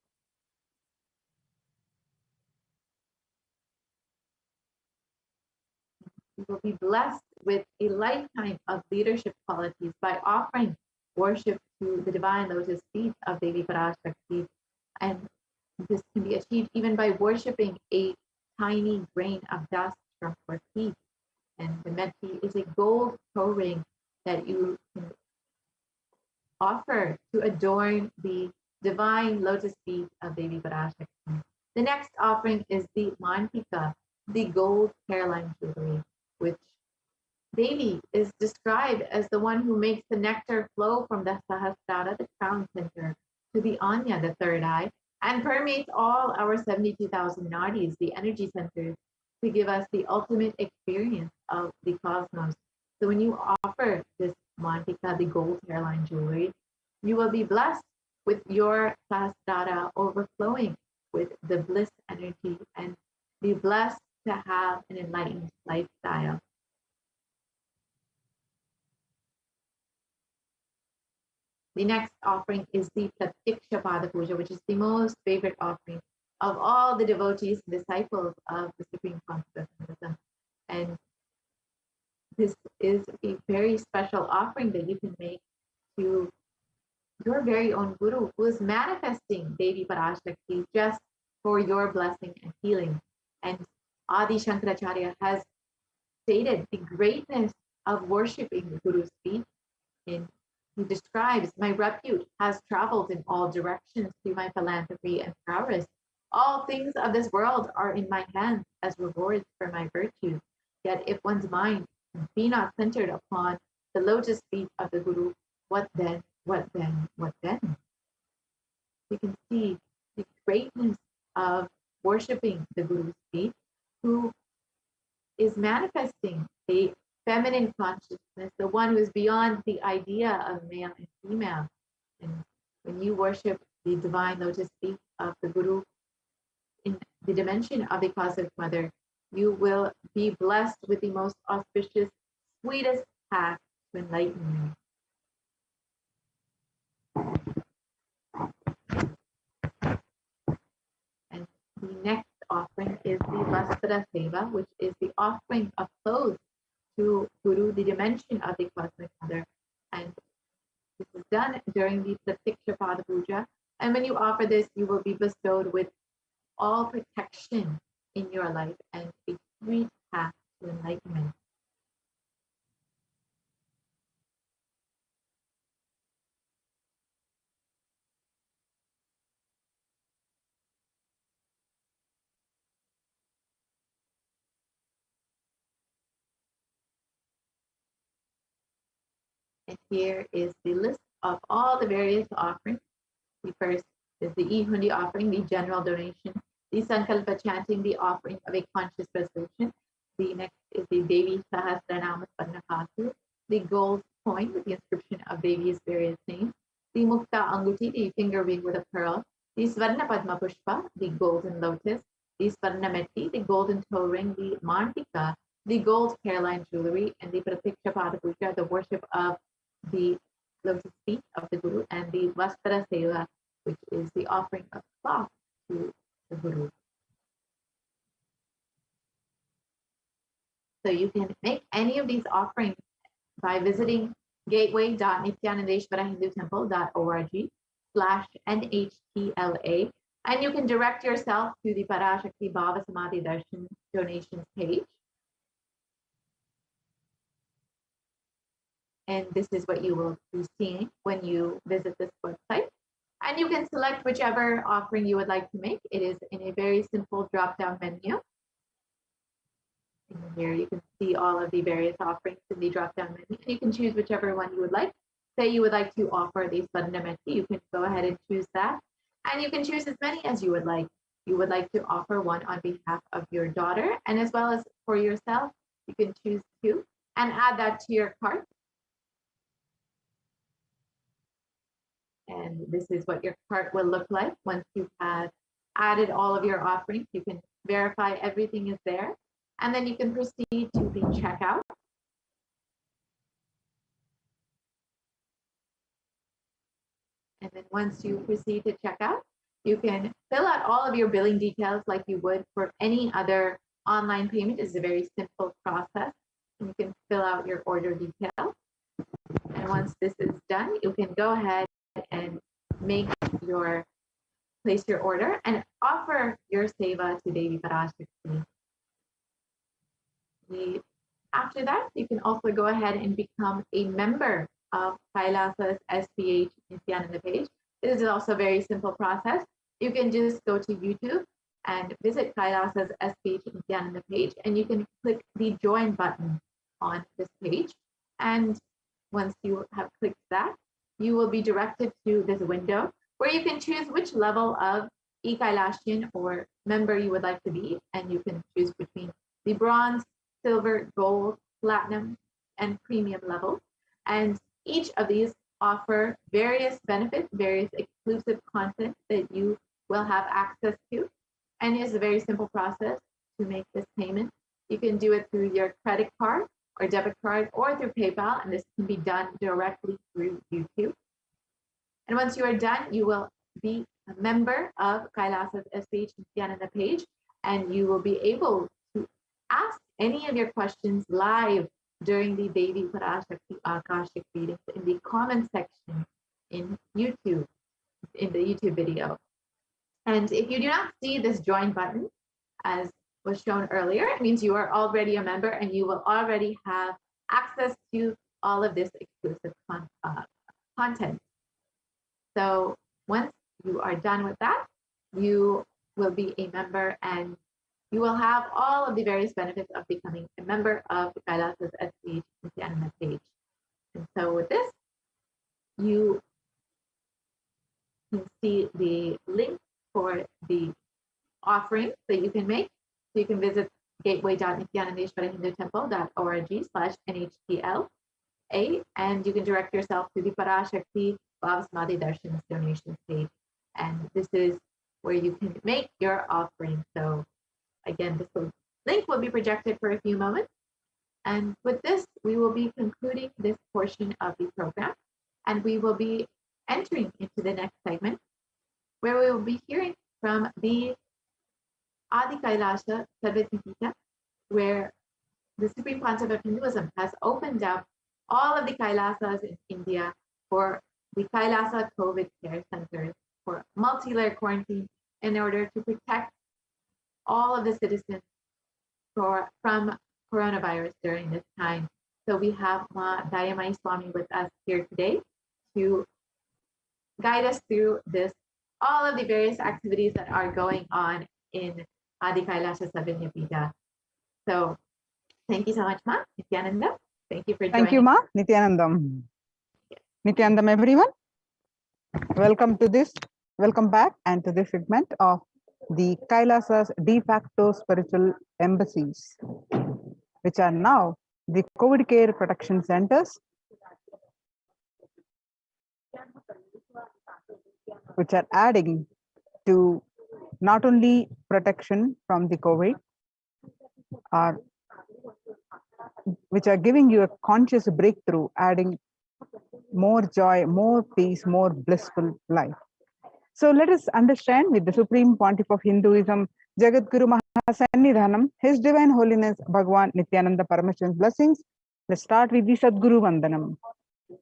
You will be blessed with a lifetime of leadership qualities by offering worship to the divine lotus feet of Devi Parashakti. And this can be achieved even by worshiping a tiny grain of dust from her feet. And the Methi is a gold ring that you can offer to adorn the divine lotus feet of Devi Parashakti. The next offering is the Mantika, the gold hairline jewelry, which Devi is described as the one who makes the nectar flow from the Sahasrara, the crown center, to the Anya, the third eye, and permeates all our 72,000 nadis, the energy centers, to give us the ultimate experience of the cosmos. So when you offer this Mantika, the gold hairline jewelry, you will be blessed with your Sahasrara overflowing with the bliss energy and be blessed to have an enlightened lifestyle. The next offering is the Pratiksha Pada Puja, which is the most favorite offering of all the devotees and disciples of the Supreme Consciousness. And this is a very special offering that you can make to your very own Guru, who is manifesting Devi Parashakti just for your blessing and healing. And Adi Shankaracharya has stated the greatness of worshipping the Guru's feet. He describes, my repute has traveled in all directions through my philanthropy and prowess. All things of this world are in my hands as rewards for my virtues. Yet if one's mind be not centered upon the lotus feet of the Guru, what then, what then, what then? We can see the greatness of worshipping the Guru's feet, who is manifesting a feminine consciousness, the one who is beyond the idea of male and female. And when you worship the divine lotus feet of the Guru in the dimension of the Cosmic Mother, you will be blessed with the most auspicious, sweetest path to enlightenment. And the next offering is the Vastra Seva, which is the offering of clothes to Guru, the dimension of the Cosmic Mother. And this is done during the Pratiksha Pada Puja. And when you offer this, you will be bestowed with all protection in your life and a sweet path to enlightenment. And here is the list of all the various offerings. The first is the E-Hundi offering, the general donation. The Sankalpa chanting, the offering of a conscious resolution. The next is the Devi Sahasranama Swarnakatu, the gold coin with the inscription of Devi's various names. The Mukta Anguti, the finger ring with a pearl. The Swarna Padma Pushpa, the golden lotus. The Swarna Metti, the golden toe ring. The Mantika, the gold hairline jewelry. And the Pratiksha Pada Puja, the worship of the lotus feet of the Guru. And the Vastra Seva, which is the offering of cloth to the Guru. So you can make any of these offerings by visiting gateway.nithyanandeshwarahindutemple.org/NHTLA, and you can direct yourself to the Parashakti Bhava Samadhi Darshan donations page. And this is what you will be seeing when you visit this website. And you can select whichever offering you would like to make. It is in a very simple drop-down menu. And here you can see all of the various offerings in the drop-down menu. And you can choose whichever one you would like. Say you would like to offer the Swarnameti, you can go ahead and choose that. And you can choose as many as you would like. You would like to offer one on behalf of your daughter, and as well as for yourself, you can choose two and add that to your cart. And this is what your cart will look like once you have added all of your offerings. You can verify everything is there, and then you can proceed to the checkout. And then once you proceed to checkout, you can fill out all of your billing details like you would for any other online payment. It's a very simple process. And you can fill out your order details. And once this is done, you can go ahead and place your order and offer your seva to Devi Parashakti. After that, you can also go ahead and become a member of Kailasa's SEPT Nithyananda page. This is also a very simple process. You can just go to YouTube and visit Kailasa's SEPT Nithyananda page, and you can click the join button on this page. And once you have clicked that, you will be directed to this window where you can choose which level of e-Kailashian or member you would like to be. And you can choose between the bronze, silver, gold, platinum, and premium levels. And each of these offer various benefits, various exclusive content that you will have access to. And it's a very simple process to make this payment. You can do it through your credit card or debit card or through PayPal, and this can be done directly through YouTube. And once you are done, you will be a member of Kailasa's SEPT Nithyananda page, and you will be able to ask any of your questions live during the Devi Parashakti Akashic readings in the comment section in YouTube, in the YouTube video. And if you do not see this join button, as was shown earlier, it means you are already a member and you will already have access to all of this exclusive content. So once you are done with that, you will be a member and you will have all of the various benefits of becoming a member of the Kailasa's SEPT Nithyananda page. And so with this, you can see the link for the offering that you can make. So you can visit gateway.nithyanandeshwarahindutemple.org/NHTLA, and you can direct yourself to the Parashakti Bhavasmadhi Darshan donations page. And this is where you can make your offering. So again, this link will be projected for a few moments. And with this, we will be concluding this portion of the program, and we will be entering into the next segment, where we will be hearing from the Adi Kailasa Sarvasipita, where the Supreme Concept of Hinduism has opened up all of the Kailasas in India for the Kailasa COVID care centers for multi-layer quarantine in order to protect all of the citizens from coronavirus during this time. So we have Ma Dayamai Swami with us here today to guide us through this, all of the various activities that are going on in Adi Kailasa Sarvasipita. So thank you so much, Ma Nithyananda. Thank you for joining. Thank you, Ma Nithyanandam. Nithyanandam, everyone. Welcome back and to this segment of the Kailasa's de facto spiritual embassies, which are now the COVID care protection centers, which are adding to not only protection from the COVID, which are giving you a conscious breakthrough, adding more joy, more peace, more blissful life. So let us understand with the Supreme Pontiff of Hinduism, Jagat Guru Mahasannidhanam, His Divine Holiness Bhagwan Nithyananda Paramashivan's blessings. Let's start with the Sadguru Vandanam.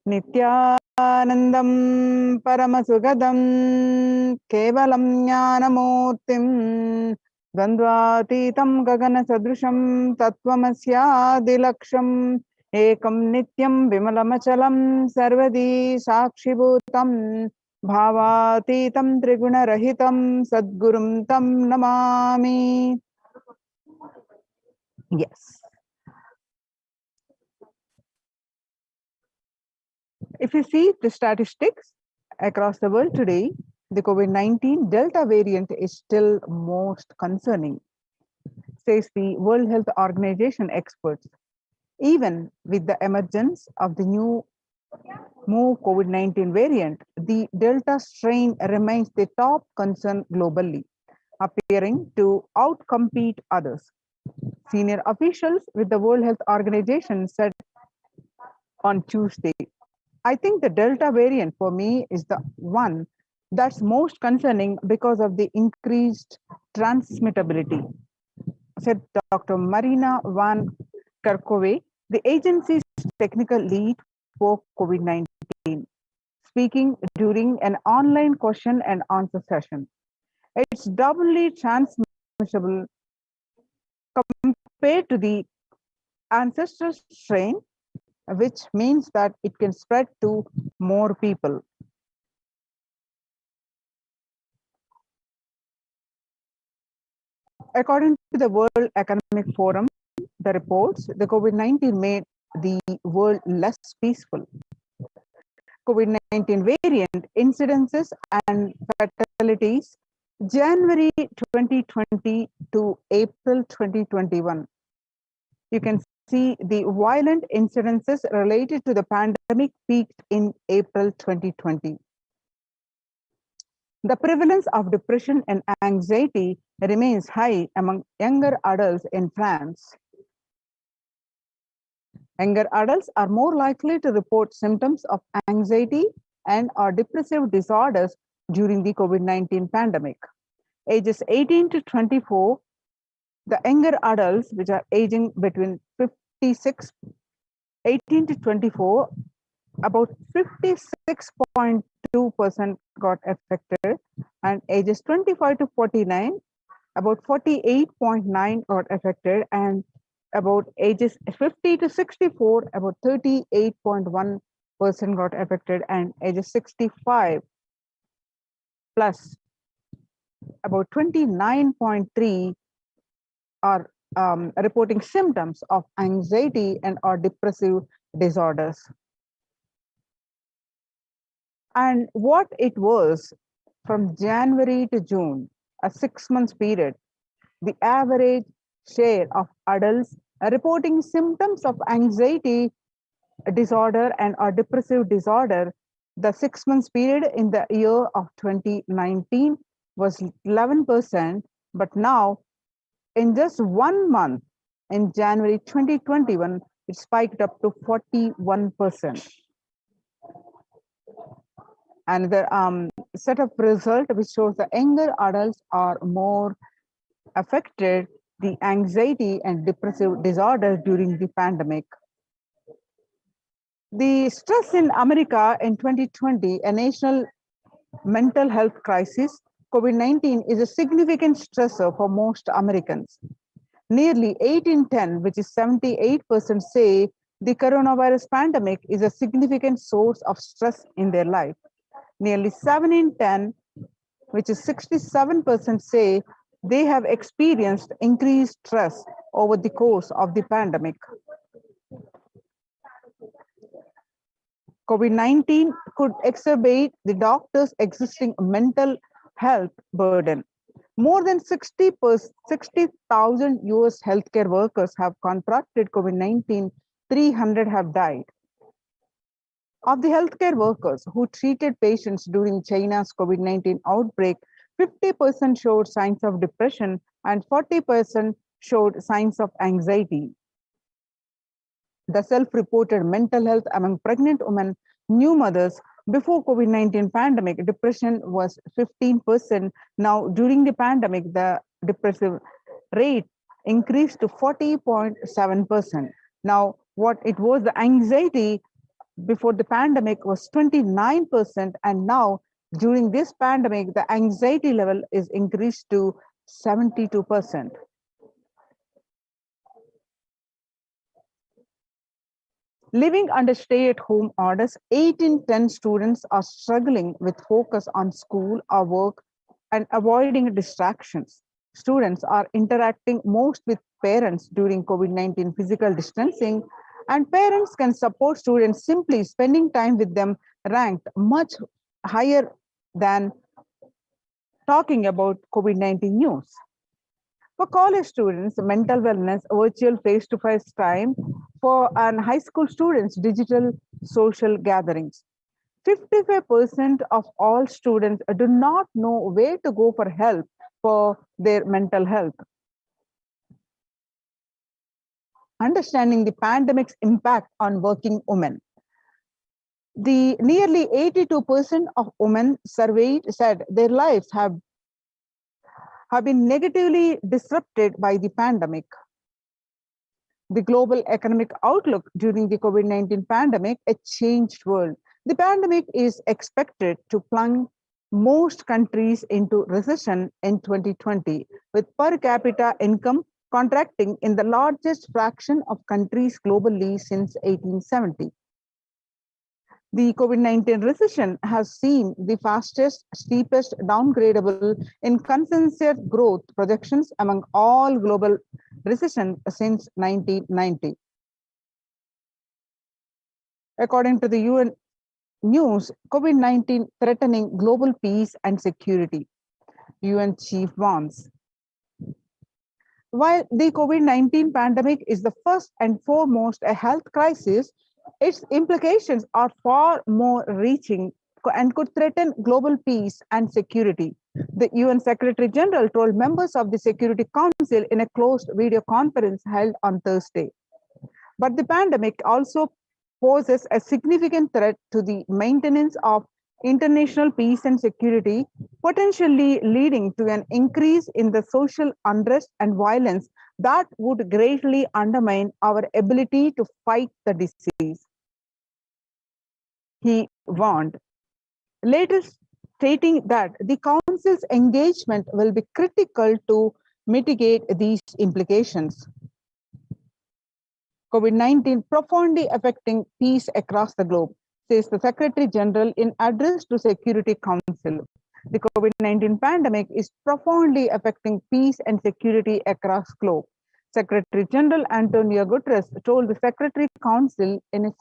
Nithyanandam Paramasugadam Kevalam Jnanamurtim Dvandvatitam Gagana Sadrusham Tattvamasya Dilaksham Ekam Nityam Vimalamachalam Sarvadi Sakshibhutam Bhavatitam Triguna Rahitam Sadgurum Tam Namami. Yes. If you see the statistics across the world today, the COVID-19 Delta variant is still most concerning, says the World Health Organization experts. Even with the emergence of the new COVID-19 variant, the Delta strain remains the top concern globally, appearing to outcompete others. Senior officials with the World Health Organization said on Tuesday, I think the Delta variant for me is the one that's most concerning because of the increased transmittability, said Dr. Marina Van Kerkhove, the agency's technical lead for COVID-19, speaking during an online question and answer session. It's doubly transmissible compared to the ancestral strain, which means that it can spread to more people. According to the World Economic Forum, the reports, the COVID-19 made the world less peaceful. COVID-19 variant incidences and fatalities, January 2020 to April 2021. You can see the violent incidences related to the pandemic peaked in April 2020. The prevalence of depression and anxiety remains high among younger adults in France. Younger adults are more likely to report symptoms of anxiety and or depressive disorders during the COVID-19 pandemic. Ages 18 to 24, the younger adults, which are aging between 18 to 24, about 56.2% got affected, and ages 25 to 49, about 48.9% got affected, and about ages 50 to 64, about 38.1% got affected, and ages 65 plus, about 29.3% are reporting symptoms of anxiety and or depressive disorders. And what it was from January to June, a 6-month period, the average share of adults reporting symptoms of anxiety disorder and or depressive disorder, the 6 months period in the year of 2019 was 11%, but now in just 1 month, in January 2021, it spiked up to 41%. And the set of result which shows the younger adults are more affected the anxiety and depressive disorder during the pandemic. The stress in America in 2020, a national mental health crisis, COVID-19 is a significant stressor for most Americans. Nearly 8 in 10, which is 78%, say the coronavirus pandemic is a significant source of stress in their life. Nearly 7 in 10, which is 67%, say they have experienced increased stress over the course of the pandemic. COVID-19 could exacerbate the doctor's existing mental health burden. More than 60,000 US healthcare workers have contracted COVID-19, 300 have died. Of the healthcare workers who treated patients during China's COVID-19 outbreak, 50% showed signs of depression and 40% showed signs of anxiety. The self-reported mental health among pregnant women, new mothers, before COVID-19 pandemic, depression was 15%. Now, during the pandemic, the depressive rate increased to 40.7%. Now, what it was, the anxiety before the pandemic was 29%, and now during this pandemic, the anxiety level is increased to 72%. Living under stay-at-home orders, 8 in 10 students are struggling with focus on school or work and avoiding distractions. Students are interacting most with parents during COVID-19 physical distancing, and parents can support students simply spending time with them, ranked much higher than talking about COVID-19 news. For college students, mental wellness, virtual face-to-face time. For high school students, digital social gatherings. 55% of all students do not know where to go for help for their mental health. Understanding the pandemic's impact on working women. The nearly 82% of women surveyed said their lives have been negatively disrupted by the pandemic. The global economic outlook during the COVID-19 pandemic, a changed world. The pandemic is expected to plunge most countries into recession in 2020, with per capita income contracting in the largest fraction of countries globally since 1870. The COVID-19 recession has seen the fastest, steepest downgradable in consensus growth projections among all global recessions since 1990. According to the UN news, COVID-19 threatening global peace and security. UN chief warns. While the COVID-19 pandemic is the first and foremost a health crisis, its implications are far more reaching and could threaten global peace and security. The UN Secretary General told members of the Security Council in a closed video conference held on Thursday. But the pandemic also poses a significant threat to the maintenance of international peace and security, potentially leading to an increase in the social unrest and violence that would greatly undermine our ability to fight the disease. He warned, later stating that the Council's engagement will be critical to mitigate these implications. COVID-19 profoundly affecting peace across the globe, says the Secretary General in address to Security Council. The COVID-19 pandemic is profoundly affecting peace and security across globe. Secretary General Antonio Guterres told the Secretary Council in its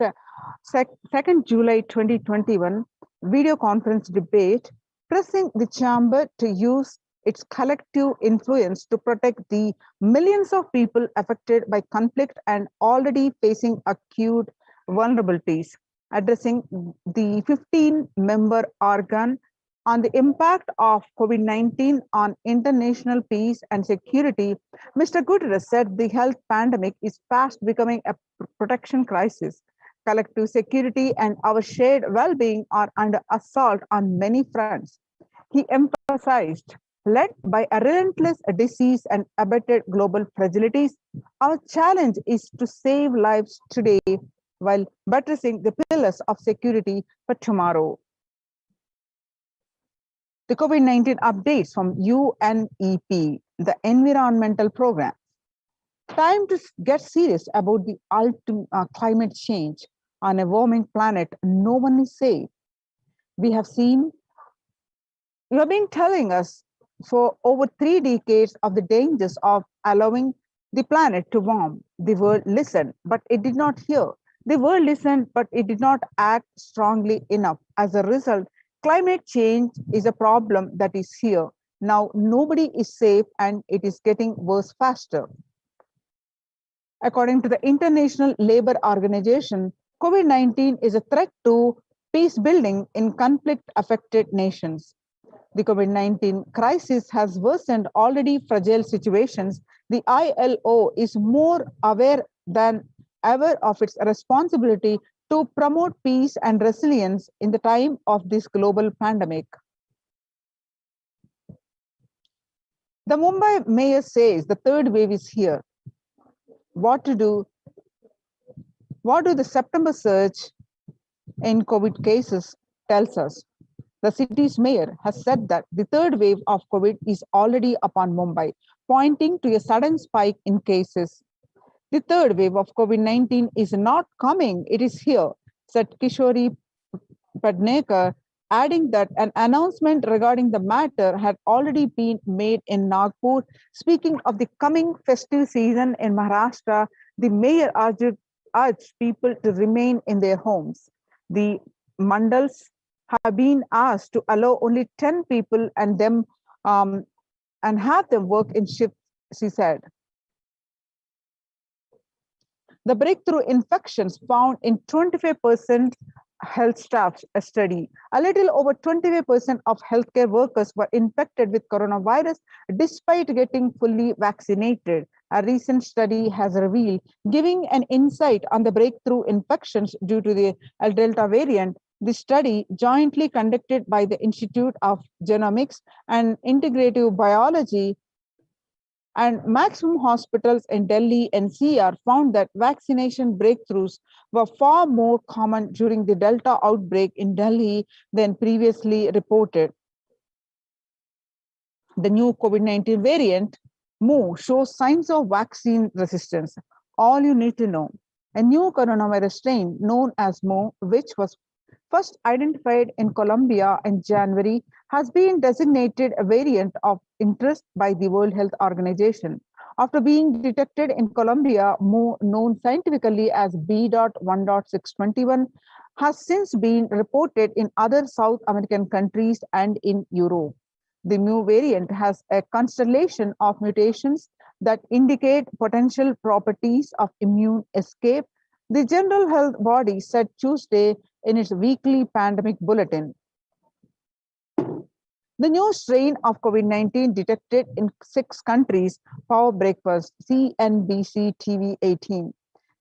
2nd July 2021 video conference debate, pressing the chamber to use its collective influence to protect the millions of people affected by conflict and already facing acute vulnerabilities. Addressing the 15-member organ on the impact of COVID-19 on international peace and security, Mr. Guterres said the health pandemic is fast becoming a protection crisis. Collective security and our shared well-being are under assault on many fronts. He emphasized, led by a relentless disease and abated global fragilities, our challenge is to save lives today while buttressing the pillars of security for tomorrow. The COVID-19 updates from UNEP, the environmental program. Time to get serious about the climate change. On a warming planet, no one is safe. You have been telling us for over 3 decades of the dangers of allowing the planet to warm. The world listened, but it did not hear. The world listened, but it did not act strongly enough. As a result, climate change is a problem that is here. Now, nobody is safe and it is getting worse faster. According to the International Labour Organization, COVID-19 is a threat to peace building in conflict-affected nations. The COVID-19 crisis has worsened already fragile situations. The ILO is more aware than ever of its responsibility to promote peace and resilience in the time of this global pandemic. The Mumbai mayor says the third wave is here. What do the September surge in COVID cases tells us? The city's mayor has said that the third wave of COVID is already upon Mumbai, pointing to a sudden spike in cases. The third wave of COVID-19 is not coming, it is here, said Kishori Padnekar, adding that an announcement regarding the matter had already been made in Nagpur. Speaking of the coming festive season in Maharashtra, the mayor urged people to remain in their homes. The mandals have been asked to allow only 10 people and have them work in shifts, she said. The breakthrough infections found in 25% health staff study. A little over 25% of healthcare workers were infected with coronavirus despite getting fully vaccinated. A recent study has revealed, giving an insight on the breakthrough infections due to the Delta variant. The study, jointly conducted by the Institute of Genomics and Integrative Biology and Maximum Hospitals in Delhi NCR, found that vaccination breakthroughs were far more common during the Delta outbreak in Delhi than previously reported. The new COVID-19 variant, Mu, shows signs of vaccine resistance. All you need to know, a new coronavirus strain known as Mu, which was first identified in Colombia in January, has been designated a variant of interest by the World Health Organization. After being detected in Colombia, Mu, known scientifically as B.1.621, has since been reported in other South American countries and in Europe. The Mu variant has a constellation of mutations that indicate potential properties of immune escape. The General Health Body said Tuesday in its weekly pandemic bulletin. The new strain of COVID-19 detected in 6 countries, Power Breakfast, CNBC TV 18.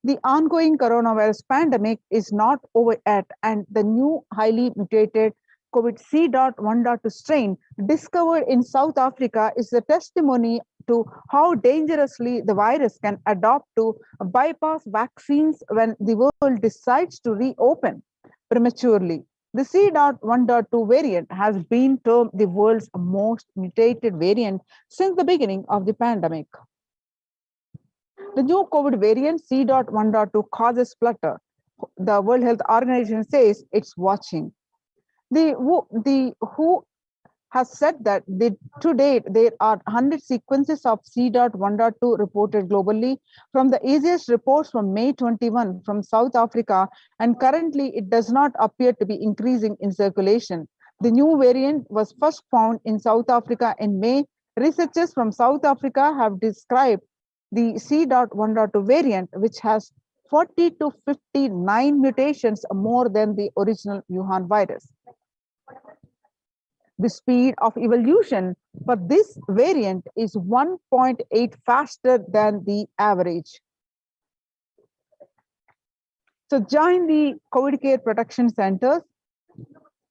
The ongoing coronavirus pandemic is not over yet, and the new highly mutated COVID C.1.2 strain discovered in South Africa is a testimony to how dangerously the virus can adapt to bypass vaccines when the world decides to reopen prematurely. The C.1.2 variant has been termed the world's most mutated variant since the beginning of the pandemic. The new COVID variant C.1.2 causes flutter. The World Health Organization says it's watching. The WHO has said that to date there are 100 sequences of C.1.2 reported globally, from the easiest reports from May 21 from South Africa, and currently it does not appear to be increasing in circulation. The new variant was first found in South Africa in May. Researchers from South Africa have described the C.1.2 variant, which has 40 to 59 mutations more than the original Wuhan virus. The speed of evolution for this variant is 1.8 faster than the average. So join the COVID Care Protection Centers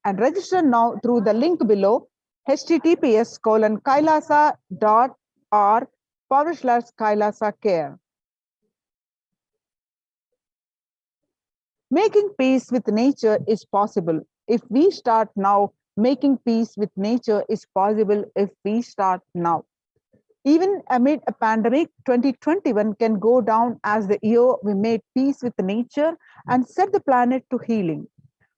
and register now through the link below, https://kailasa.org/Kailasa Care. Making peace with nature is possible if we start now. Making peace with nature is possible if we start now. Even amid a pandemic, 2021 can go down as the year we made peace with nature and set the planet to healing.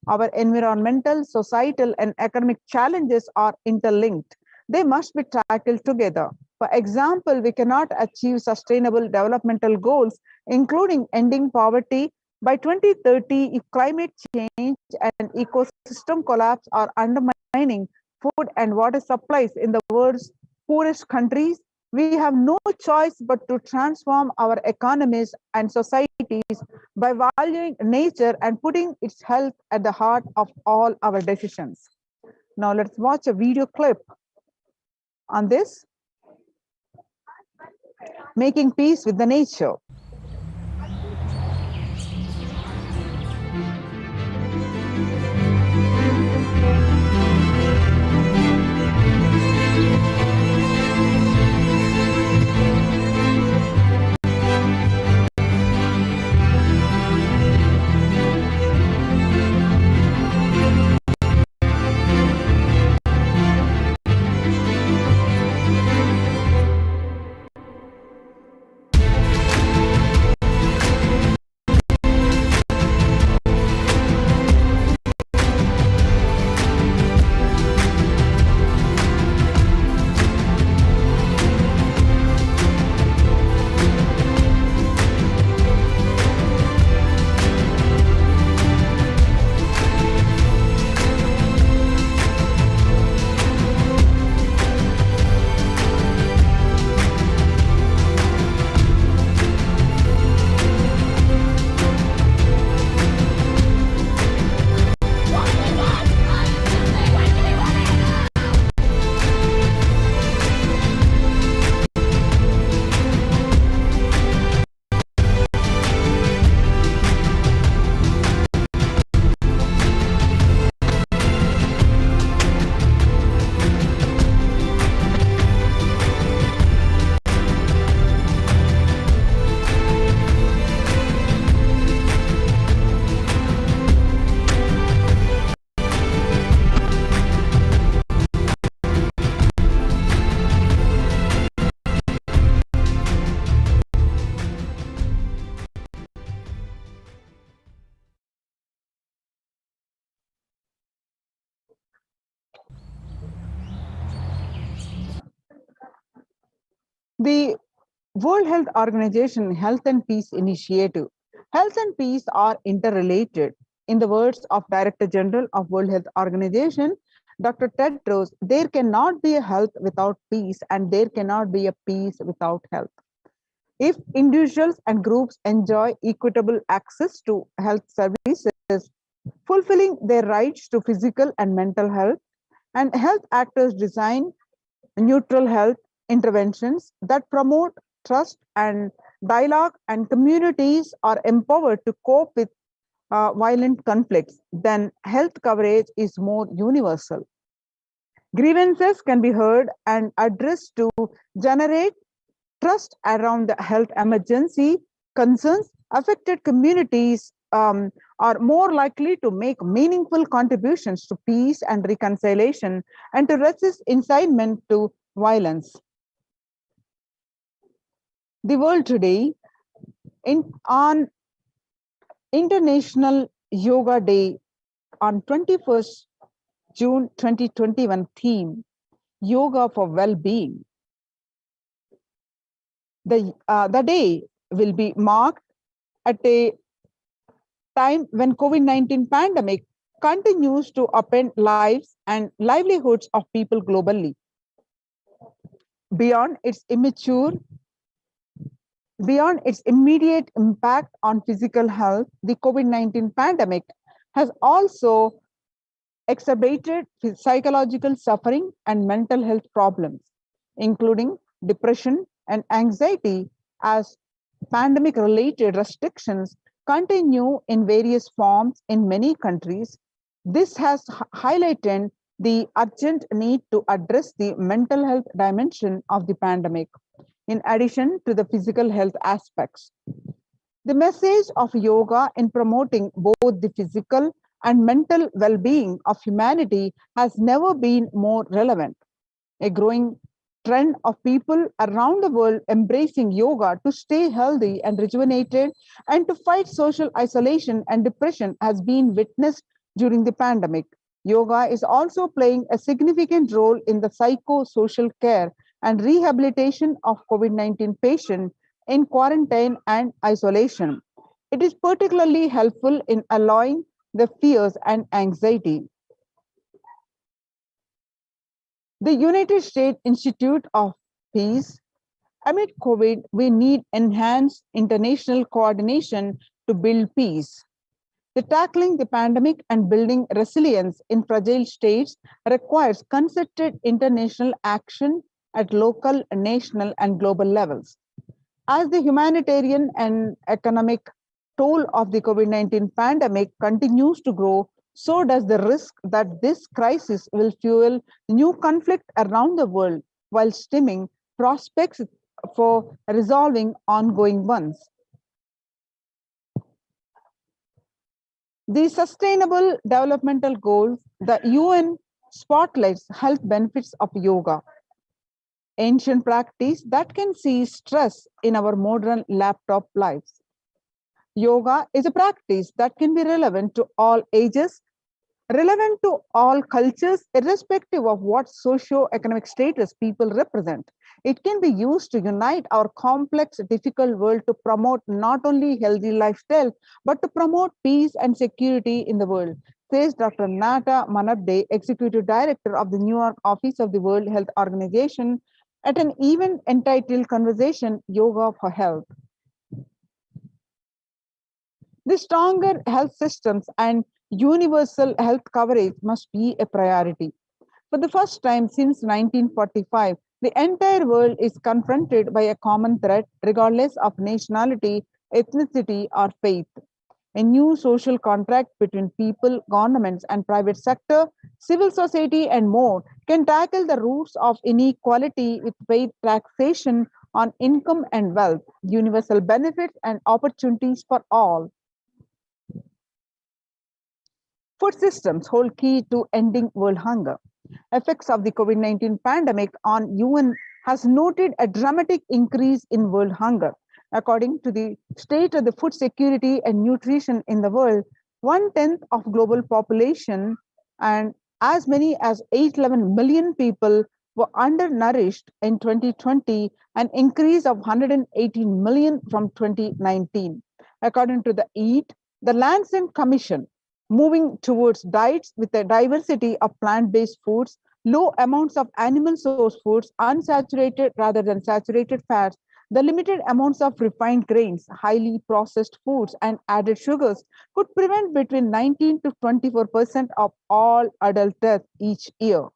Our environmental, societal, and economic challenges are interlinked. They must be tackled together. For example, we cannot achieve sustainable developmental goals, including ending poverty, by 2030 if climate change and ecosystem collapse are undermining food and water supplies in the world's poorest countries. We have no choice but to transform our economies and societies by valuing nature and putting its health at the heart of all our decisions. Now let's watch a video clip on this. Making peace with the nature. The World Health Organization Health and Peace Initiative. Health and peace are interrelated. In the words of Director General of World Health Organization, Dr. Tedros, there cannot be a health without peace, and there cannot be a peace without health. If individuals and groups enjoy equitable access to health services, fulfilling their rights to physical and mental health, And health actors design neutral health interventions that promote trust and dialogue, and communities are empowered to cope with violent conflicts, then health coverage is more universal. Grievances can be heard and addressed to generate trust around the health emergency. Concerns affected communities are more likely to make meaningful contributions to peace and reconciliation and to resist incitement to violence. The world today, on International Yoga Day on 21st June 2021 theme, Yoga for Well-Being. The day will be marked at a time when COVID-19 pandemic continues to upend lives and livelihoods of people globally. Beyond its immediate impact on physical health, the COVID-19 pandemic has also exacerbated psychological suffering and mental health problems, including depression and anxiety, as pandemic-related restrictions continue in various forms in many countries. This has highlighted the urgent need to address the mental health dimension of the pandemic, in addition to the physical health aspects. The message of yoga in promoting both the physical and mental well-being of humanity has never been more relevant. A growing trend of people around the world embracing yoga to stay healthy and rejuvenated and to fight social isolation and depression has been witnessed during the pandemic. Yoga is also playing a significant role in the psychosocial care and rehabilitation of COVID-19 patients in quarantine and isolation. It is particularly helpful in allowing the fears and anxiety. The United States Institute of Peace: amid COVID, we need enhanced international coordination to build peace. The tackling the pandemic and building resilience in fragile states requires concerted international action at local, national, and global levels. As the humanitarian and economic toll of the COVID-19 pandemic continues to grow, so does the risk that this crisis will fuel new conflict around the world while stemming prospects for resolving ongoing ones. The Sustainable Developmental Goals, the UN spotlights health benefits of yoga, ancient practice that can see stress in our modern laptop lives. Yoga is a practice that can be relevant to all ages, relevant to all cultures, irrespective of what socio-economic status people represent. It can be used to unite our complex, difficult world to promote not only healthy lifestyle, but to promote peace and security in the world, says Dr. Nata Manabde, Executive Director of the New York office of the World Health Organization, at an event entitled Conversation Yoga for Health. The stronger health systems and universal health coverage must be a priority. For the first time since 1945, the entire world is confronted by a common threat, regardless of nationality, ethnicity, or faith. A new social contract between people, governments, and private sector, civil society, and more can tackle the roots of inequality with fair taxation on income and wealth, universal benefits, and opportunities for all. Food systems hold key to ending world hunger. Effects of the COVID-19 pandemic on UN has noted a dramatic increase in world hunger. According to the State of the Food Security and Nutrition in the World, 1/10 of global population and as many as 811 million people were undernourished in 2020, an increase of 118 million from 2019. According to the Lancet Commission, moving towards diets with a diversity of plant-based foods, low amounts of animal source foods, unsaturated rather than saturated fats, the limited amounts of refined grains, highly processed foods, and added sugars could prevent between 19 to 24% of all adult deaths each year.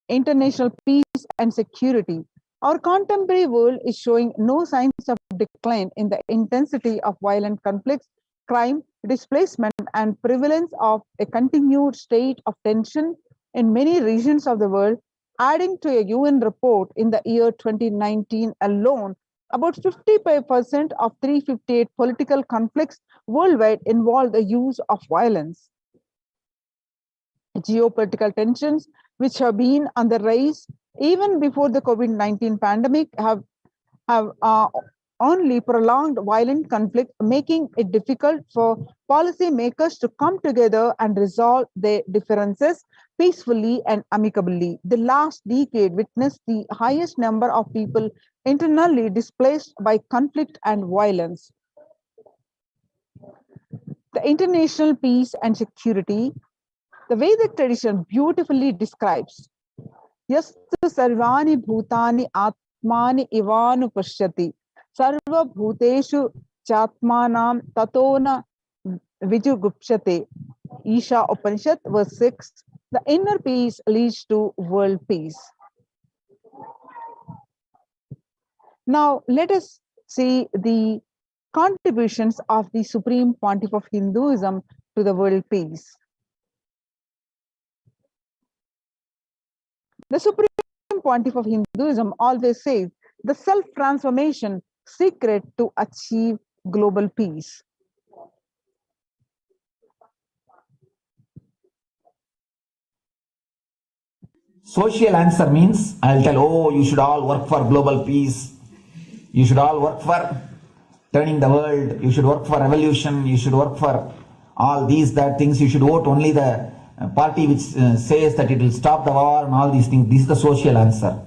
international peace and security. Our contemporary world is showing no signs of decline in the intensity of violent conflicts, crime, displacement, and prevalence of a continued state of tension in many regions of the world, adding to a UN report in the year 2019 alone. About 55% of 358 political conflicts worldwide involve the use of violence. Geopolitical tensions, which have been on the rise even before the COVID-19 pandemic, have only prolonged violent conflict, making it difficult for policymakers to come together and resolve their differences peacefully and amicably. The last decade witnessed the highest number of people internally displaced by conflict and violence. The international peace and security, the Vedic tradition beautifully describes Yastu sarvani bhutani atmani ivanu pashyati sarva bhuteshu chatmanam tatona vijugupshate. Isha Upanishad verse 6. The inner peace leads to world peace. Now let us see the contributions of the Supreme Pontiff of Hinduism to the world peace. The Supreme Pontiff of Hinduism always says the self-transformation secret to achieve global peace. Social answer means I'll tell, oh, you should all work for global peace. You should all work for turning the world. You should work for revolution. You should work for all these, that things. You should vote only the party which says that it will stop the war and all these things. This is the social answer.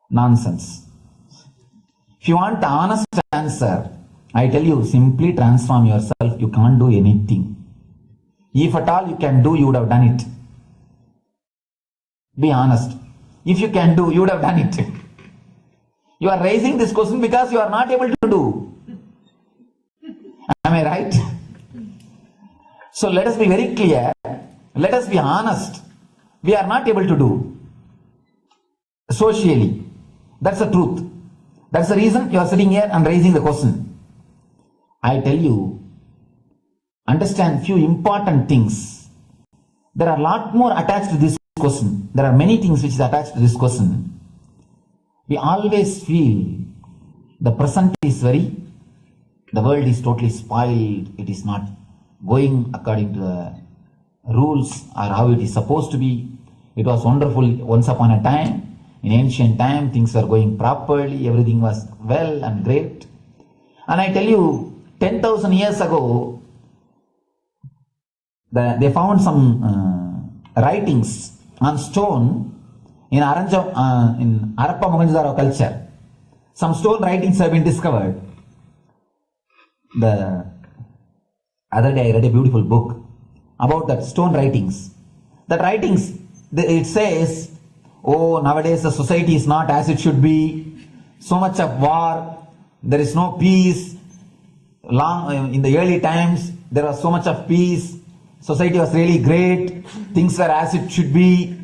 Nonsense. If you want the honest answer, I tell you, simply transform yourself. You can't do anything. If at all you can do, you would have done it. Be honest. If you can do, you would have done it. You are raising this question because you are not able to do. Am I right? So let us be very clear. Let us be honest. We are not able to do socially. That's the truth. That's the reason you are sitting here and raising the question. I tell you, understand few important things. There are a lot more attached to this question. There are many things which is attached to this question. We always feel the present is the world is totally spoiled. It is not going according to the rules or how it is supposed to be. It was wonderful once upon a time. In ancient time, things were going properly. Everything was well and great. And I tell you, 10,000 years ago, they found some writings on stone in Harappa Mohenjo-daro culture. Some stone writings have been discovered. The other day I read a beautiful book about that stone writings. That writings, it says, oh, nowadays the society is not as it should be. So much of war. There is no peace. In the early times, there was so much of peace. Society was really great. Things were as it should be.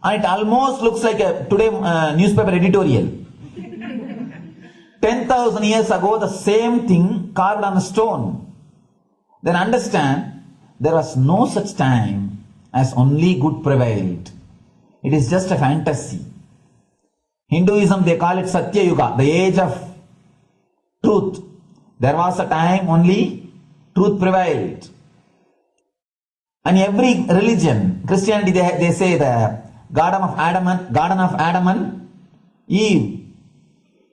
And it almost looks like a today newspaper editorial. 10,000 years ago, the same thing carved on a stone. Then understand, there was no such time as only good prevailed. It is just a fantasy. Hinduism, they call it Satya Yuga, the age of truth. There was a time only truth prevailed. And every religion, Christianity, they say the Garden of Adam and Eve.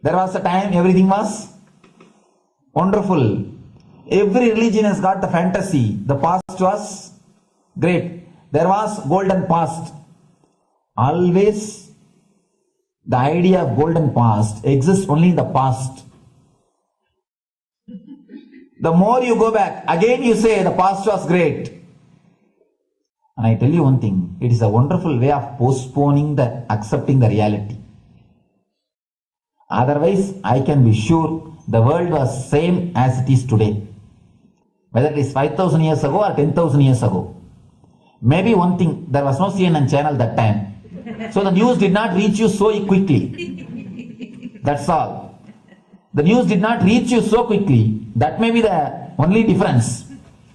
There was a time everything was wonderful. Every religion has got the fantasy. The past was great. There was golden past. Always the idea of golden past exists only in the past. The more you go back, again you say the past was great. And I tell you one thing, it is a wonderful way of postponing accepting the reality. Otherwise, I can be sure the world was same as it is today. Whether it is 5,000 years ago or 10,000 years ago. Maybe one thing, there was no CNN channel that time. So the news did not reach you so quickly. That's all. The news did not reach you so quickly. That may be the only difference.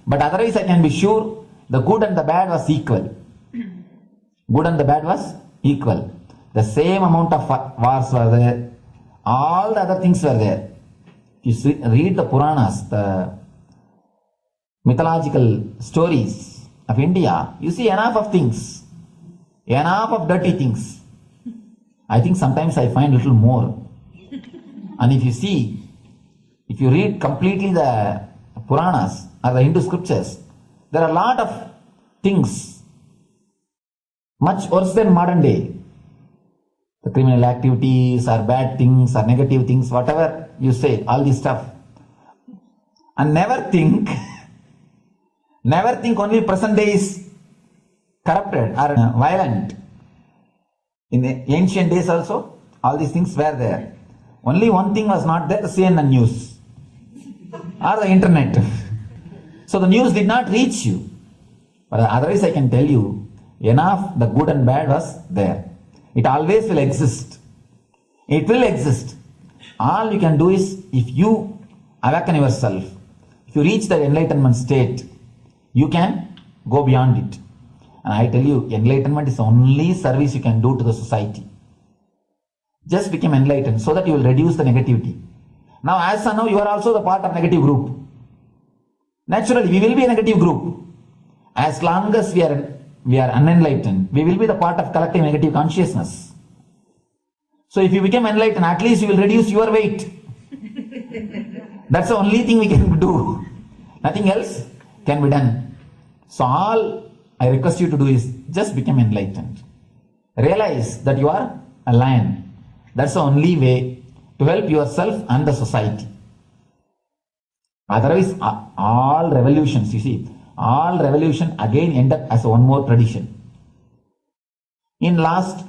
But otherwise I can be sure the good and the bad was equal. Good and the bad was equal. The same amount of wars were there. All the other things were there. You read the Puranas, the mythological stories of India, you see enough of things. Enough of dirty things. I think sometimes I find little more. And if you read completely the Puranas or the Hindu scriptures, there are a lot of things much worse than modern day. The criminal activities or bad things or negative things, whatever you say, all this stuff. And never think only present day is corrupted or violent. In the ancient days also, all these things were there. Only one thing was not there, the CNN news or the internet. So the news did not reach you. But otherwise I can tell you, enough the good and bad was there. It always will exist. It will exist. All you can do is, if you awaken yourself, if you reach the enlightenment state, you can go beyond it. And I tell you, enlightenment is the only service you can do to the society. Just become enlightened so that you will reduce the negativity. Now, as of now, you are also the part of negative group. Naturally, we will be a negative group. As long as we are unenlightened, we will be the part of collective negative consciousness. So if you become enlightened, at least you will reduce your weight. That's the only thing we can do. Nothing else can be done. So all I request you to do is just become enlightened. Realize that you are a lion. That's the only way to help yourself and the society. Otherwise, all revolutions, you see, all revolution again end up as one more tradition. In last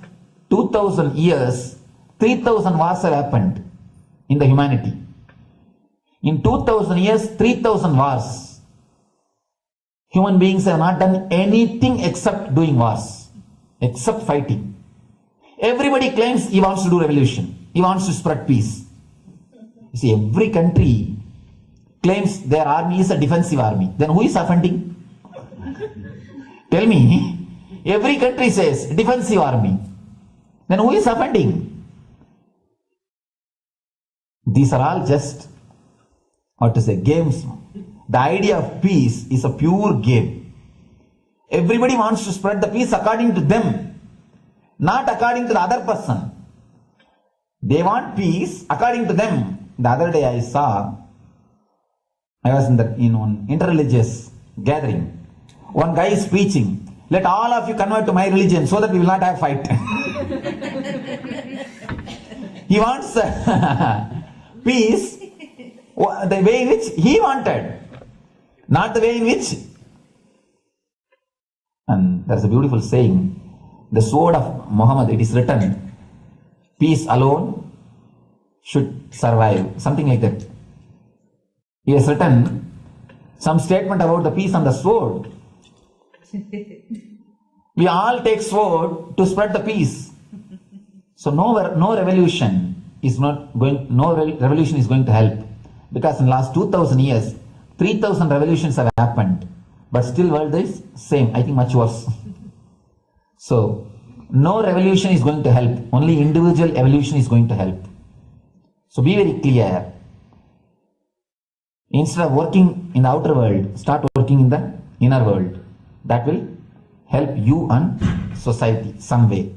2000 years, 3000 wars have happened in the humanity. In 2000 years, 3000 wars. Human beings have not done anything except doing wars, except fighting. Everybody claims he wants to do revolution. He wants to spread peace. You see, every country claims their army is a defensive army. Then who is offending? Tell me. Every country says defensive army. Then who is offending? These are all just, games. The idea of peace is a pure game. Everybody wants to spread the peace according to them, not according to the other person. They want peace according to them. The other day I was in one interreligious gathering. One guy is preaching, let all of you convert to my religion so that we will not have fight. He wants peace the way in which he wanted, not the way in which. And there's a beautiful saying, the sword of Muhammad, it is written, peace alone should survive, something like that. He has written some statement about the peace on the sword. We all take sword to spread the peace. So no revolution is going to help, because in the last 2000 years 3000 revolutions have happened, but still world is same, I think much worse. So no revolution is going to help, only individual evolution is going to help. So be very clear. Instead of working in the outer world, start working in the inner world. That will help you and society some way.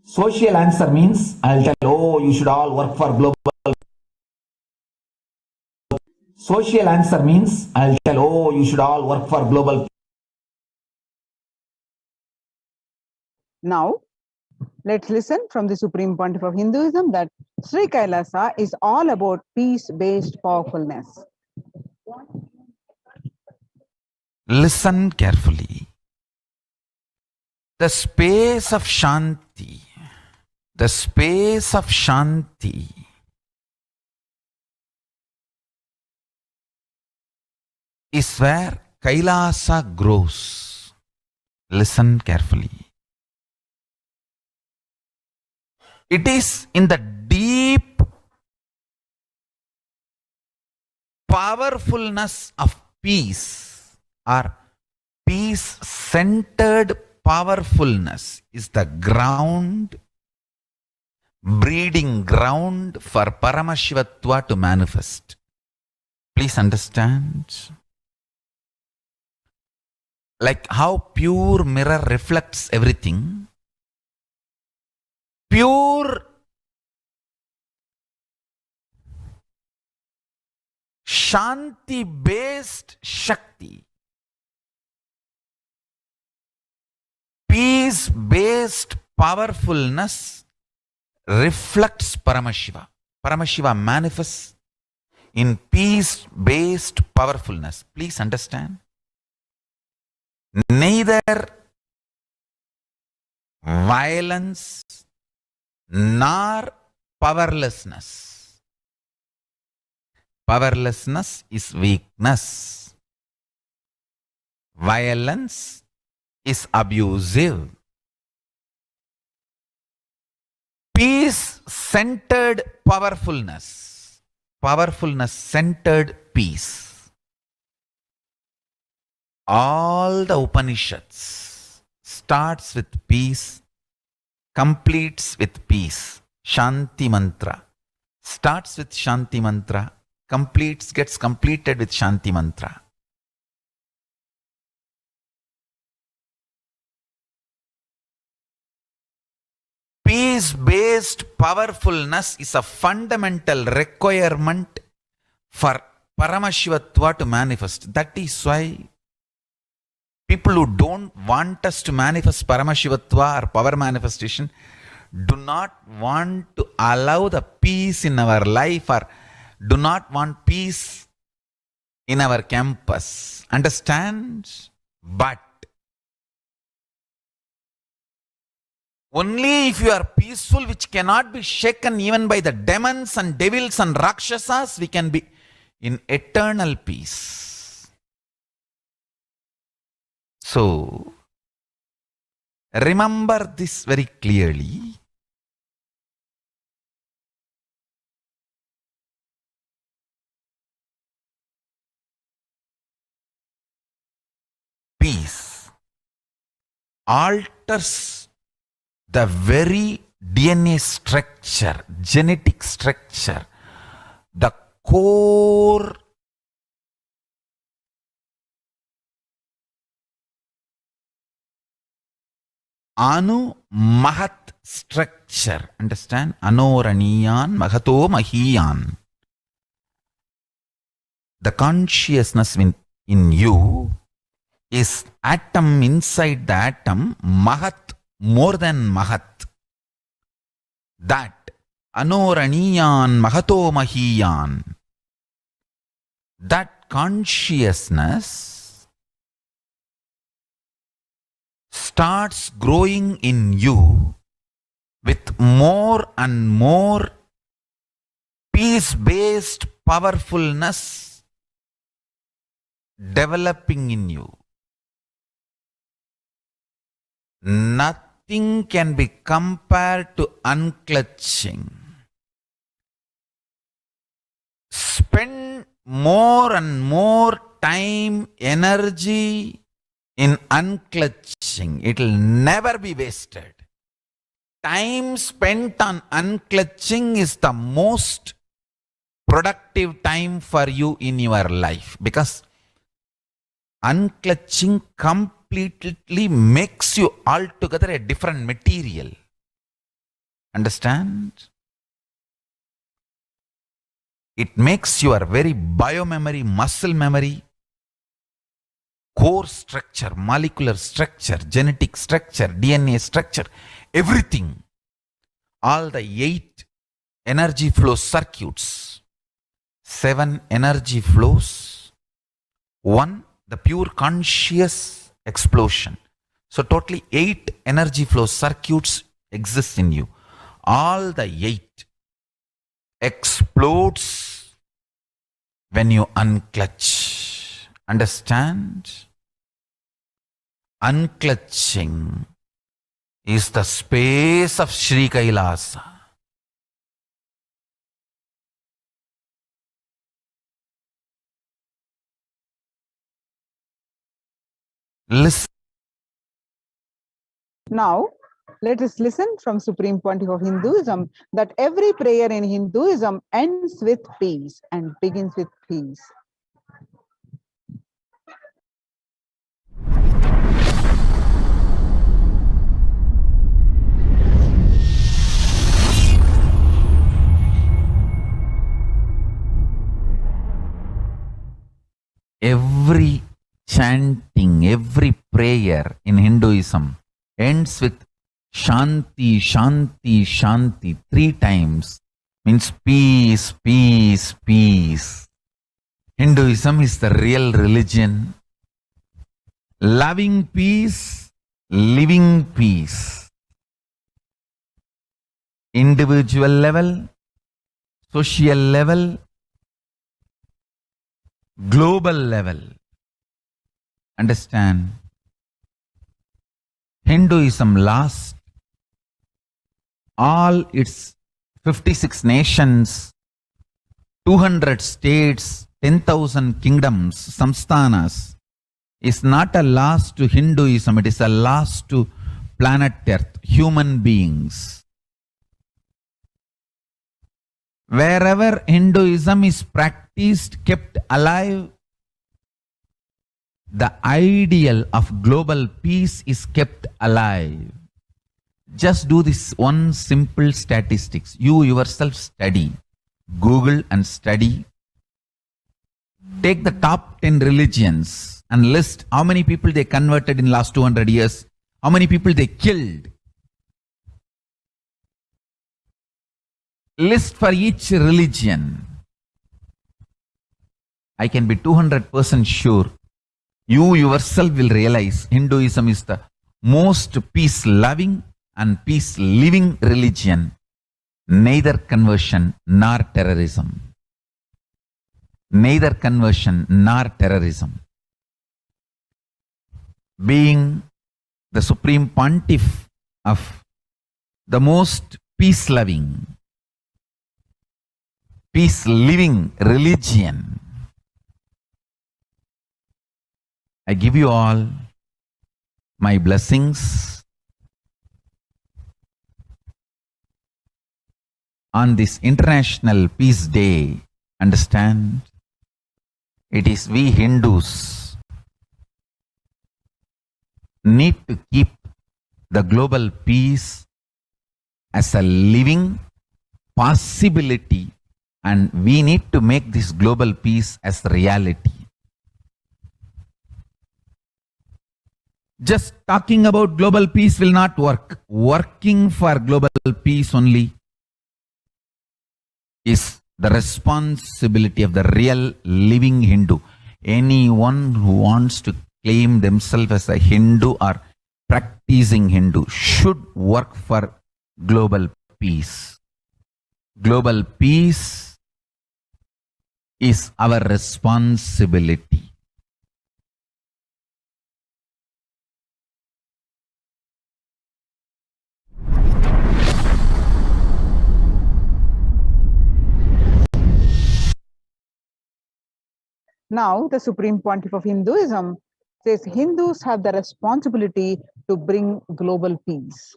Social answer means, I'll tell, oh, you should all work for global. Social answer means, I'll tell, oh, you should all work for global. Now, let's listen from the Supreme Pontiff of Hinduism that Sri Kailasa is all about peace-based powerfulness. Listen carefully. The space of Shanti, the space of Shanti is where Kailasa grows. Listen carefully. It is in the deep powerfulness of peace, or peace-centered powerfulness is the ground, breeding ground for Paramashivatva to manifest. Please understand. Like how pure mirror reflects everything, pure Shanti-based Shakti, peace-based powerfulness reflects Paramashiva. Paramashiva manifests in peace-based powerfulness. Please understand. Neither violence nor powerlessness. Powerlessness is weakness. Violence is abusive. Peace-centered powerfulness. Powerfulness-centered peace. All the Upanishads starts with peace, completes with peace. Shanti mantra starts with Shanti mantra, gets completed with Shanti mantra. Peace-based powerfulness is a fundamental requirement for Paramashivatva to manifest. That is why people who don't want us to manifest Paramashivatva or power manifestation do not want to allow the peace in our life, or do not want peace in our campus. Understand? But only if you are peaceful, which cannot be shaken even by the demons and devils and rakshasas, we can be in eternal peace. So, remember this very clearly. Peace alters the very DNA structure, genetic structure, the core Anu Mahat structure. Understand? Anoraniyan Mahato Mahiyan. The consciousness in you is atom inside the atom, Mahat, more than Mahat. That Anoraniyan Mahato Mahiyan. That consciousness starts growing in you with more and more peace-based powerfulness developing in you. Nothing can be compared to unclutching. Spend more and more time, energy in unclutching. It will never be wasted. Time spent on unclutching is the most productive time for you in your life, because unclutching completely makes you altogether a different material. Understand? It makes your very biomemory, muscle memory, core structure, molecular structure, genetic structure, DNA structure, everything. All the 8 energy flow circuits, 7 energy flows, 1 the pure conscious explosion. So totally 8 energy flow circuits exist in you. All the 8 explodes when you unclutch. Understand? Unclutching is the space of Sri Kailasa. Listen. Now, let us listen from Supreme Pontiff of Hinduism that every prayer in Hinduism ends with peace and begins with peace. Every chanting, every prayer in Hinduism ends with Shanti, Shanti, Shanti 3 times. Means peace, peace, peace. Hinduism is the real religion. Loving peace, living peace. Individual level, social level, global level. Understand? Hinduism lost all its 56 nations, 200 states, 10,000 kingdoms, samsthanas, is not a loss to Hinduism, it is a loss to planet Earth, human beings. Wherever Hinduism is practiced, kept alive, the ideal of global peace is kept alive. Just do this one simple statistics. You yourself study. Google and study. Take the top 10 religions and list how many people they converted in last 200 years, how many people they killed. List for each religion. I can be 200% sure you yourself will realize Hinduism is the most peace-loving and peace-living religion, neither conversion nor terrorism. Neither conversion nor terrorism. Being the Supreme Pontiff of the most peace-loving, peace-living religion, I give you all my blessings on this International Peace Day. Understand? It is we Hindus need to keep the global peace as a living possibility, and we need to make this global peace as reality. Just talking about global peace will not work. Working for global peace only is the responsibility of the real living Hindu. Anyone who wants to claim themselves as a Hindu or practicing Hindu should work for global peace. Global peace is our responsibility. Now, the Supreme Pontiff of Hinduism says Hindus have the responsibility to bring global peace.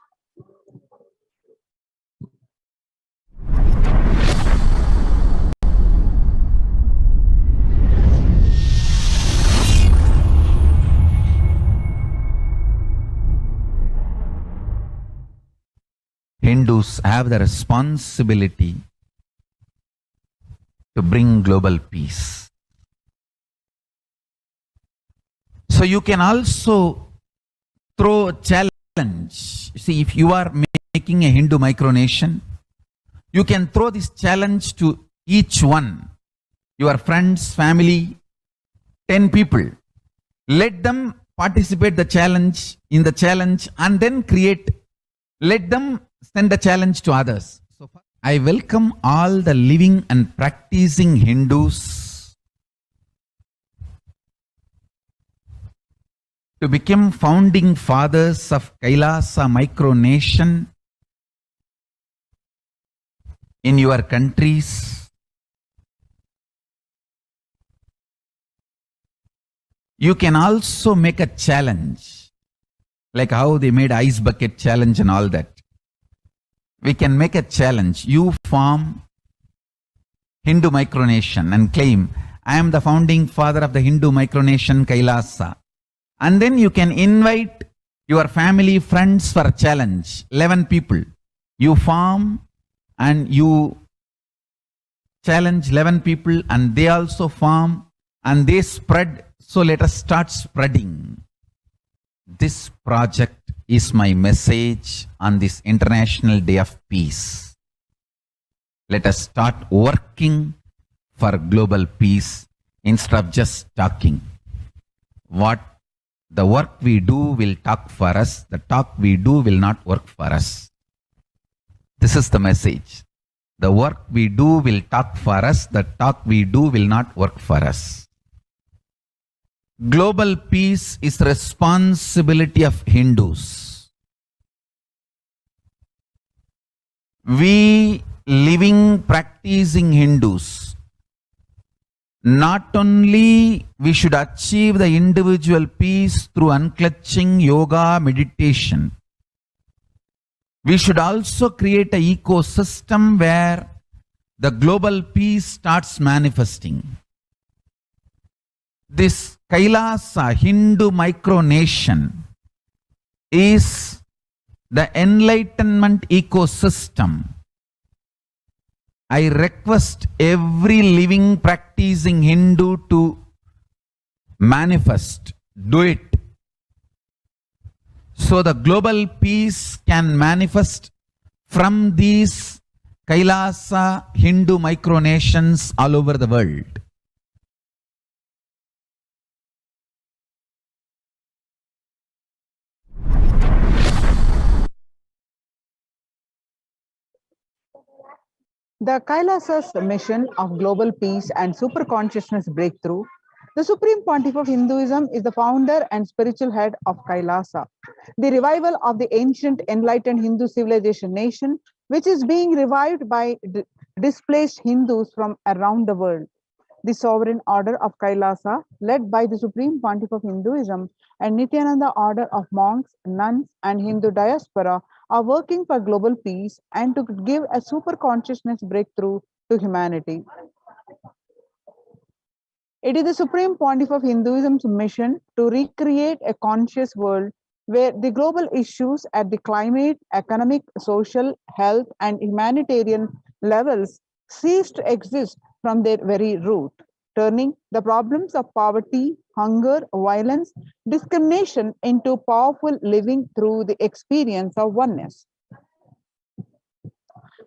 Hindus have the responsibility to bring global peace. So you can also throw a challenge. See, if you are making a Hindu micronation, you can throw this challenge to each one. Your friends, family, 10 people. Let them participate in the challenge and then let them send a challenge to others. So I welcome all the living and practicing Hindus to become founding fathers of Kailasa micronation in your countries. You can also make a challenge, like how they made ice bucket challenge and all that. We can make a challenge. You form Hindu micronation and claim, I am the founding father of the Hindu micronation Kailasa. And then you can invite your family, friends for a challenge. 11 people. You form and you challenge 11 people and they also form and they spread. So let us start spreading. This project is my message on this International Day of Peace. Let us start working for global peace instead of just talking. What the work we do will talk for us. The talk we do will not work for us. This is the message. The work we do will talk for us. The talk we do will not work for us. Global peace is the responsibility of Hindus. We living, practicing Hindus, not only we should achieve the individual peace through unclutching yoga, meditation, we should also create an ecosystem where the global peace starts manifesting. This Kailasa Hindu micronation is the enlightenment ecosystem. I request every living practicing Hindu to manifest, do it. So the global peace can manifest from these Kailasa Hindu micronations all over the world. The Kailasa's mission of global peace and superconsciousness breakthrough. The Supreme Pontiff of Hinduism is the founder and spiritual head of Kailasa, the revival of the ancient enlightened Hindu civilization nation, which is being revived by displaced Hindus from around the world. The sovereign order of Kailasa, led by the Supreme Pontiff of Hinduism and Nithyananda order of monks, nuns, and Hindu diaspora, are working for global peace and to give a super consciousness breakthrough to humanity. It is the Supreme Pontiff of Hinduism's mission to recreate a conscious world where the global issues at the climate, economic, social, health, and humanitarian levels cease to exist from their very root, turning the problems of poverty, hunger, violence, discrimination into powerful living through the experience of oneness.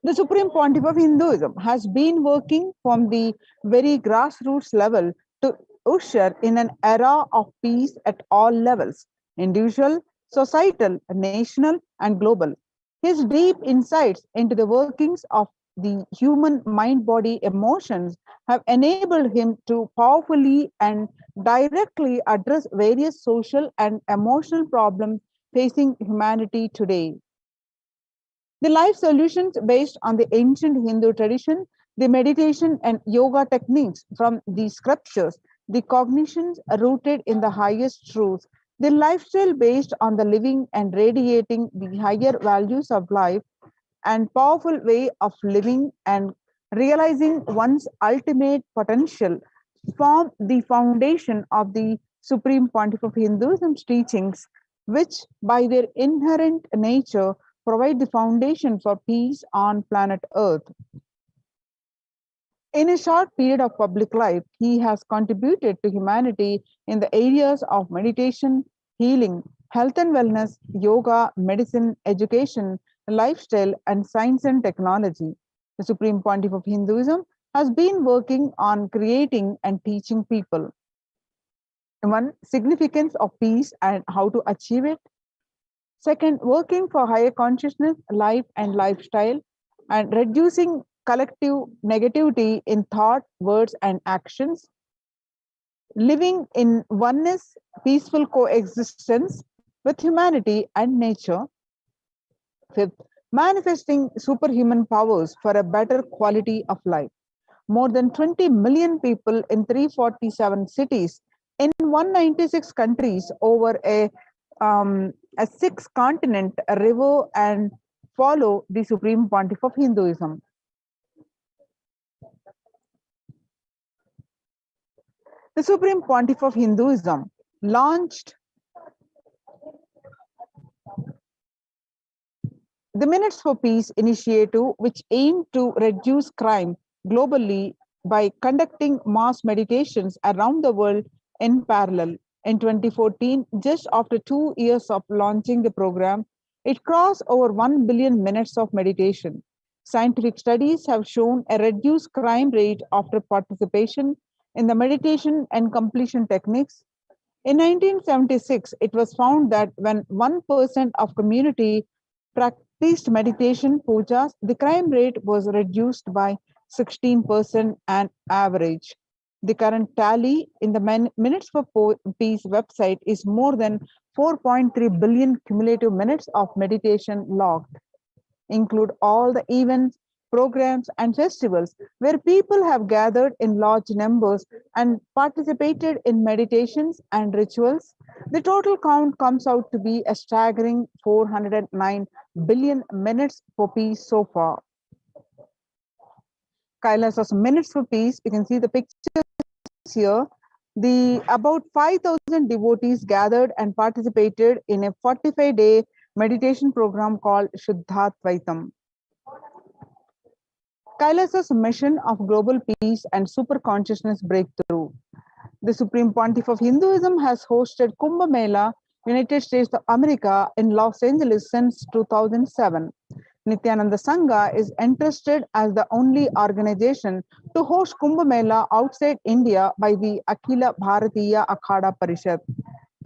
The Supreme Pontiff of Hinduism has been working from the very grassroots level to usher in an era of peace at all levels, individual, societal, national, and global. His deep insights into the workings of the human mind-body emotions have enabled him to powerfully and directly address various social and emotional problems facing humanity today. The life solutions based on the ancient Hindu tradition, the meditation and yoga techniques from the scriptures, the cognitions rooted in the highest truths, the lifestyle based on the living and radiating the higher values of life and powerful way of living and realizing one's ultimate potential form the foundation of the Supreme Pontiff of Hinduism's teachings, which by their inherent nature provide the foundation for peace on planet Earth. In a short period of public life, he has contributed to humanity in the areas of meditation, healing, health and wellness, yoga, medicine, education, lifestyle, and science and technology. The Supreme Pontiff of Hinduism has been working on creating and teaching people. One, significance of peace and how to achieve it. Second, working for higher consciousness, life and lifestyle, and reducing collective negativity in thought, words, and actions. living in oneness, peaceful coexistence with humanity and nature. Fifth, manifesting superhuman powers for a better quality of life. More than 20 million people in 347 cities in 196 countries over a six continent river and follow the Supreme Pontiff of Hinduism. The Supreme Pontiff of Hinduism launched the Minutes for Peace initiative, which aimed to reduce crime globally by conducting mass meditations around the world in parallel. In 2014, just after 2 years of launching the program, it crossed over 1 billion minutes of meditation. Scientific studies have shown a reduced crime rate after participation in the meditation and completion techniques. In 1976, it was found that when 1% of community practiced meditation pujas, the crime rate was reduced by 16% on average. The current tally in the Minutes for Peace website is more than 4.3 billion cumulative minutes of meditation logged. Include all the events, programs, and festivals where people have gathered in large numbers and participated in meditations and rituals. The total count comes out to be a staggering 409 billion minutes for peace so far. Kailasa's Minutes for Peace, you can see the pictures here. The about 5,000 devotees gathered and participated in a 45-day meditation program called Shuddhatvaitam. Kailasa's mission of global peace and super consciousness breakthrough. The Supreme Pontiff of Hinduism has hosted Kumbh Mela, United States of America, in Los Angeles since 2007. Nithyananda Sangha is entrusted as the only organization to host Kumbh Mela outside India by the Akhila Bharatiya Akhada Parishad.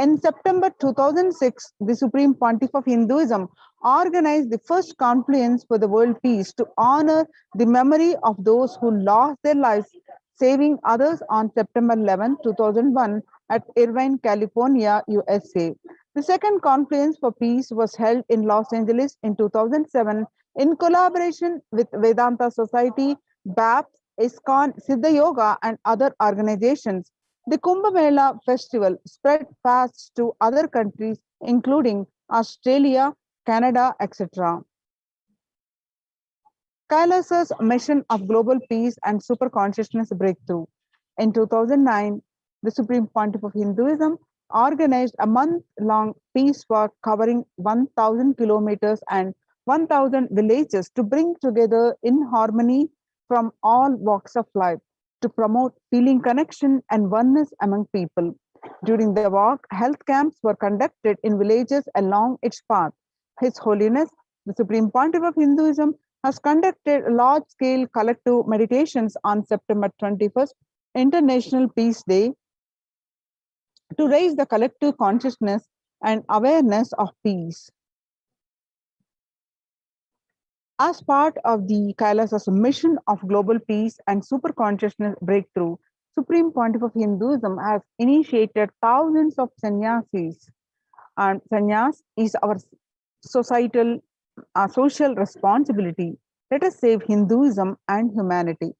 In September 2006, the Supreme Pontiff of Hinduism organized the first confluence for the world peace to honor the memory of those who lost their lives saving others on September 11, 2001 at Irvine, California, USA. The second confluence for peace was held in Los Angeles in 2007 in collaboration with Vedanta Society, BAPS, ISKCON, Siddha Yoga, and other organizations. The Kumbh Mela festival spread fast to other countries, including Australia, Canada, etc. Kailasa's mission of global peace and super consciousness breakthrough. In 2009, the Supreme Pontiff of Hinduism organized a month-long peace walk covering 1,000 kilometers and 1,000 villages to bring together in harmony from all walks of life, to promote feeling connection and oneness among people. During the walk, health camps were conducted in villages along its path. His Holiness, the Supreme Pontiff of Hinduism, has conducted large-scale collective meditations on September 21st, International Peace Day, to raise the collective consciousness and awareness of peace. As part of the Kailasa's mission of global peace and super consciousness breakthrough, Supreme Pontiff of Hinduism has initiated thousands of sannyasis. And sannyas is our social responsibility. Let us save Hinduism and humanity.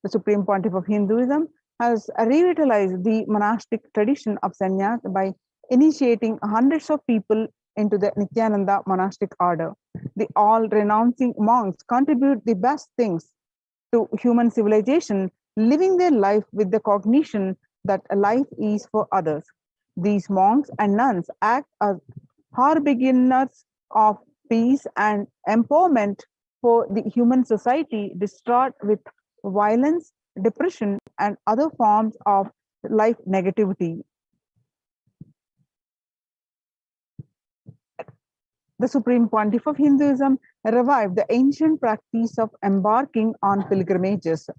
The Supreme Pontiff of Hinduism has revitalized the monastic tradition of sannyas by initiating hundreds of people into the Nithyananda monastic order. The all-renouncing monks contribute the best things to human civilization, living their life with the cognition that life is for others. These monks and nuns act as harbingers of peace and empowerment for the human society distraught with violence, depression, and other forms of life negativity. The Supreme Pontiff of Hinduism revived the ancient practice of embarking on pilgrimages.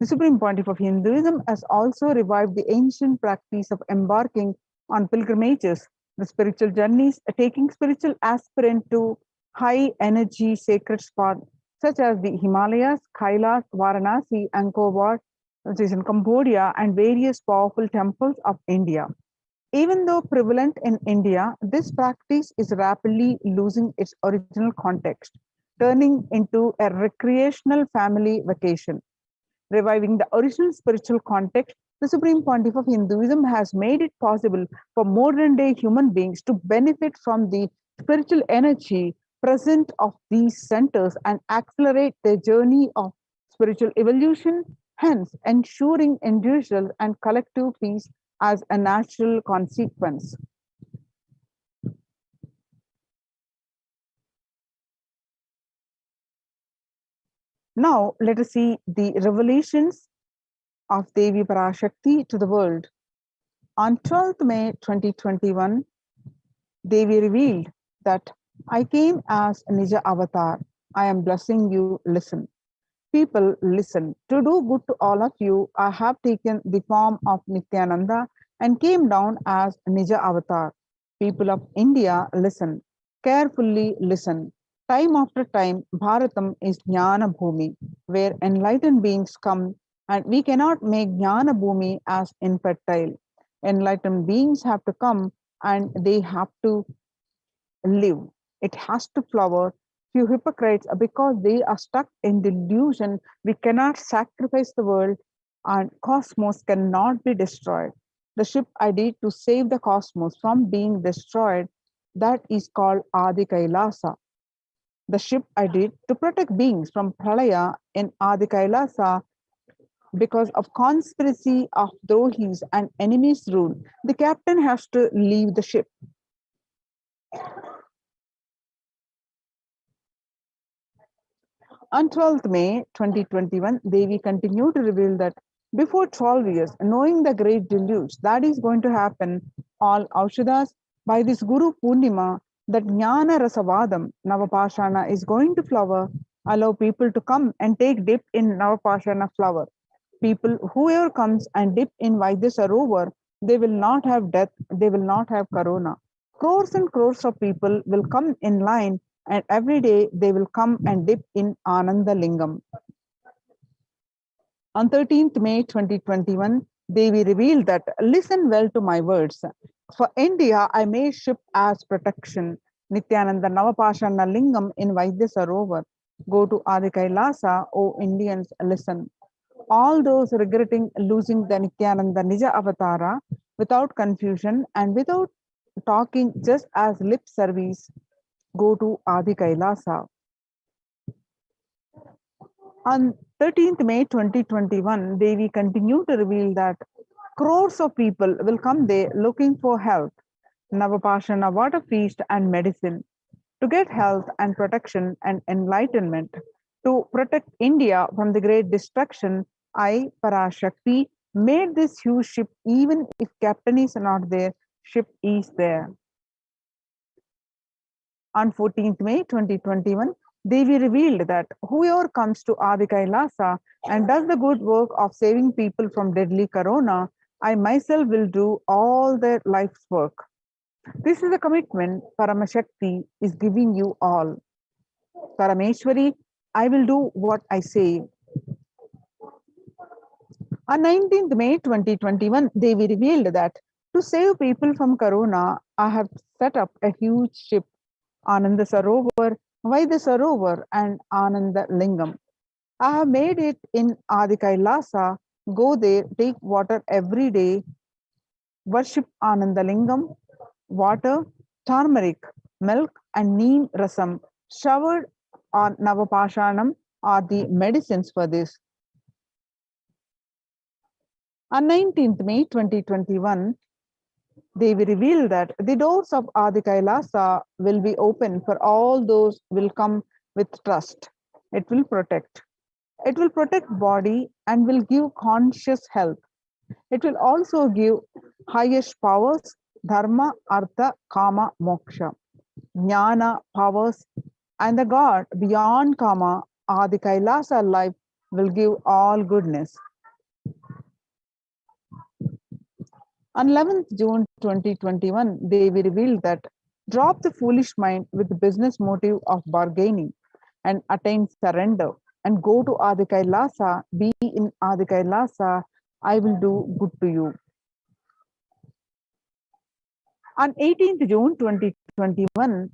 The Supreme Pontiff of Hinduism has also revived the ancient practice of embarking on pilgrimages, the spiritual journeys, taking spiritual aspirant to high energy sacred spots such as the Himalayas, Kailasa, Varanasi, Angkor Wat, which is in Cambodia, and various powerful temples of India. Even though prevalent in India, this practice is rapidly losing its original context, turning into a recreational family vacation. Reviving the original spiritual context, the Supreme Pontiff of Hinduism has made it possible for modern day human beings to benefit from the spiritual energy present of these centers and accelerate their journey of spiritual evolution, hence ensuring individual and collective peace as a natural consequence. Now, let us see the revelations of Devi Parashakti to the world. On 12th May 2021, Devi revealed that I came as Nija Avatar. I am blessing you, listen. People, listen. To do good to all of you, I have taken the form of Nithyananda and came down as Nija Avatar. People of India, listen. Carefully listen. Time after time, Bharatam is Jnana Bhumi, where enlightened beings come, and we cannot make Jnana Bhumi as infertile. Enlightened beings have to come and they have to live. It has to flower. Few hypocrites, because they are stuck in delusion, we cannot sacrifice the world and cosmos cannot be destroyed. The ship I did to save the cosmos from being destroyed, that is called Adi Kailasa. The ship I did to protect beings from Pralaya in Adi Kailasa, because of conspiracy of Drohis and enemies' rule, the captain has to leave the ship. On 12th May 2021, Devi continued to reveal that before 12 years, knowing the great deluge that is going to happen, all Aushadas, by this Guru Purnima, that Jnana Rasavadam, Navapashana, is going to flower, allow people to come and take dip in Navapashana flower. People, whoever comes and dip in Vaidya Sarovar, they will not have death, they will not have corona. Crores and crores of people will come in line, and every day they will come and dip in Ananda Lingam. On 13th May 2021, Devi revealed that, listen well to my words. For India, I made ship as protection. Nithyananda Navapashana Lingam in Vaidya Sarovar. Go to Adi Kailasa, O Indians, listen. All those regretting losing the Nithyananda Nija Avatara without confusion and without talking just as lip service, go to Adi Kailasa. On 13th May 2021, Devi continued to reveal that crores of people will come there looking for health, Navapashana water feast and medicine, to get health and protection and enlightenment. To protect India from the great destruction, I, Parashakti, made this huge ship. Even if captain is not there, ship is there. On 14th May 2021, Devi revealed that whoever comes to Adi Kailasa and does the good work of saving people from deadly corona, I myself will do all their life's work. This is a commitment Paramashakti is giving you all. Parameshwari, I will do what I say. On 19th May 2021, Devi revealed that to save people from corona, I have set up a huge ship, Ananda Sarovar, Vaidya Sarovar, and Ananda Lingam. I have made it in Adi Kailasa. Go there, take water every day, worship Ananda Lingam, water, turmeric, milk, and neem rasam showered on Navapashanam are the medicines for this. On 19th May 2021, Devi revealed that the doors of Adi Kailasa will be open for all those who will come with trust. It will protect. It will protect body and will give conscious health. It will also give highest powers, dharma, artha, kama, moksha, jnana, powers, and the God beyond kama, Adi Kailasa life will give all goodness. On 11th June 2021, Devi revealed that drop the foolish mind with the business motive of bargaining and attain surrender. and go to Adi Kailasa, be in Adi Kailasa, I will do good to you. On 18th June 2021,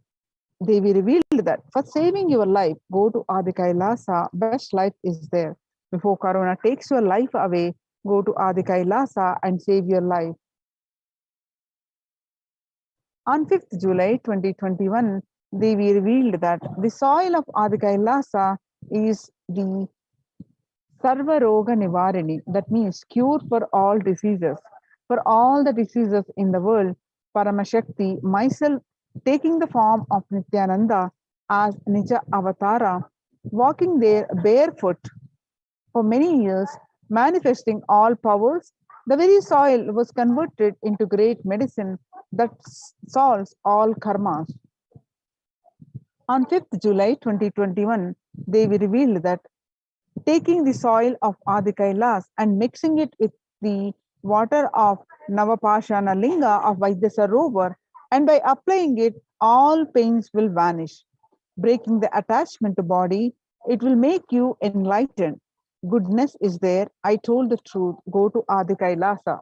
Devi revealed that for saving your life, go to Adi Kailasa, best life is there. Before Corona takes your life away, go to Adi Kailasa and save your life. On 5th July 2021, Devi revealed that the soil of Adi Kailasa is the Sarvaroga Nivarini, that means cure for all diseases. For all the diseases in the world, Paramashakti, myself taking the form of Nithyananda as Nija Avatara, walking there barefoot for many years, manifesting all powers, the very soil was converted into great medicine that solves all karmas. On 5th July 2021, Devi revealed that taking the soil of Adi Kailas and mixing it with the water of Navapashana Linga of Vaidyasarovar, and by applying it, all pains will vanish. Breaking the attachment to body, it will make you enlightened. Goodness is there. I told the truth. Go to Adi Kailasa.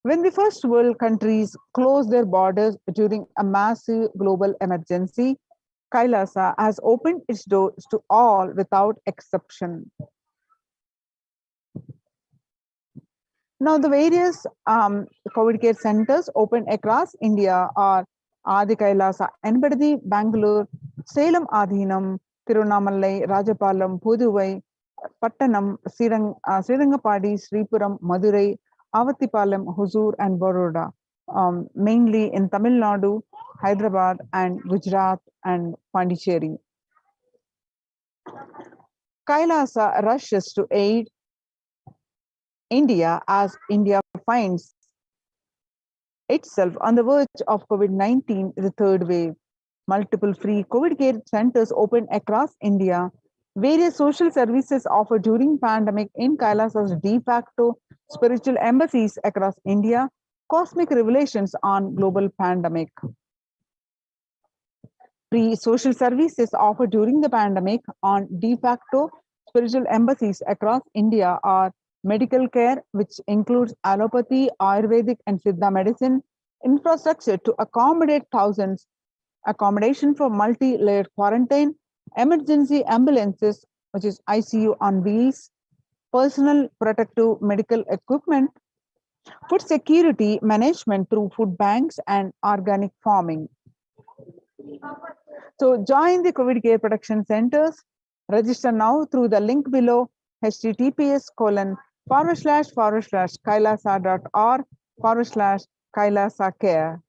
When the first world countries closed their borders during a massive global emergency, Kailasa has opened its doors to all without exception. Now, the various COVID care centers open across India are Adi Kailasa, Enbadi, Bangalore, Salem Adhinam, Tirunamalai, Rajapalam, Puduvai, Pattanam, Srirangapadi, Sripuram, Madurai, Avatipalam, Hosur, and Baroda, mainly in Tamil Nadu, Hyderabad, and Gujarat and Pondicherry. Kailasa rushes to aid India as India finds itself on the verge of COVID-19, the third wave. Multiple free COVID care centers opened across India. Various social services offered during pandemic in Kailasa's de facto spiritual embassies across India. Cosmic revelations on global pandemic. Free social services offered during the pandemic on de facto spiritual embassies across India are medical care, which includes allopathy, Ayurvedic, and Siddha medicine, infrastructure to accommodate thousands, accommodation for multi-layered quarantine, emergency ambulances, which is ICU on wheels, personal protective medical equipment, food security management through food banks, and organic farming. So join the COVID care protection centers. Register now through the link below, https://kailasa.org/Kailasa care.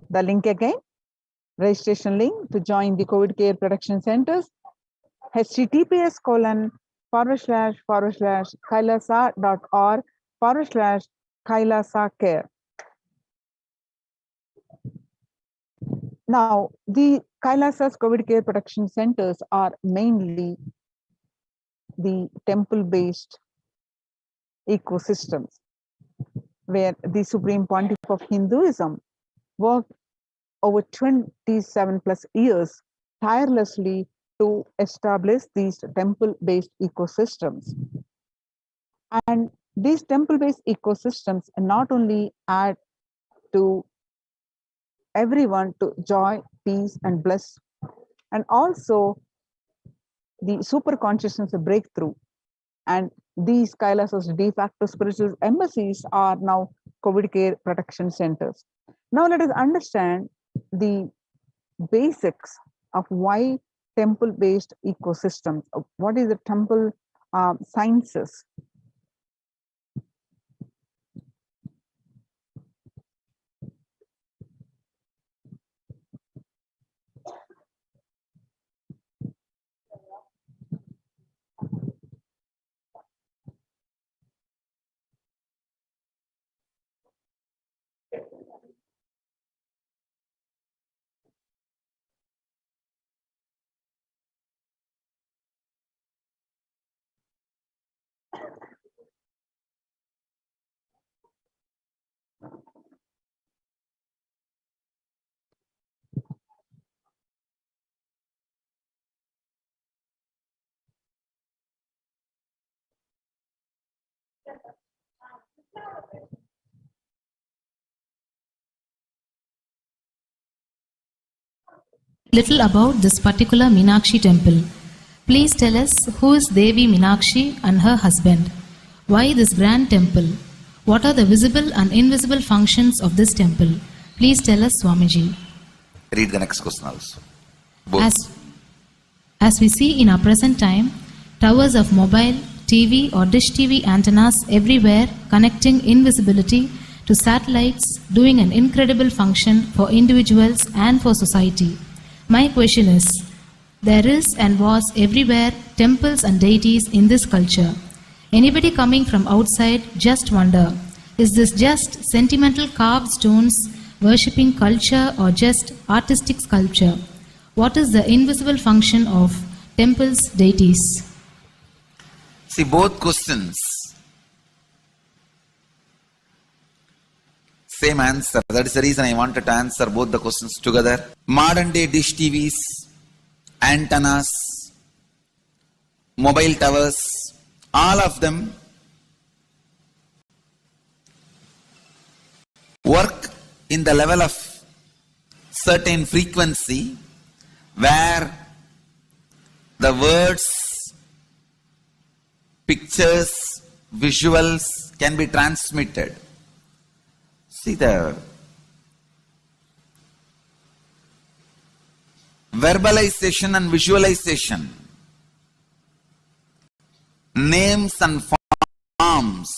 The link again, registration link to join the COVID care protection centers, https://kailasa.org/Kailasa care. Now, the Kailasa's COVID care protection centers are mainly the temple-based ecosystems, where the Supreme Pontiff of Hinduism worked over 27 plus years tirelessly to establish these temple-based ecosystems. And these temple-based ecosystems not only add to everyone to joy, peace, and bliss, and also the super consciousness breakthrough. And these Kailasa's de facto spiritual embassies are now COVID care protection centers. Now let us understand the basics of why temple-based ecosystems. What is the temple sciences? Little about this particular Meenakshi temple. Please tell us who is Devi Meenakshi and her husband. Why this grand temple? What are the visible and invisible functions of this temple? Please tell us, Swamiji. Read the next question also. Both. As we see in our present time, towers of mobile, TV or dish TV antennas everywhere connecting invisibility to satellites, doing an incredible function for individuals and for society. My question is, there is and was everywhere temples and deities in this culture. Anybody coming from outside just wonder, is this just sentimental carved stones, worshipping culture or just artistic sculpture? What is the invisible function of temples, deities? See, both questions, same answer. That is the reason I wanted to answer both the questions together. Modern day dish TVs, antennas, mobile towers, all of them work in the level of certain frequency where the words, pictures, visuals can be transmitted. See, the verbalization and visualization, names and forms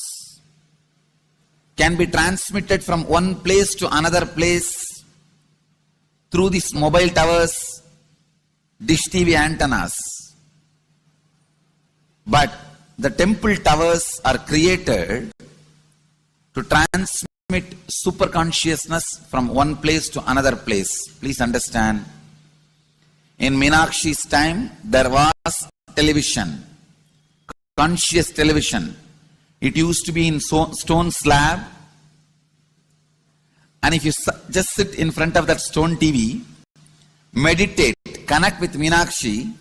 can be transmitted from one place to another place through these mobile towers, dish TV antennas. But the temple towers are created to transmit super consciousness from one place to another place. Please understand, in Meenakshi's time, there was television, conscious television. It used to be in stone slab, and if you just sit in front of that stone TV, meditate, connect with Meenakshi,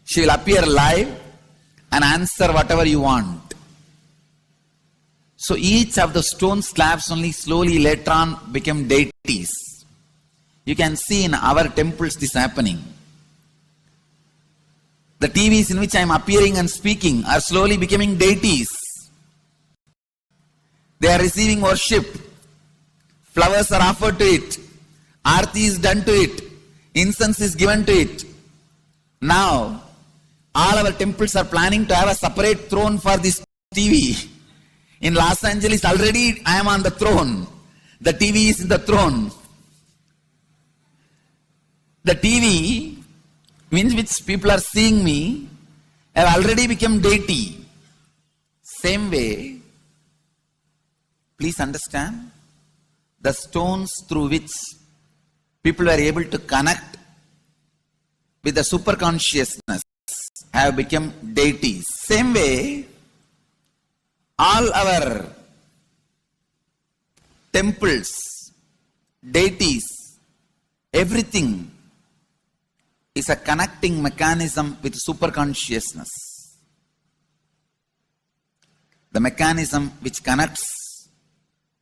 she will appear live and answer whatever you want. So each of the stone slabs only slowly later on became deities. You can see in our temples this happening. The TVs in which I am appearing and speaking are slowly becoming deities. They are receiving worship. Flowers are offered to it. Aarti is done to it. Incense is given to it. Now, all our temples are planning to have a separate throne for this TV. In Los Angeles, already I am on the throne. The TV is in the throne. The TV, in which people are seeing me, have already become deity. Same way, please understand, the stones through which people were able to connect with the super consciousness have become deities. Same way, all our temples, deities, everything is a connecting mechanism with super consciousness. The mechanism which connects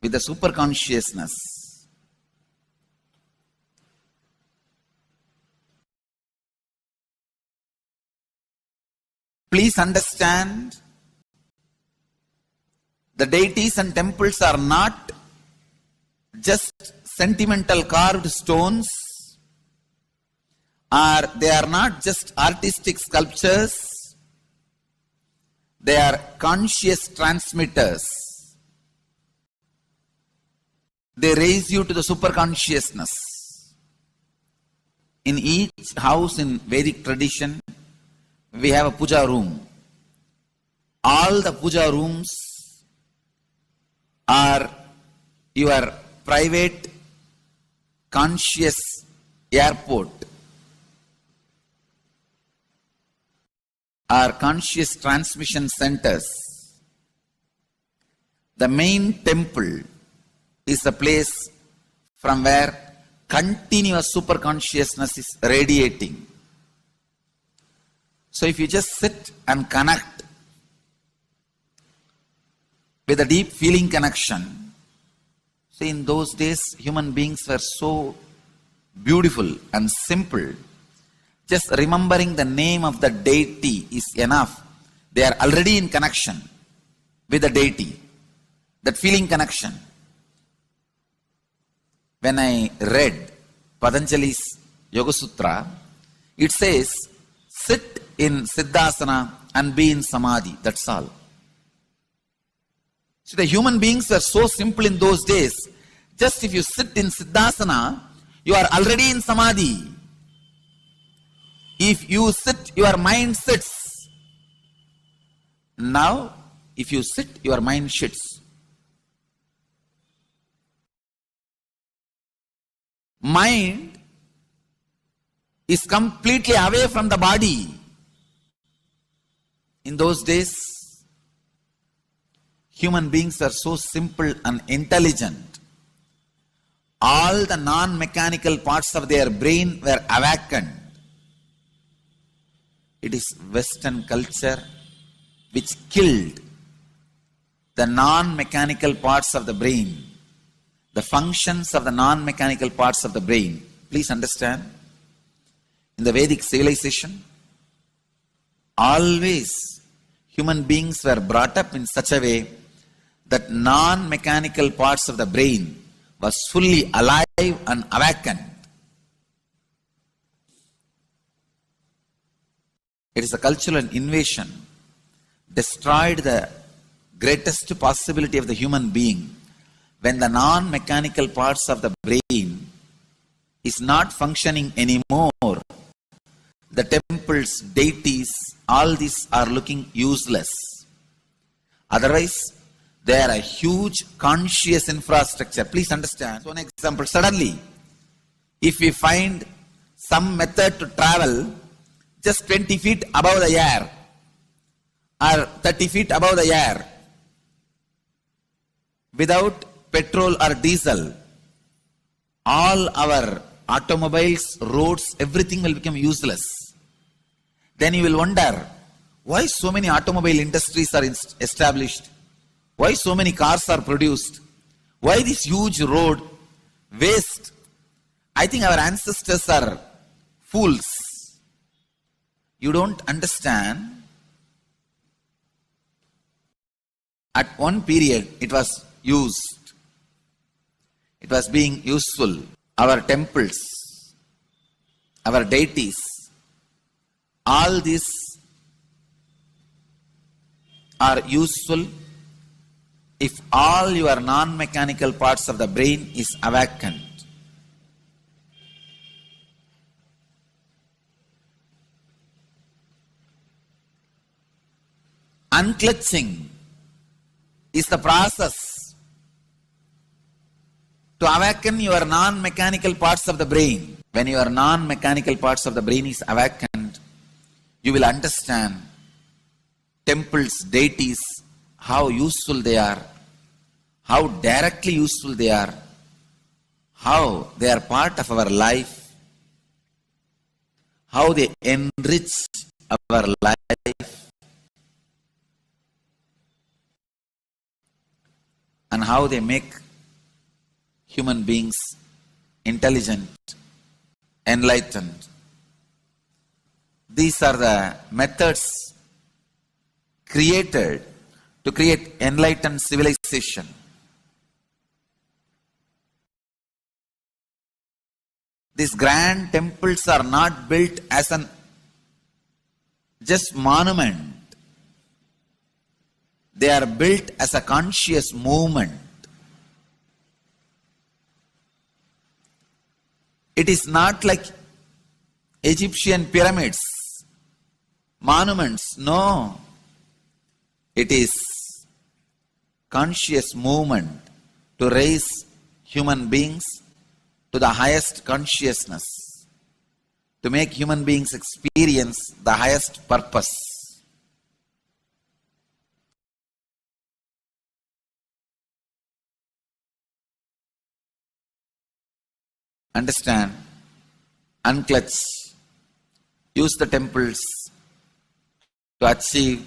with the super consciousness please understand, the deities and temples are not just sentimental carved stones, or they are not just artistic sculptures, they are conscious transmitters. They raise you to the super consciousness. In each house in Vedic tradition, we have a puja room. All the puja rooms are your private conscious airport, are conscious transmission centers. The main temple is the place from where continuous super consciousness is radiating. So if you just sit and connect with a deep feeling connection. See, in those days, human beings were so beautiful and simple. Just remembering the name of the deity is enough. They are already in connection with the deity. That feeling connection. When I read Patanjali's Yoga Sutra, it says, sit in Siddhasana and be in Samadhi. That's all. So the human beings were so simple in those days. Just if you sit in Siddhasana, you are already in Samadhi. If you sit, your mind sits. Now, if you sit, your mind shits. Mind is completely away from the body. In those days, human beings were so simple and intelligent. All the non-mechanical parts of their brain were awakened. It is Western culture which killed the non-mechanical parts of the brain, the functions of the non-mechanical parts of the brain. Please understand, in the Vedic civilization, always human beings were brought up in such a way that non-mechanical parts of the brain was fully alive and awakened. It is a cultural invasion, destroyed the greatest possibility of the human being when the non-mechanical parts of the brain is not functioning anymore. The temples, deities, all these are looking useless. Otherwise, they are a huge conscious infrastructure. Please understand. So, an example, suddenly, if we find some method to travel just 20 feet above the air or 30 feet above the air without petrol or diesel, all our automobiles, roads, everything will become useless. Then you will wonder, why so many automobile industries are established? Why so many cars are produced? Why this huge road waste? I think our ancestors are fools. You don't understand. At one period, it was used. It was being useful. Our temples, our deities, all these are useful if all your non-mechanical parts of the brain is awakened. Unclutching is the process to awaken your non-mechanical parts of the brain. When your non-mechanical parts of the brain is awakened, you will understand temples, deities, how useful they are, how directly useful they are, how they are part of our life, how they enrich our life, and how they make human beings intelligent, enlightened. These are the methods created to create enlightened civilization. These grand temples are not built as an just monument. They are built as a conscious movement. It is not like Egyptian pyramids, monuments. No. It is conscious movement to raise human beings to the highest consciousness, to make human beings experience the highest purpose. Understand, unclutch, use the temples to achieve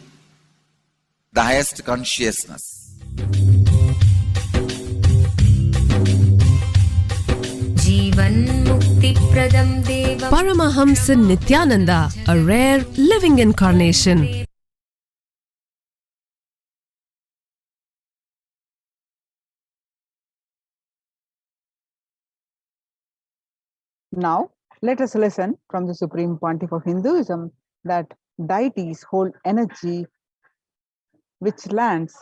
the highest consciousness. Paramahamsa Nithyananda, a rare living incarnation. Now, let us listen from the Supreme Pontiff of Hinduism that deities hold energy which lands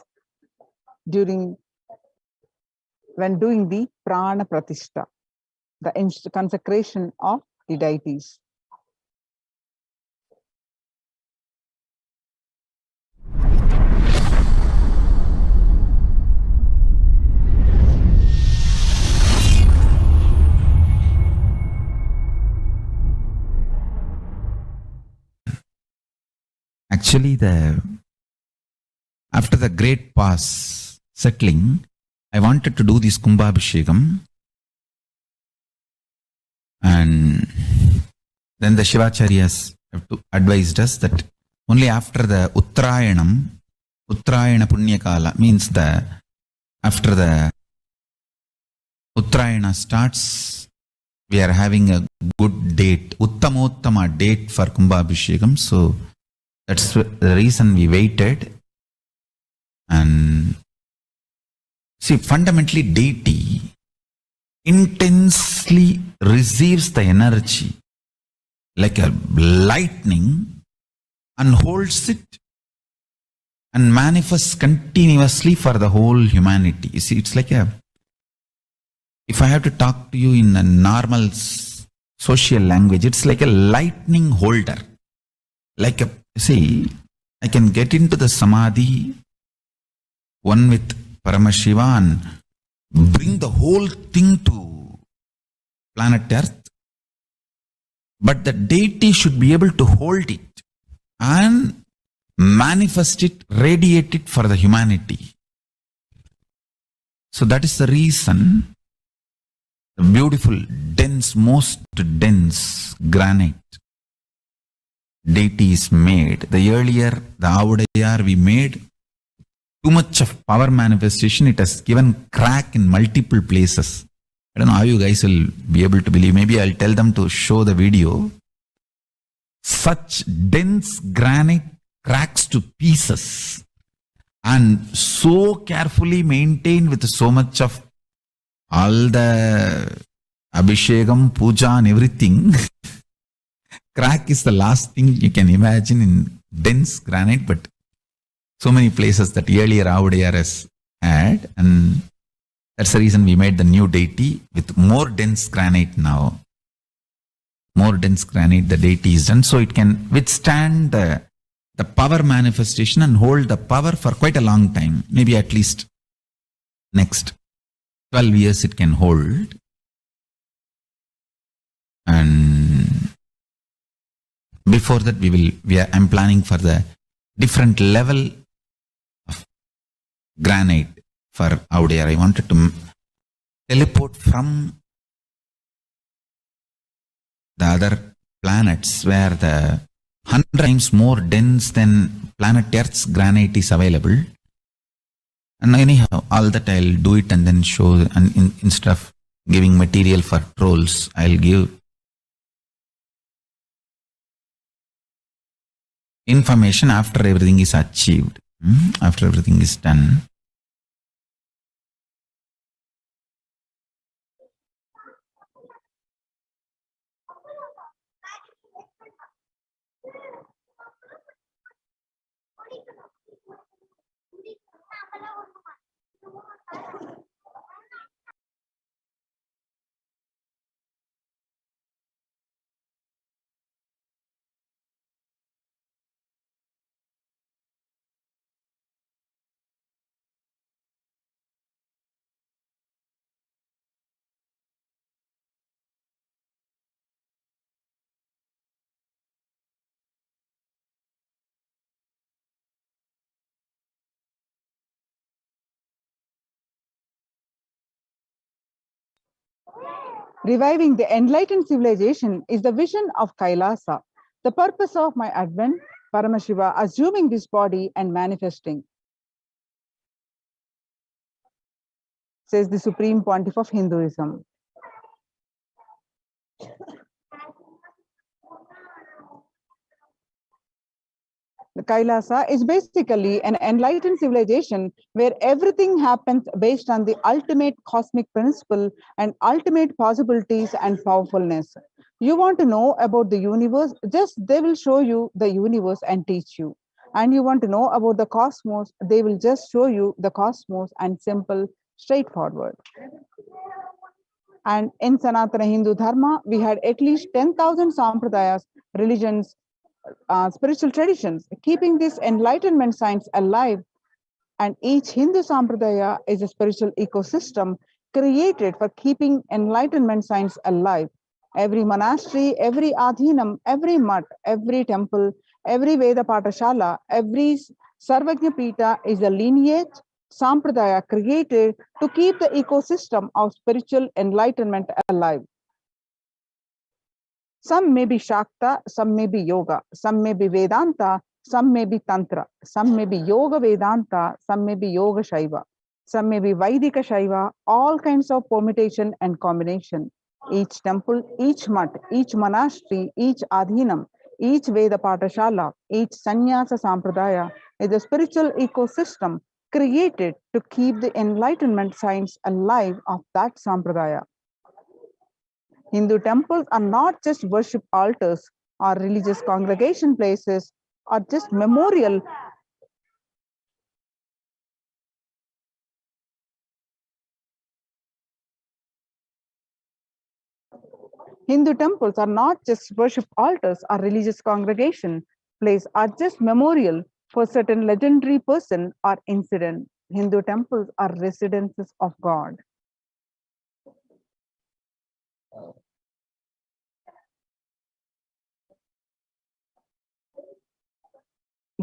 when doing the Prana Pratishta, the consecration of the deities. Actually, after the great pause settling, I wanted to do this Kumbhabhishekam, and then the Shivacharyas have advised us that only after the Uttrayanam, Uttrayana Punyakala means after the Uttrayana starts, we are having a good date, Uttamottama date for Kumbhabhishekam. So that's the reason we waited. And see, fundamentally, deity intensely receives the energy like a lightning and holds it and manifests continuously for the whole humanity. You see, it's like if I have to talk to you in a normal social language, it's like a lightning holder. See, I can get into the samadhi, one with Paramashiva, and bring the whole thing to planet Earth. But the deity should be able to hold it and manifest it, radiate it for the humanity. So that is the reason the beautiful, dense, most dense granite deity is made. The earlier, the Avudayar we made, too much of power manifestation, it has given crack in multiple places. I don't know how you guys will be able to believe. Maybe I'll tell them to show the video. Such dense granite cracks to pieces and so carefully maintained with so much of all the Abhishekam, Puja and everything. Crack is the last thing you can imagine in dense granite, but so many places that earlier Avudayar has had, and that's the reason we made the new deity with more dense granite now. More dense granite, the deity is done, so it can withstand the power manifestation and hold the power for quite a long time. Maybe at least next 12 years it can hold. And before that I'm planning for the different level of granite for Avudayar. I wanted to teleport from the other planets where the 100 times more dense than planet Earth's granite is available. And anyhow, all that I'll do it and then show, and instead of giving material for trolls, I'll give information after everything is achieved, after everything is done. Reviving the enlightened civilization is the vision of Kailasa, the purpose of my advent, Paramashiva assuming this body and manifesting, says the Supreme Pontiff of Hinduism. The Kailasa is basically an enlightened civilization where everything happens based on the ultimate cosmic principle and ultimate possibilities and powerfulness. You want to know about the universe, just they will show you the universe and teach you. And you want to know about the cosmos, they will just show you the cosmos and simple, straightforward. And in Sanatana Hindu Dharma, we had at least 10,000 sampradayas, religions, spiritual traditions, keeping this enlightenment science alive. And each Hindu sampradaya is a spiritual ecosystem created for keeping enlightenment science alive. Every monastery, every adhinam, every mutt, every temple, every Veda Patashala, every Sarvajna Pita is a lineage sampradaya created to keep the ecosystem of spiritual enlightenment alive. Some may be Shakta, some may be Yoga, some may be Vedanta, some may be Tantra, some may be Yoga Vedanta, some may be Yoga Shaiva, some may be Vaidika Shaiva, all kinds of permutation and combination. Each temple, each mutt, each monastery, each adhinam, each Veda Patashala, each Sannyasa Sampradaya is a spiritual ecosystem created to keep the enlightenment science alive of that Sampradaya. Hindu temples are not just worship altars or religious congregation places or just memorial. Hindu temples are not just worship altars or religious congregation place or just memorial for certain legendary person or incident. Hindu temples are residences of God.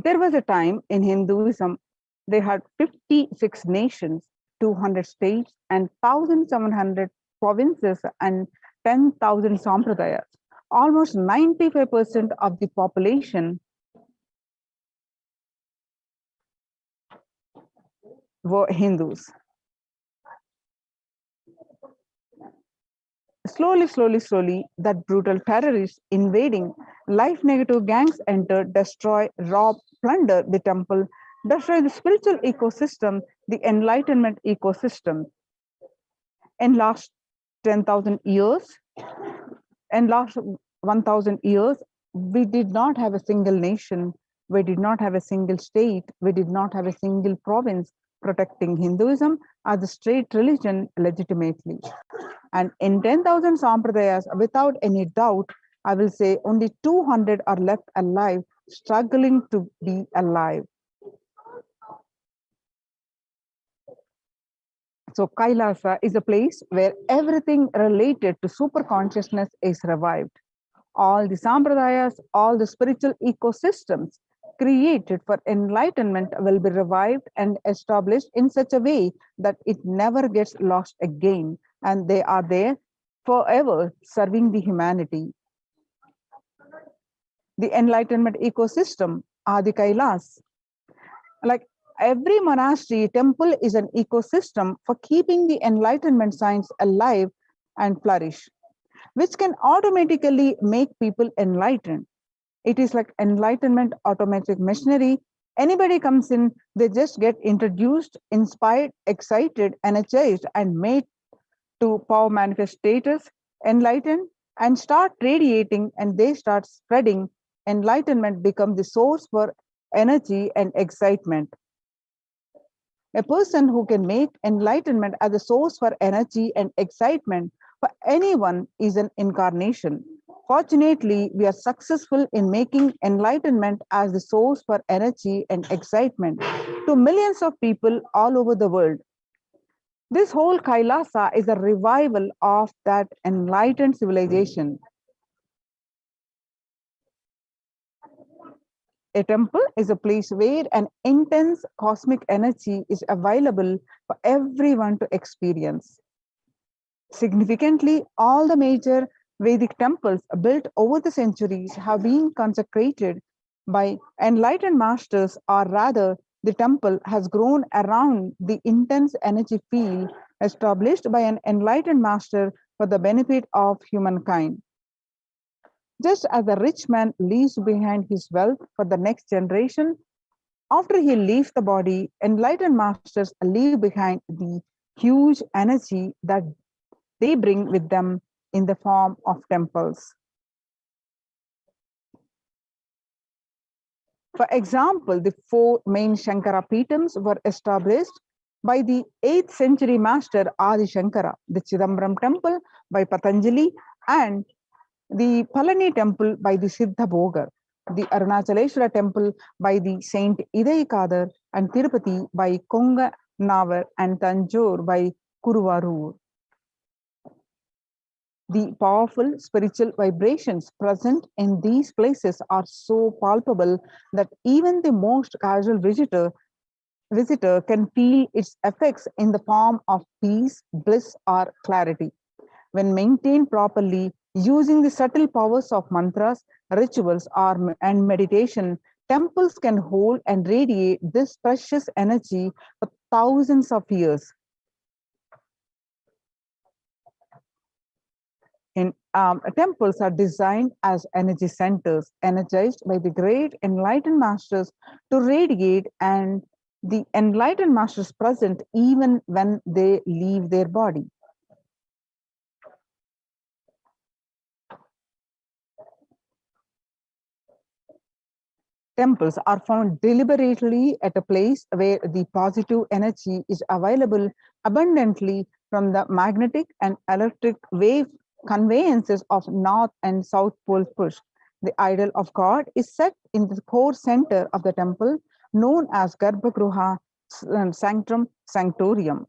There was a time in Hinduism, they had 56 nations, 200 states, and 1,700 provinces and 10,000 sampradayas. Almost 95% of the population were Hindus. Slowly, that brutal terrorists invading, life negative gangs enter, destroy, rob, plunder the temple, destroy the spiritual ecosystem, the enlightenment ecosystem. In last 10,000 years, and last 1,000 years, we did not have a single nation, we did not have a single state, we did not have a single province protecting Hinduism as a state religion legitimately. And in 10,000 sampradayas, without any doubt, I will say only 200 are left alive, struggling to be alive. So Kailasa is a place where everything related to super consciousness is revived. All the sampradayas, all the spiritual ecosystems created for enlightenment will be revived and established in such a way that it never gets lost again. And they are there forever serving the humanity. The enlightenment ecosystem are the Kailas. Like every monastery, temple is an ecosystem for keeping the enlightenment science alive and flourish, which can automatically make people enlightened. It is like enlightenment automatic machinery. Anybody comes in, they just get introduced, inspired, excited, energized, and made to power manifest status, enlighten, and start radiating, and they start spreading. Enlightenment becomes the source for energy and excitement. A person who can make enlightenment as a source for energy and excitement for anyone is an incarnation. Fortunately, we are successful in making enlightenment as the source for energy and excitement to millions of people all over the world. This whole Kailasa is a revival of that enlightened civilization. A temple is a place where an intense cosmic energy is available for everyone to experience. Significantly, all the major Vedic temples built over the centuries have been consecrated by enlightened masters, or rather, the temple has grown around the intense energy field established by an enlightened master for the benefit of humankind. Just as the rich man leaves behind his wealth for the next generation, after he leaves the body, enlightened masters leave behind the huge energy that they bring with them in the form of temples. For example, the four main Shankara Pitams were established by the 8th century master Adi Shankara, the Chidambaram temple by Patanjali, and the Palani temple by the Siddha Bhogar, the Arunachaleshwara temple by the Saint Idayikadar, and Tirupati by Konga Navar, and Tanjore by Kuruvarur. The powerful spiritual vibrations present in these places are so palpable that even the most casual visitor can feel its effects in the form of peace, bliss, or clarity. When maintained properly, using the subtle powers of mantras, rituals, and meditation, temples can hold and radiate this precious energy for thousands of years. Temples are designed as energy centers, energized by the great enlightened masters to radiate, and the enlightened masters present even when they leave their body. Temples are found deliberately at a place where the positive energy is available abundantly from the magnetic and electric wave conveyances of North and South Pole push. The idol of God is set in the core center of the temple, known as Garbhagruha Sanctum Sanctorium.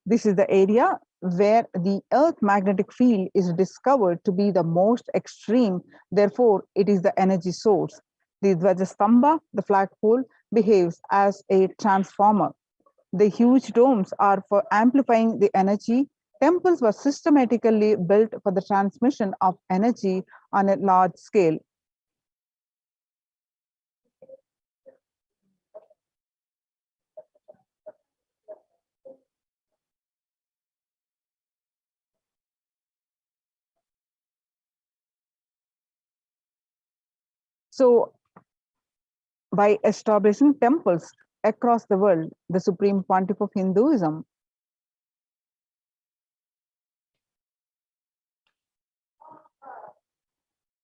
This is the area where the Earth magnetic field is discovered to be the most extreme, therefore, it is the energy source. The Dvajastambha, the flagpole, behaves as a transformer. The huge domes are for amplifying the energy. Temples were systematically built for the transmission of energy on a large scale. So, by establishing temples across the world, the Supreme Pontiff of Hinduism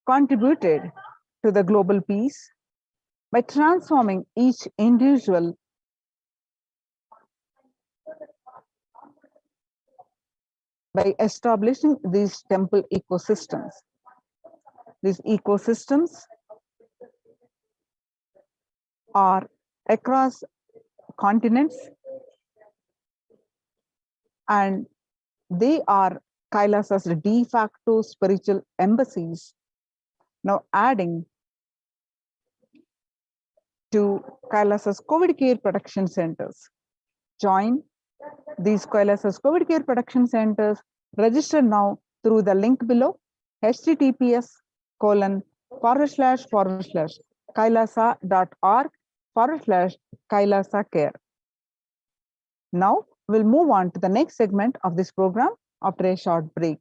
contributed to the global peace by transforming each individual by establishing these temple ecosystems. These ecosystems are across continents, and they are Kailasa's de facto spiritual embassies, now adding to Kailasa's COVID care production centers. Join these Kailasa's COVID care production centers. Register now through the link below, https://kailasa.org/Kailasa care. Now we'll move on to the next segment of this program after a short break.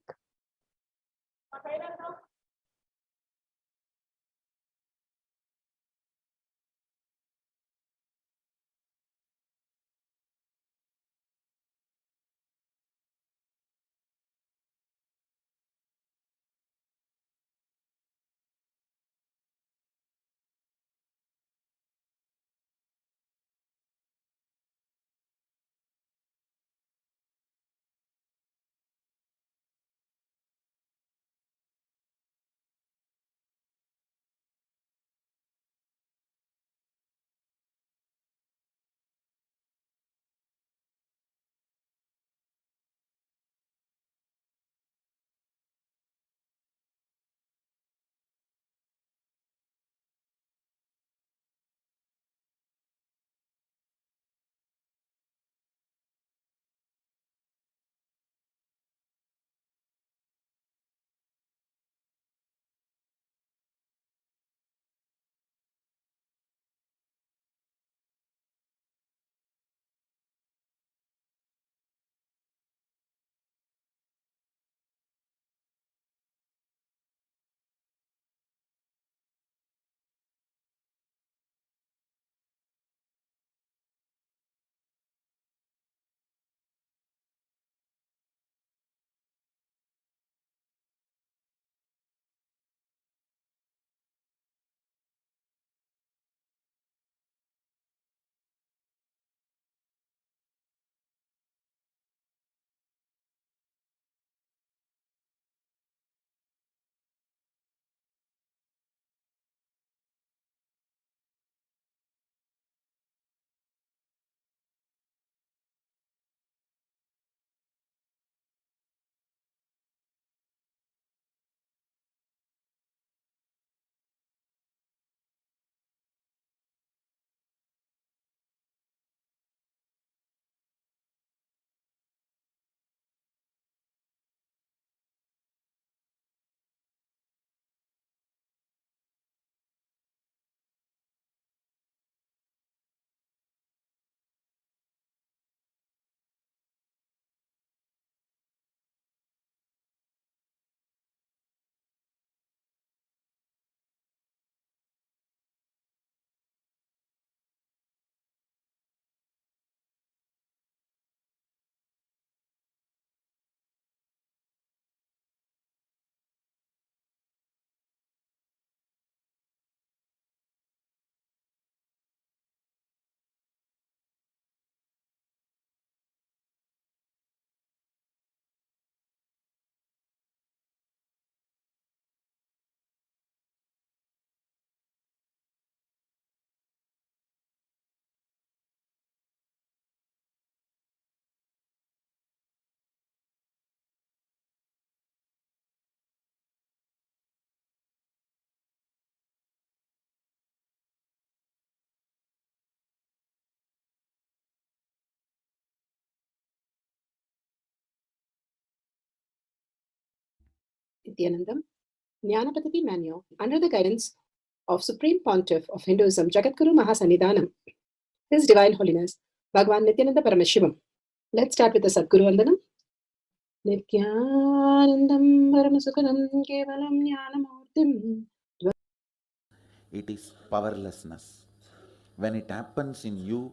Nithyanandam, Jnanapatati Manual, under the guidance of Supreme Pontiff of Hinduism, Jagadguru Mahasannidhanam, His Divine Holiness, Bhagwan Nithyananda Paramashivam. Let's start with the Sadguru Vandanam. Nithyanandam Paramasukhanam Kevalam Jnanamurtim. It is powerlessness. When it happens in you,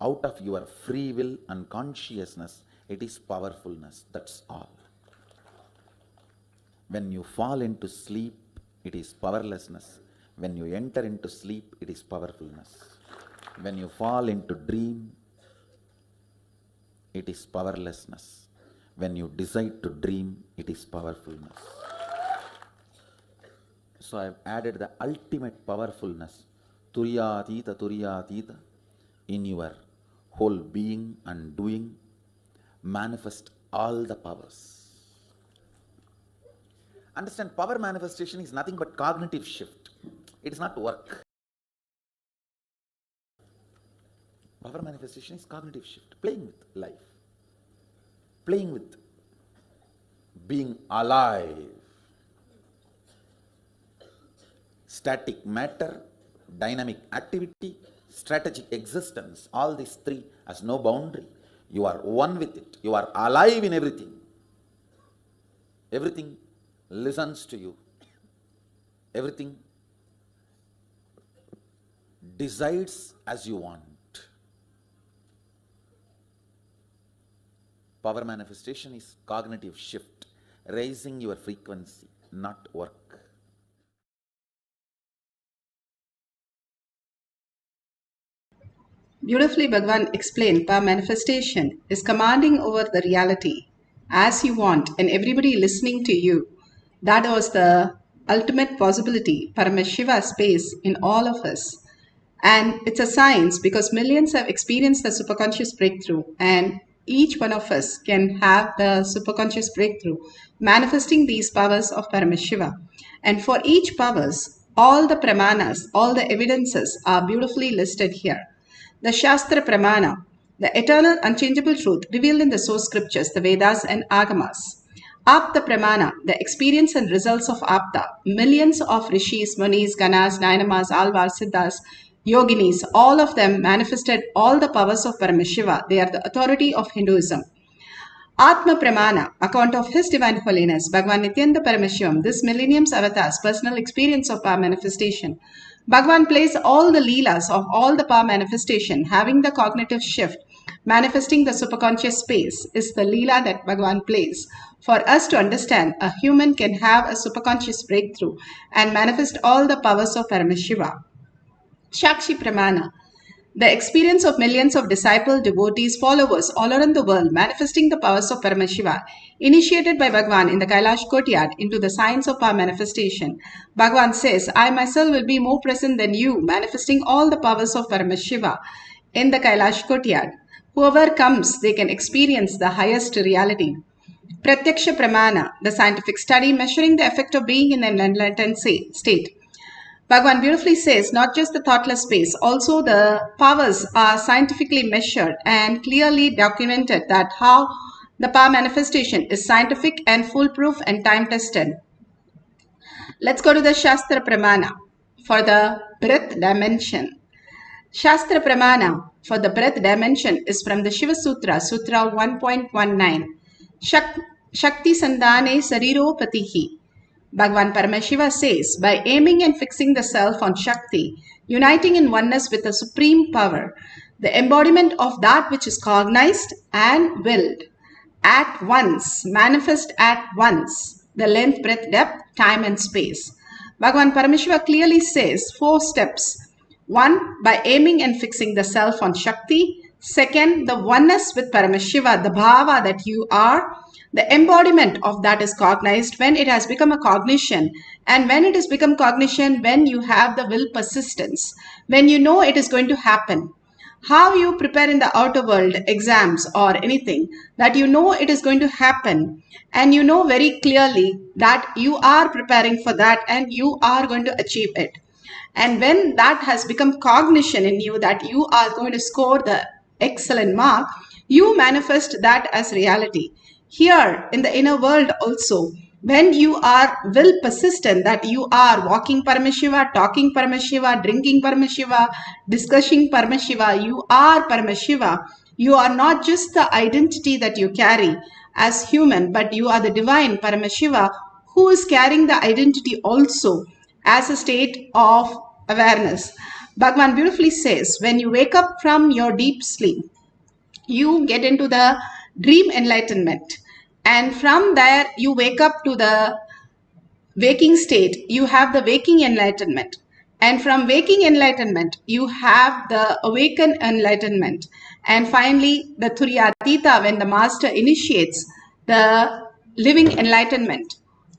out of your free will and consciousness, it is powerfulness. That's all. When you fall into sleep, it is powerlessness. When you enter into sleep, it is powerfulness. When you fall into dream, it is powerlessness. When you decide to dream, it is powerfulness. So I have added the ultimate powerfulness, Turiyatita, in your whole being and doing. Manifest all the powers. Understand, power manifestation is nothing but cognitive shift. It is not work. Power manifestation is cognitive shift, playing with life, playing with being alive. Static matter, dynamic activity, strategic existence, all these three has no boundary. You are one with it. You are alive in everything. Everything listens to you. Everything decides as you want. Power manifestation is cognitive shift, raising your frequency, not work. Beautifully, Bhagwan explained, power manifestation is commanding over the reality as you want and everybody listening to you. That was the ultimate possibility, Paramashiva space in all of us. And it's a science because millions have experienced the superconscious breakthrough, and each one of us can have the superconscious breakthrough, manifesting these powers of Paramashiva. And for each powers, all the pramanas, all the evidences are beautifully listed here. The Shastra Pramana, the eternal unchangeable truth revealed in the source scriptures, the Vedas and Agamas. Apta Pramana, the experience and results of Apta, millions of rishis, munis, ganas, dynamas, alvars, siddhas, yoginis, all of them manifested all the powers of Paramashiva. They are the authority of Hinduism. Atma Pramana, account of His Divine Holiness, Bhagwan Nithyananda Paramashivam, this millennium's avatar's personal experience of power manifestation. Bhagwan plays all the leelas of all the power manifestation, having the cognitive shift, manifesting the superconscious space is the leela that Bhagwan plays. For us to understand, a human can have a superconscious breakthrough and manifest all the powers of Paramashiva. Shakshi Pramana, the experience of millions of disciples, devotees, followers all around the world manifesting the powers of Paramashiva, initiated by Bhagwan in the Kailasa courtyard into the science of power manifestation. Bhagwan says, I myself will be more present than you, manifesting all the powers of Paramashiva in the Kailasa courtyard. Whoever comes, they can experience the highest reality. Pratyaksha Pramana, the scientific study measuring the effect of being in an enlightened state. Bhagwan beautifully says, not just the thoughtless space, also the powers are scientifically measured and clearly documented that how the power manifestation is scientific and foolproof and time-tested. Let's go to the Shastra Pramana for the breath dimension. Shastra Pramana for the breath dimension is from the Shiva Sutra, Sutra 1.19. Shakti Sandhane Sariro Patihi. Bhagwan Paramashiva says, by aiming and fixing the self on Shakti, uniting in oneness with the supreme power, the embodiment of that which is cognized and willed, at once, manifest at once, the length, breadth, depth, time and space. Bhagwan Paramashiva clearly says 4 steps. 1, by aiming and fixing the self on Shakti. 2, the oneness with Paramashiva, the bhava that you are. The embodiment of that is cognized when it has become a cognition. And when it has become cognition, when you have the will persistence, when you know it is going to happen. How you prepare in the outer world, exams or anything, that you know it is going to happen. And you know very clearly that you are preparing for that and you are going to achieve it. And when that has become cognition in you that you are going to score the excellent mark, you manifest that as reality. Here in the inner world also, when you are will persistent that you are walking Paramashiva, talking Paramashiva, drinking Paramashiva, discussing Paramashiva, you are Paramashiva. You are not just the identity that you carry as human, but you are the divine Paramashiva who is carrying the identity also as a state of awareness. Bhagavan beautifully says, when you wake up from your deep sleep, you get into the dream enlightenment. And from there, you wake up to the waking state, you have the waking enlightenment. And from waking enlightenment, you have the awakened enlightenment. And finally, the Turyatita, when the master initiates the living enlightenment.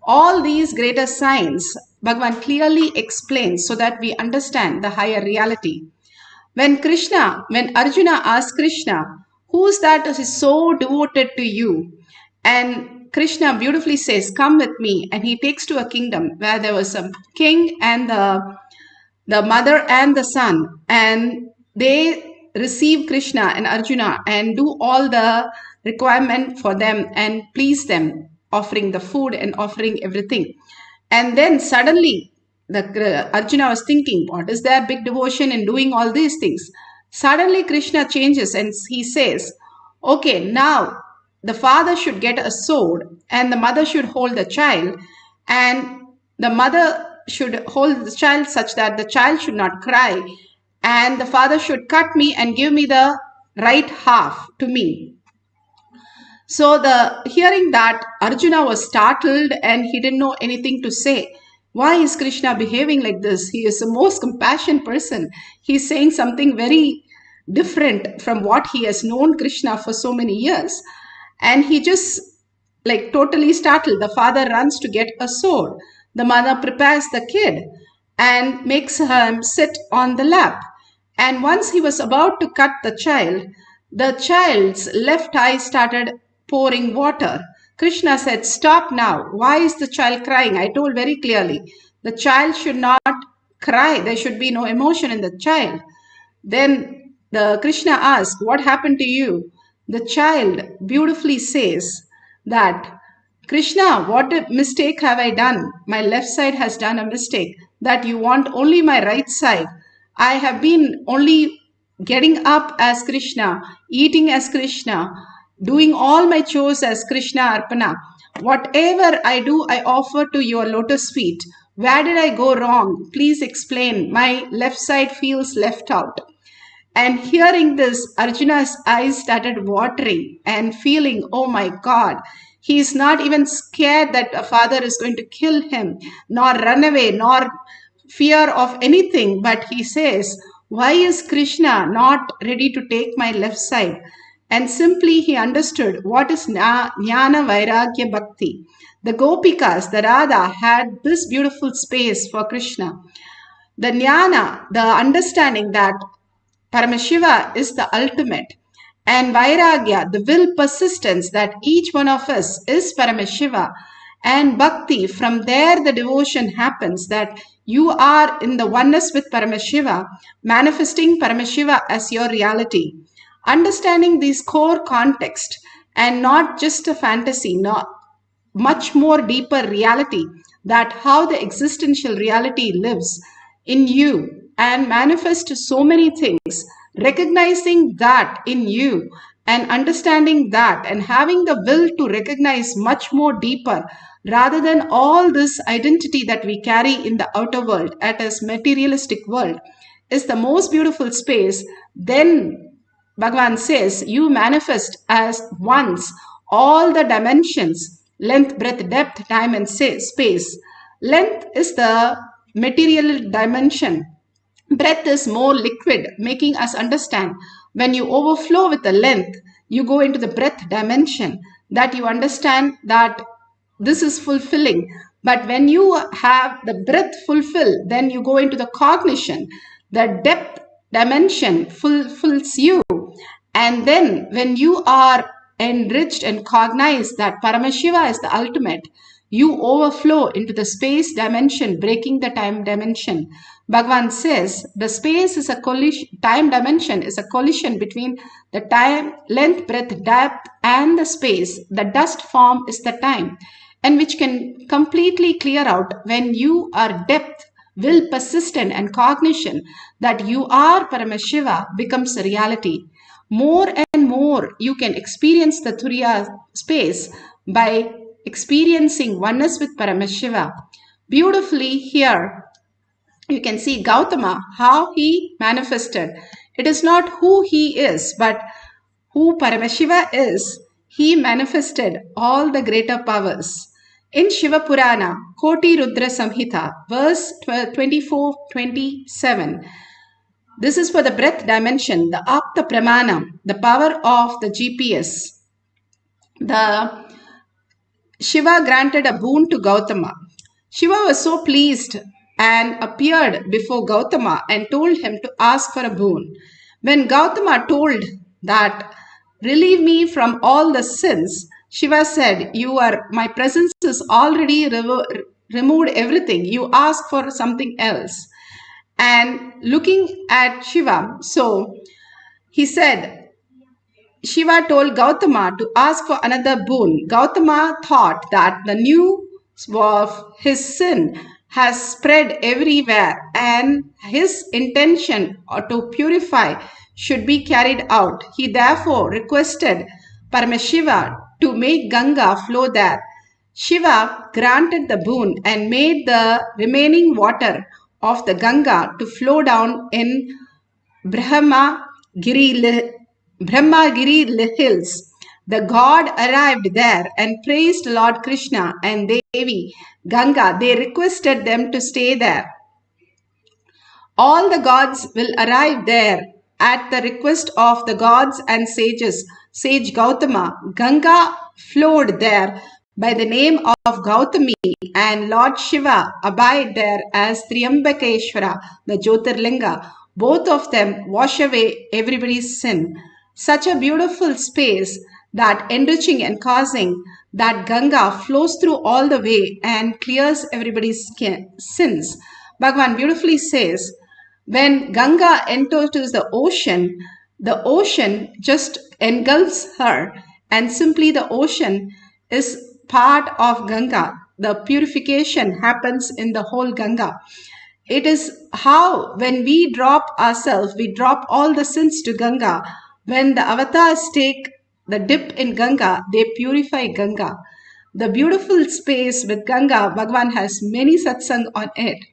All these greater signs, Bhagavan clearly explains so that we understand the higher reality. When Arjuna asked Krishna, who's that is so devoted to you? And Krishna beautifully says, come with me. And he takes to a kingdom where there was a king and the mother and the son. And they receive Krishna and Arjuna and do all the requirement for them and please them, offering the food and offering everything. And then suddenly, Arjuna was thinking, what is their big devotion in doing all these things? Suddenly Krishna changes and he says, okay, now the father should get a sword and the mother should hold the child, and the mother should hold the child such that the child should not cry, and the father should cut me and give me the right half to me. So hearing that, Arjuna was startled and he didn't know anything to say. Why is Krishna behaving like this? He is the most compassionate person. He's saying something very different from what he has known Krishna for so many years. And he just like totally startled. The father runs to get a sword. The mother prepares the kid and makes him sit on the lap. And once he was about to cut the child's left eye started pouring water. Krishna said, stop now. Why is the child crying? I told very clearly, the child should not cry. There should be no emotion in the child. Then the Krishna asked, what happened to you? The child beautifully says that, Krishna, what a mistake have I done? My left side has done a mistake, that you want only my right side. I have been only getting up as Krishna, eating as Krishna, doing all my chores as Krishna Arpana. Whatever I do, I offer to your lotus feet. Where did I go wrong? Please explain. My left side feels left out. And hearing this, Arjuna's eyes started watering and feeling, oh my God, he is not even scared that a father is going to kill him, nor run away, nor fear of anything. But he says, why is Krishna not ready to take my left side? And simply he understood what is Jnana Vairagya Bhakti. The Gopikas, the Radha, had this beautiful space for Krishna. The Jnana, the understanding that Paramashiva is the ultimate, and Vairagya, the will persistence that each one of us is Paramashiva, and Bhakti, from there the devotion happens that you are in the oneness with Paramashiva, manifesting Paramashiva as your reality. Understanding these core context and not just a fantasy, not much more deeper reality, that how the existential reality lives in you and manifests so many things, recognizing that in you and understanding that and having the will to recognize much more deeper rather than all this identity that we carry in the outer world at a materialistic world is the most beautiful space. Then Bhagavan says, you manifest as once all the dimensions, length, breadth, depth, time and space. Length is the material dimension. Breadth is more liquid, making us understand when you overflow with the length, you go into the breadth dimension, that you understand that this is fulfilling. But when you have the breadth fulfill, then you go into the cognition. The depth dimension fulfills you. And then when you are enriched and cognize that Paramashiva is the ultimate, you overflow into the space dimension, breaking the time dimension. Bhagavan says the space is a collision, time dimension is a collision between the time, length, breadth, depth and the space. The dust form is the time. and which can completely clear out when you are depth, will, persistent, and cognition that you are Paramashiva becomes a reality. More and more you can experience the Turiya space by experiencing oneness with Paramashiva. Beautifully here, you can see Gautama, how he manifested. It is not who he is, but who Paramashiva is. He manifested all the greater powers. In Shiva Purana, Koti Rudra Samhita, verse 24-27, this is for the breath dimension, the Apta Pramanam, the power of the GPS. The Shiva granted a boon to Gautama. Shiva was so pleased and appeared before Gautama and told him to ask for a boon. When Gautama told that, relieve me from all the sins, Shiva said, my presence has already removed everything. You ask for something else. And looking at Shiva, so he said, Shiva told Gautama to ask for another boon. Gautama thought that the news of his sin has spread everywhere and his intention to purify should be carried out. He therefore requested Paramashiva to make Ganga flow there. Shiva granted the boon and made the remaining water of the Ganga to flow down in Brahmagiri hills. The god arrived there and praised Lord Krishna and Devi Ganga. They requested them to stay there. All the gods will arrive there at the request of the gods and sages. Sage Gautama, Ganga flowed there by the name of Gautami, and Lord Shiva abide there as Triambakeshwara, the Jyotirlinga. Both of them wash away everybody's sin. Such a beautiful space that enriching and causing that Ganga flows through all the way and clears everybody's sins. Bhagavan beautifully says, when Ganga enters the ocean just engulfs her, and simply the ocean is part of Ganga. The purification happens in the whole Ganga. It is how when we drop ourselves, we drop all the sins to Ganga. When the avatars take the dip in Ganga, they purify Ganga. The beautiful space with Ganga, Bhagavan has many satsang on it.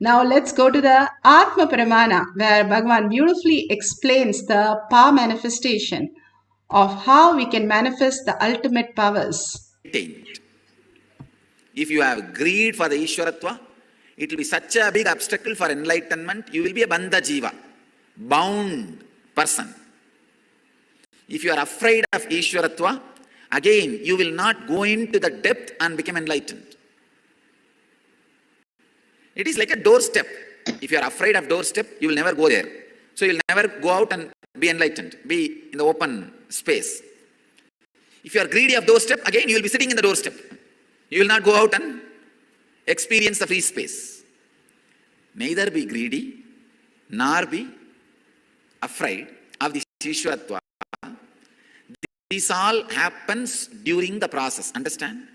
Now let's go to the Atma Pramana, where Bhagavan beautifully explains the power manifestation of how we can manifest the ultimate powers. If you have greed for the Ishwaratva, it will be such a big obstacle for enlightenment. You will be a Bandha Jiva, bound person. If you are afraid of Ishwaratva, again, you will not go into the depth and become enlightened. It is like a doorstep. If you are afraid of doorstep, you will never go there. So you will never go out and be enlightened, be in the open space. If you are greedy of doorstep, again, you will be sitting in the doorstep. You will not go out and experience the free space. Neither be greedy, nor be afraid of the Ishwaratva. This all happens during the process. Understand?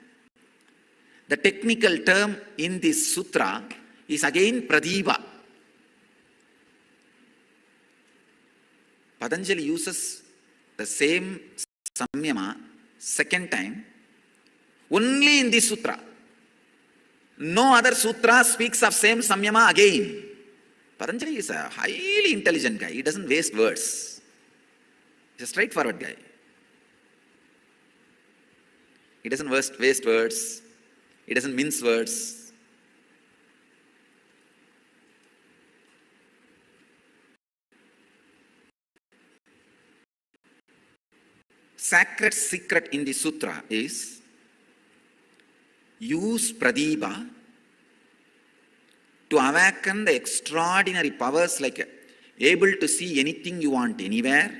The technical term in this sutra is again Pradipa. Patanjali uses the same samyama second time only in this sutra. No other sutra speaks of same samyama again. Patanjali is a highly intelligent guy. He doesn't waste words. He's a straightforward guy. He doesn't waste words. He doesn't mince words. Sacred secret in the sutra is use Pradipa to awaken the extraordinary powers like able to see anything you want anywhere,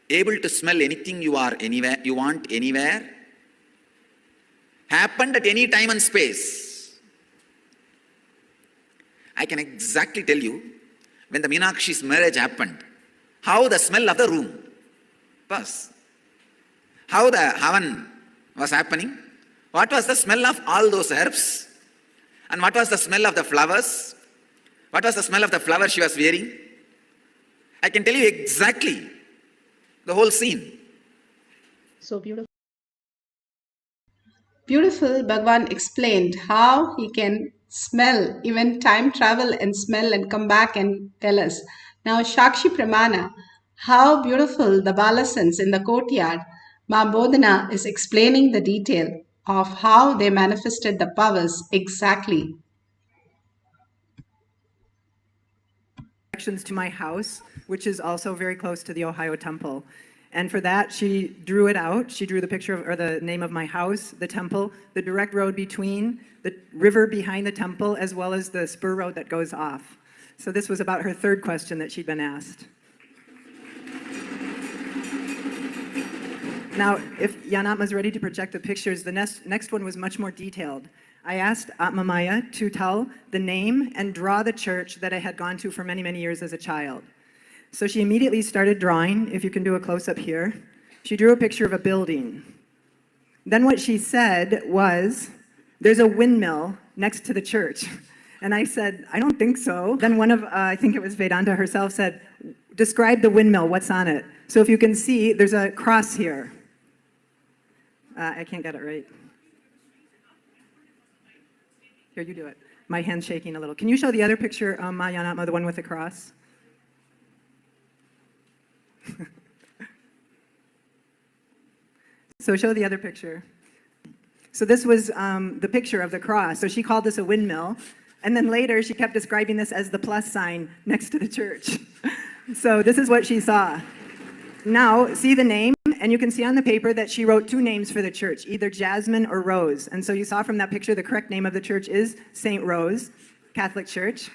able to smell anything you want anywhere, happened at any time and space. I can exactly tell you when the Meenakshi's marriage happened, how the smell of the room was, how the Havan was happening, What was the smell of all those herbs? And what was the smell of the flowers? What was the smell of the flower she was wearing? I can tell you exactly the whole scene. So beautiful. Beautiful, Bhagwan explained how he can smell, even time travel and smell and come back and tell us. Now, Shakshi Pramana, how beautiful the Balasans in the courtyard. Ma Bodhana is explaining the detail of how they manifested the powers exactly. To my house, which is also very close to the Ohio temple. And for that, she drew it out. She drew the picture of, or the name of my house, the temple, the direct road between, the river behind the temple, as well as the spur road that goes off. So this was about her third question that she'd been asked. Now, if Yanatma's ready to project the pictures, the next one was much more detailed. I asked Atma Maya to tell the name and draw the church that I had gone to for many, many years as a child. So she immediately started drawing. If you can do a close-up here. She drew a picture of a building. Then what she said was, there's a windmill next to the church. And I said, I don't think so. Then one of, I think it was Vedanta herself, said, describe the windmill, what's on it? So if you can see, there's a cross here. I can't get it right. Here, you do it. My hand's shaking a little. Can you show the other picture, Mayanatma, the one with the cross? So show the other picture. So this was the picture of the cross. So she called this a windmill. And then later she kept describing this as the plus sign next to the church. So this is what she saw. Now, see the name, and you can see on the paper that she wrote two names for the church, either Jasmine or Rose. And so you saw from that picture the correct name of the church is St. Rose Catholic Church.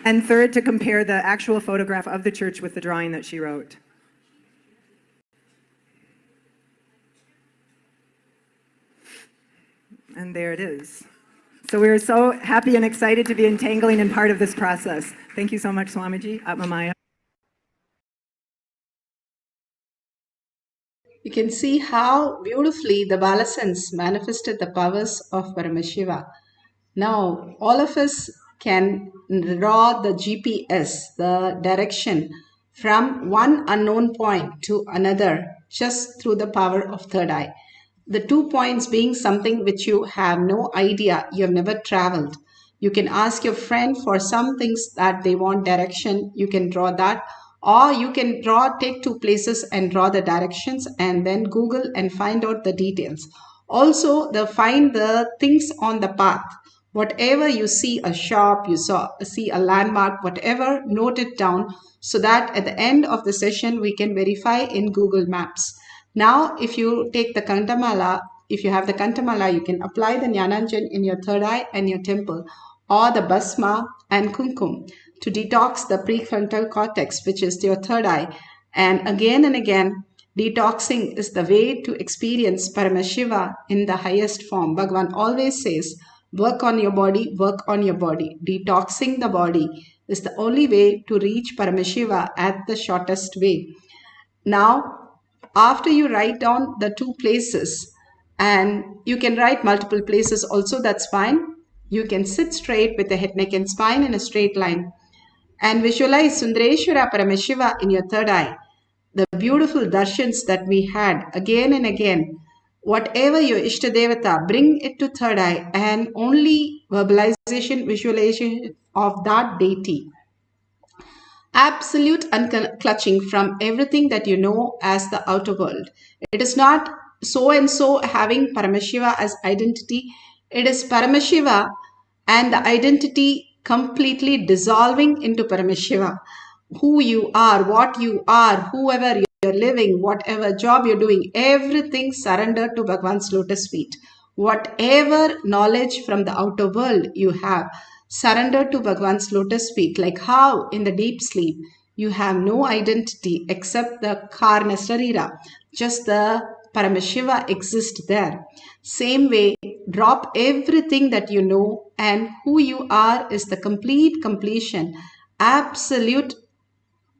And third, to compare the actual photograph of the church with the drawing that she wrote. And there it is. So we are so happy and excited to be entangling in part of this process. Thank you so much, Swamiji, Atma Maya. You can see how beautifully the Balasans manifested the powers of Paramashiva. Now, all of us can draw the GPS, the direction, from one unknown point to another just through the power of third eye. The 2 points being something which you have no idea, you have never traveled. You can ask your friend for some things that they want direction, you can draw that, or you can take 2 places and draw the directions and then Google and find out the details. Also, find the things on the path. Whatever you see, a shop, see a landmark, whatever, note it down so that at the end of the session we can verify in Google Maps. Now, if you take the Kantamala, if you have the Kantamala, you can apply the Jnananjan in your third eye and your temple, or the Basma and Kumkum to detox the prefrontal cortex, which is your third eye. And again, detoxing is the way to experience Paramashiva in the highest form. Bhagavan always says, work on your body, work on your body. Detoxing the body is the only way to reach Paramashiva at the shortest way. Now, after you write down the 2 places, and you can write multiple places also, that's fine. You can sit straight with the head, neck and spine in a straight line and visualize Sundareshwara Paramashiva in your third eye. The beautiful darshans that we had again and again. Whatever your Ishtadevata, bring it to third eye and only verbalization, visualization of that deity. Absolute unclutching from everything that you know as the outer world. It is not so and so having Paramashiva as identity. It is Paramashiva and the identity completely dissolving into Paramashiva. Who you are, what you are, whoever you're living, whatever job you're doing, everything surrendered to Bhagavan's lotus feet. Whatever knowledge from the outer world you have, surrender to Bhagavan's lotus feet, like how in the deep sleep you have no identity except the karna sarira, just the Paramashiva exists there. Same way, drop everything that you know, and who you are is the complete completion, absolute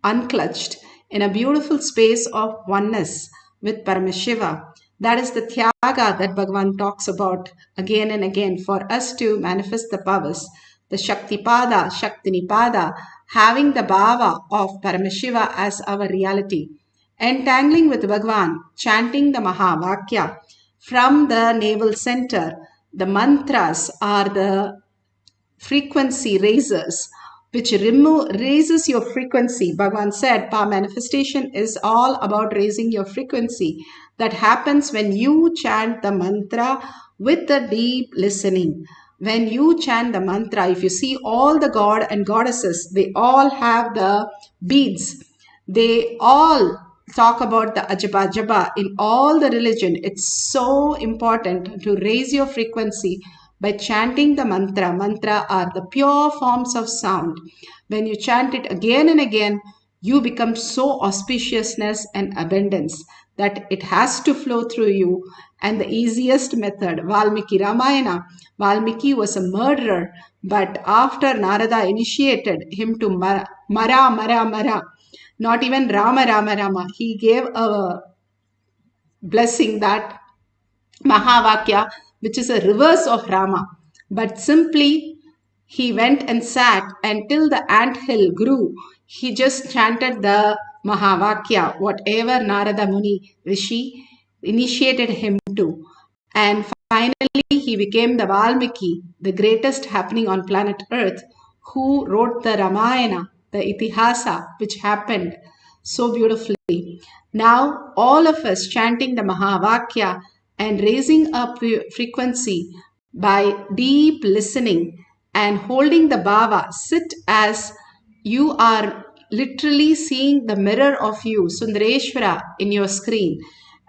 unclutched in a beautiful space of oneness, with Paramashiva. That is the Tyaga that Bhagavan talks about again and again for us to manifest the powers. The Shaktipada, Shaktinipada, having the Bhava of Paramashiva as our reality. Entangling with Bhagavan, chanting the Mahavakya from the navel center. The mantras are the frequency raisers, which raises your frequency. Bhagavan said, power manifestation is all about raising your frequency. That happens when you chant the mantra with the deep listening. When you chant the mantra, if you see all the god and goddesses, they all have the beads. They all talk about the ajaba jaba in all the religion. It's so important to raise your frequency by chanting the mantra. Mantra are the pure forms of sound. When you chant it again and again, you become so auspiciousness and abundance that it has to flow through you. And the easiest method, Valmiki Ramayana. Valmiki was a murderer, but after Narada initiated him to Mara, not even Rama, he gave a blessing that Mahavakya, which is a reverse of Rama. But simply he went and sat until the anthill grew. He just chanted the Mahavakya, whatever Narada Muni Rishi initiated him to. And finally he became the Valmiki, the greatest happening on planet Earth, who wrote the Ramayana, the Itihasa, which happened so beautifully. Now all of us chanting the Mahavakya and raising up frequency by deep listening and holding the bhava. Sit as you are literally seeing the mirror of you, Sundareshwara, in your screen,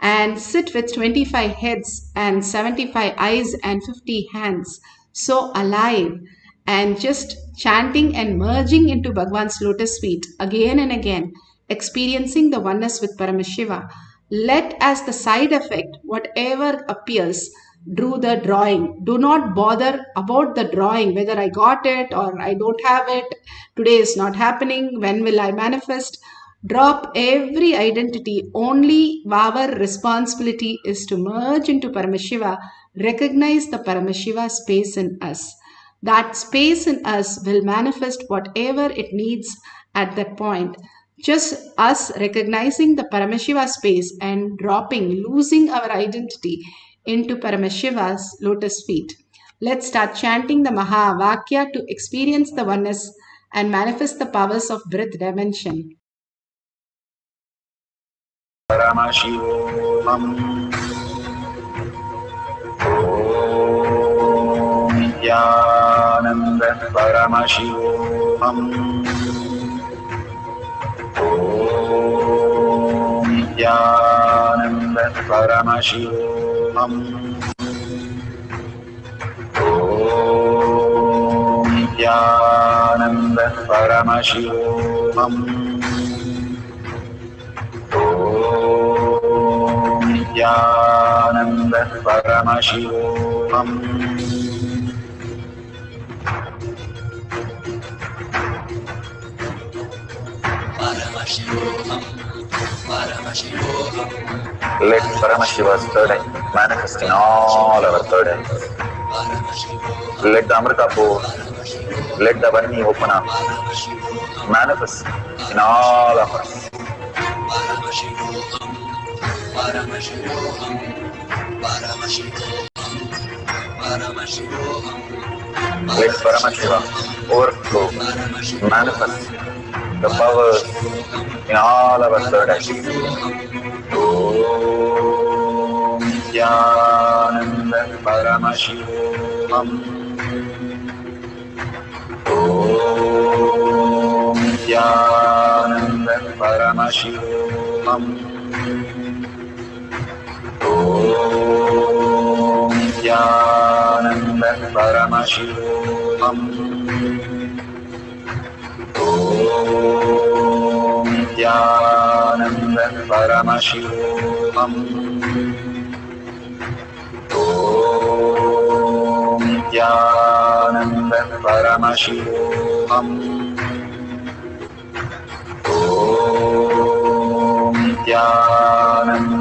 and sit with 25 heads and 75 eyes and 50 hands, so alive, and just chanting and merging into Bhagavan's lotus feet again and again, experiencing the oneness with Paramashiva. Let as the side effect, whatever appears, do the drawing. Do not bother about the drawing, whether I got it or I don't have it, today is not happening, when will I manifest. Drop every identity. Only our responsibility is to merge into Paramashiva, recognize the Paramashiva space in us. That space in us will manifest whatever it needs at that point. Just us recognizing the Paramashiva space and dropping, losing our identity into Paramashiva's lotus feet. Let's start chanting the Mahavakya to experience the oneness and manifest the powers of breath dimension. Paramashivoham. Om Nithyananda Paramashivoham. Om Nithyananda Paramashivoham. Om Nithyananda Paramashivoham. Om Nithyananda Paramashivoham. Let Paramashiva's third eye manifest in all our third eyes. Let the Amrita pour, let the Varni open up, manifest in all of us. Let Paramashiva overflow, manifest the powers in all our third eyes. Om Nithyananda Paramashivoham. Om Nithyananda Paramashivoham. Om Nithyananda Paramashivoham. Om Nithyananda Paramashivoham. Om Nithyananda Paramashivoham. Om Nithyananda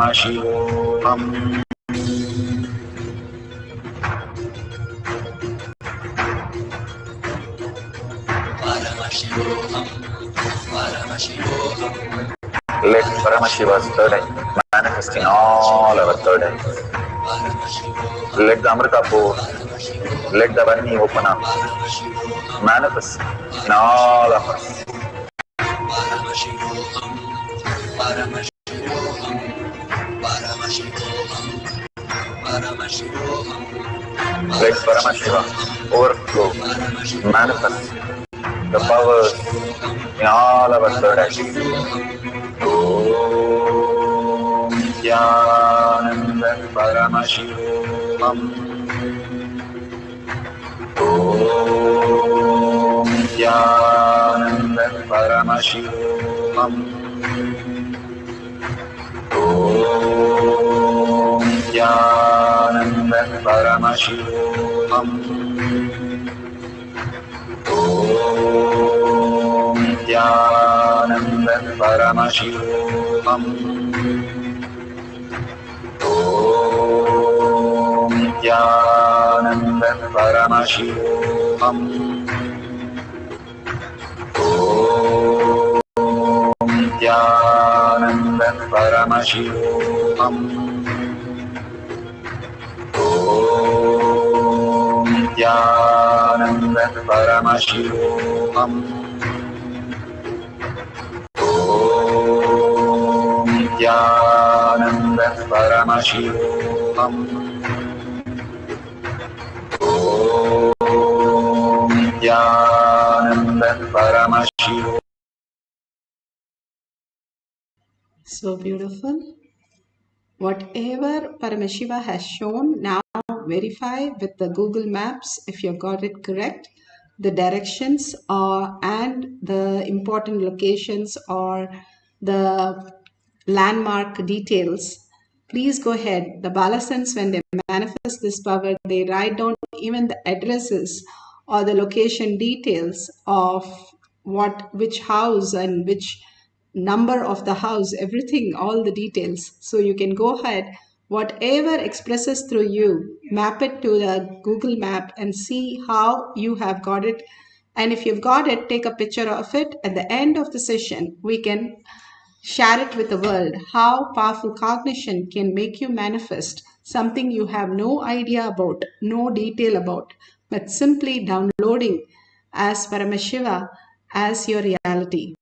Paramashivoham. Let Paramashiva's third eye manifest in all our third eyes. Let the Amrita pour, let the Varni open up, manifest in all of us. Let Paramashiva overflow, manifest the powers in all our third eyes. Om Nithyananda Paramashivam. Om Nithyananda Paramashivam. Om Nithyananda Paramashivoham. Om Nithyananda Paramashivoham. Om Nithyananda Paramashivoham. Om Nithyananda Paramashivoham. Om Nithyananda Paramashivoham. Om Nithyananda Paramashivoham. Om Nithyananda Paramashivoham. So beautiful. Whatever Paramashiva has shown, now verify with the Google Maps if you got it correct, the directions and the important locations or the landmark details. Please go ahead. The Balasans, when they manifest this power, they write down even the addresses or the location details of which house and which number of the house, everything, all the details. So you can go ahead, whatever expresses through you, map it to the Google map and see how you have got it. And if you've got it, take a picture of it. At the end of the session, we can share it with the world, how powerful cognition can make you manifest something you have no idea about, no detail about, but simply downloading as Paramashiva as your reality.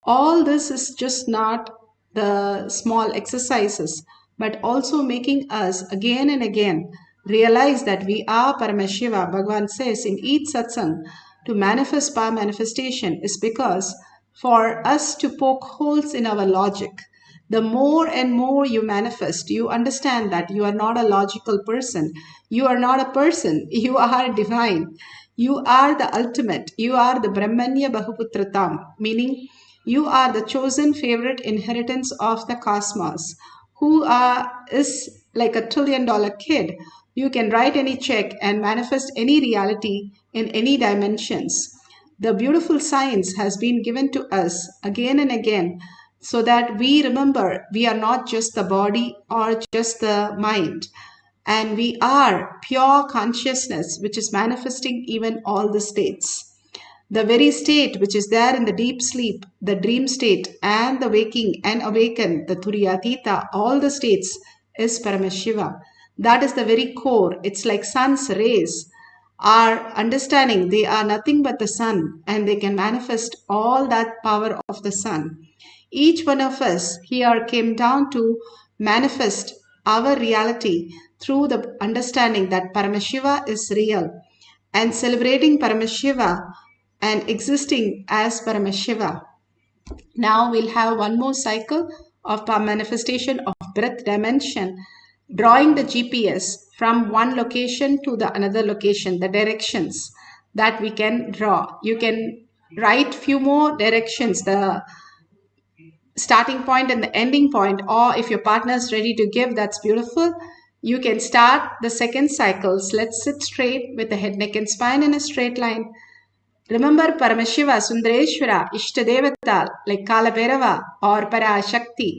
All this is just not the small exercises, but also making us again and again realize that we are Paramashiva. Bhagavan says in each satsang, to manifest power manifestation is because for us to poke holes in our logic. The more and more you manifest, you understand that you are not a logical person. You are not a person. You are divine. You are the ultimate. You are the Brahmanya Bahuputratam, meaning you are the chosen favorite inheritance of the cosmos, who is like a $1 trillion kid. You can write any check and manifest any reality in any dimensions. The beautiful science has been given to us again and again so that we remember we are not just the body or just the mind. And we are pure consciousness, which is manifesting even all the states. The very state which is there in the deep sleep, the dream state, and the waking and awaken, the Turiyatita, all the states is Paramashiva. That is the very core. It's like sun's rays. Our understanding, they are nothing but the sun, and they can manifest all that power of the sun. Each one of us here came down to manifest our reality through the understanding that Paramashiva is real and celebrating Paramashiva and existing as Paramashiva. Now we'll have one more cycle of manifestation of breath dimension, drawing the GPS from one location to the another location, the directions that we can draw. You can write few more directions, the starting point and the ending point, or if your partner is ready to give, that's beautiful. You can start the second cycles. Let's sit straight with the head, neck and spine in a straight line. Remember Paramashiva, Sundareshwara, Ishtadevata like Kala Bhairava or Parashakti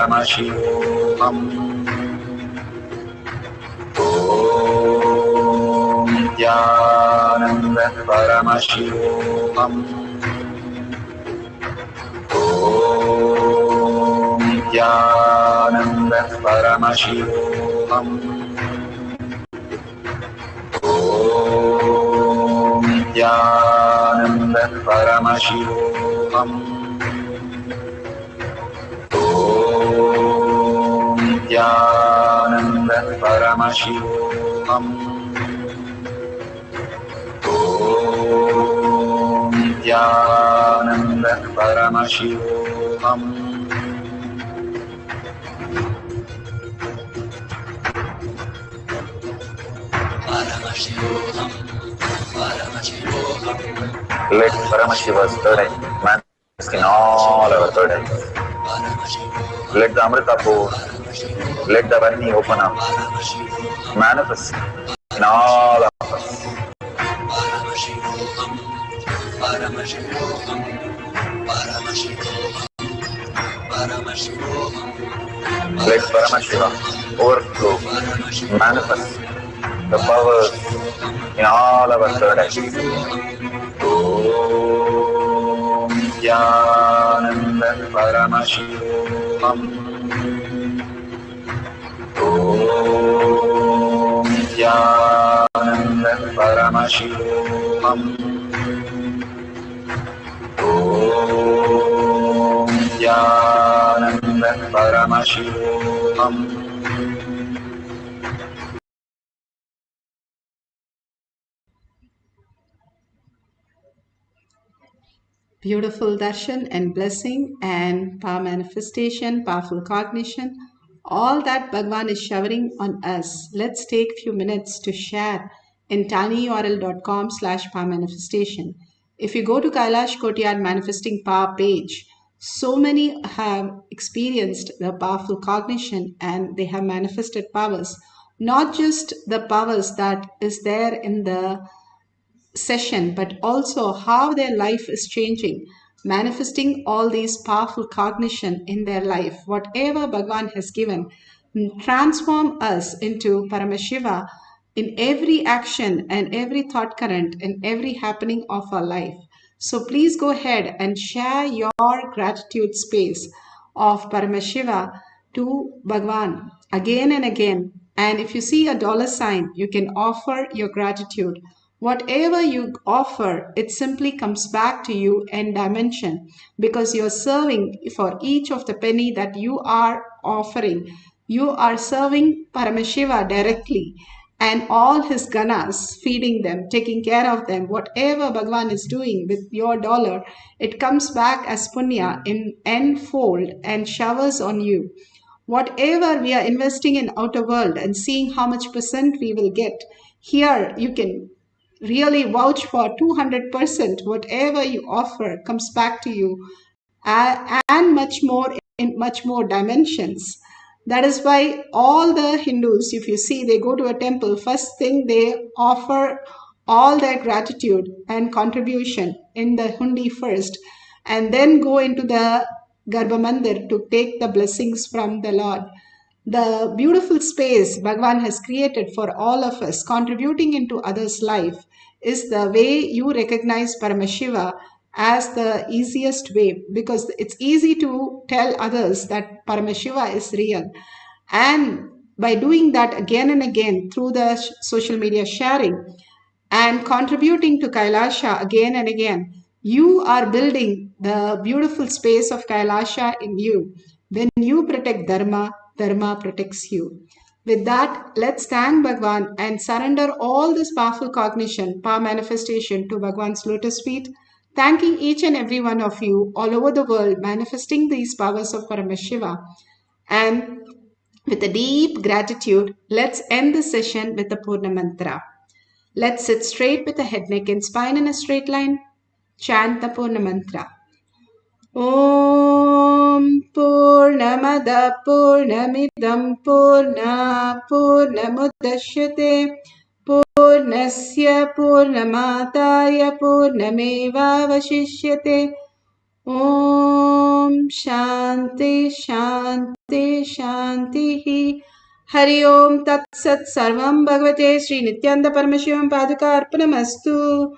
Paramashivoham. Om Nithyananda Paramashivoham. Om Nithyananda Paramashivoham. Om Nithyananda Paramashivoham. Om Nithyananda Paramashivoham. Om Nithyananda Paramashivoham. Let Paramashiva's third manifest in all our third eyes. Let the Amrita pour, let the Varni open up, manifest in all of us. Let Paramashiva overflow, manifest the powers in all our third eyes. Om Nithyananda Paramashivoham. Om Nithyananda Paramashivoham. Om Nithyananda Paramashivoham. Beautiful darshan and blessing and power manifestation, powerful cognition, all that Bhagavan is showering on us. Let's take a few minutes to share in tinyurl.com/power manifestation. If you go to Kailash Courtyard Manifesting Power page, so many have experienced the powerful cognition and they have manifested powers, not just the powers that is there in the session, but also how their life is changing, manifesting all these powerful cognition in their life. Whatever Bhagavan has given, transform us into Paramashiva in every action and every thought current and every happening of our life. So please go ahead and share your gratitude space of Paramashiva to Bhagavan again and again. And if you see a $sign, you can offer your gratitude. Whatever you offer, it simply comes back to you in dimension because you're serving for each of the penny that you are offering. You are serving Paramashiva directly and all his ganas, feeding them, taking care of them. Whatever Bhagavan is doing with your dollar, it comes back as punya in n-fold and showers on you. Whatever we are investing in outer world and seeing how much percent we will get, here you can really vouch for 200%. Whatever you offer comes back to you and much more in much more dimensions. That is why all the Hindus, if you see, they go to a temple, first thing they offer all their gratitude and contribution in the hundi first, and then go into the Garbha Mandir to take the blessings from the Lord. The beautiful space Bhagavan has created for all of us, contributing into others' life, is the way you recognize Paramashiva as the easiest way, because it's easy to tell others that Paramashiva is real. And by doing that again and again through the social media sharing and contributing to Kailasa again and again, you are building the beautiful space of Kailasa in you. When you protect Dharma, Dharma protects you. With that, let's thank Bhagavan and surrender all this powerful cognition, power manifestation to Bhagavan's lotus feet, thanking each and every one of you all over the world manifesting these powers of Paramashiva. And with a deep gratitude, let's end the session with the Purna Mantra. Let's sit straight with the head, neck and spine in a straight line. Chant the Purna Mantra. Om Purnamada Purnamidam Purna Purnamudashyate Purnasya Purnamataya Purnameva Vashishyate Om Shanti Shanti Shanti. Hari Om Tat Sat Sarvam Bhagavate Sri Nithyananda Paramashivam Paduka Arpanamastu.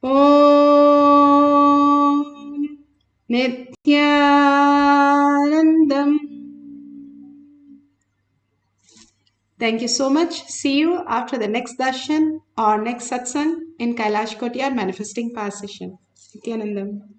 Om Nithyanandam. Thank you so much. See you after the next darshan or next satsang in Kailash Kotiyar Manifesting Power Session. Nithyanandam.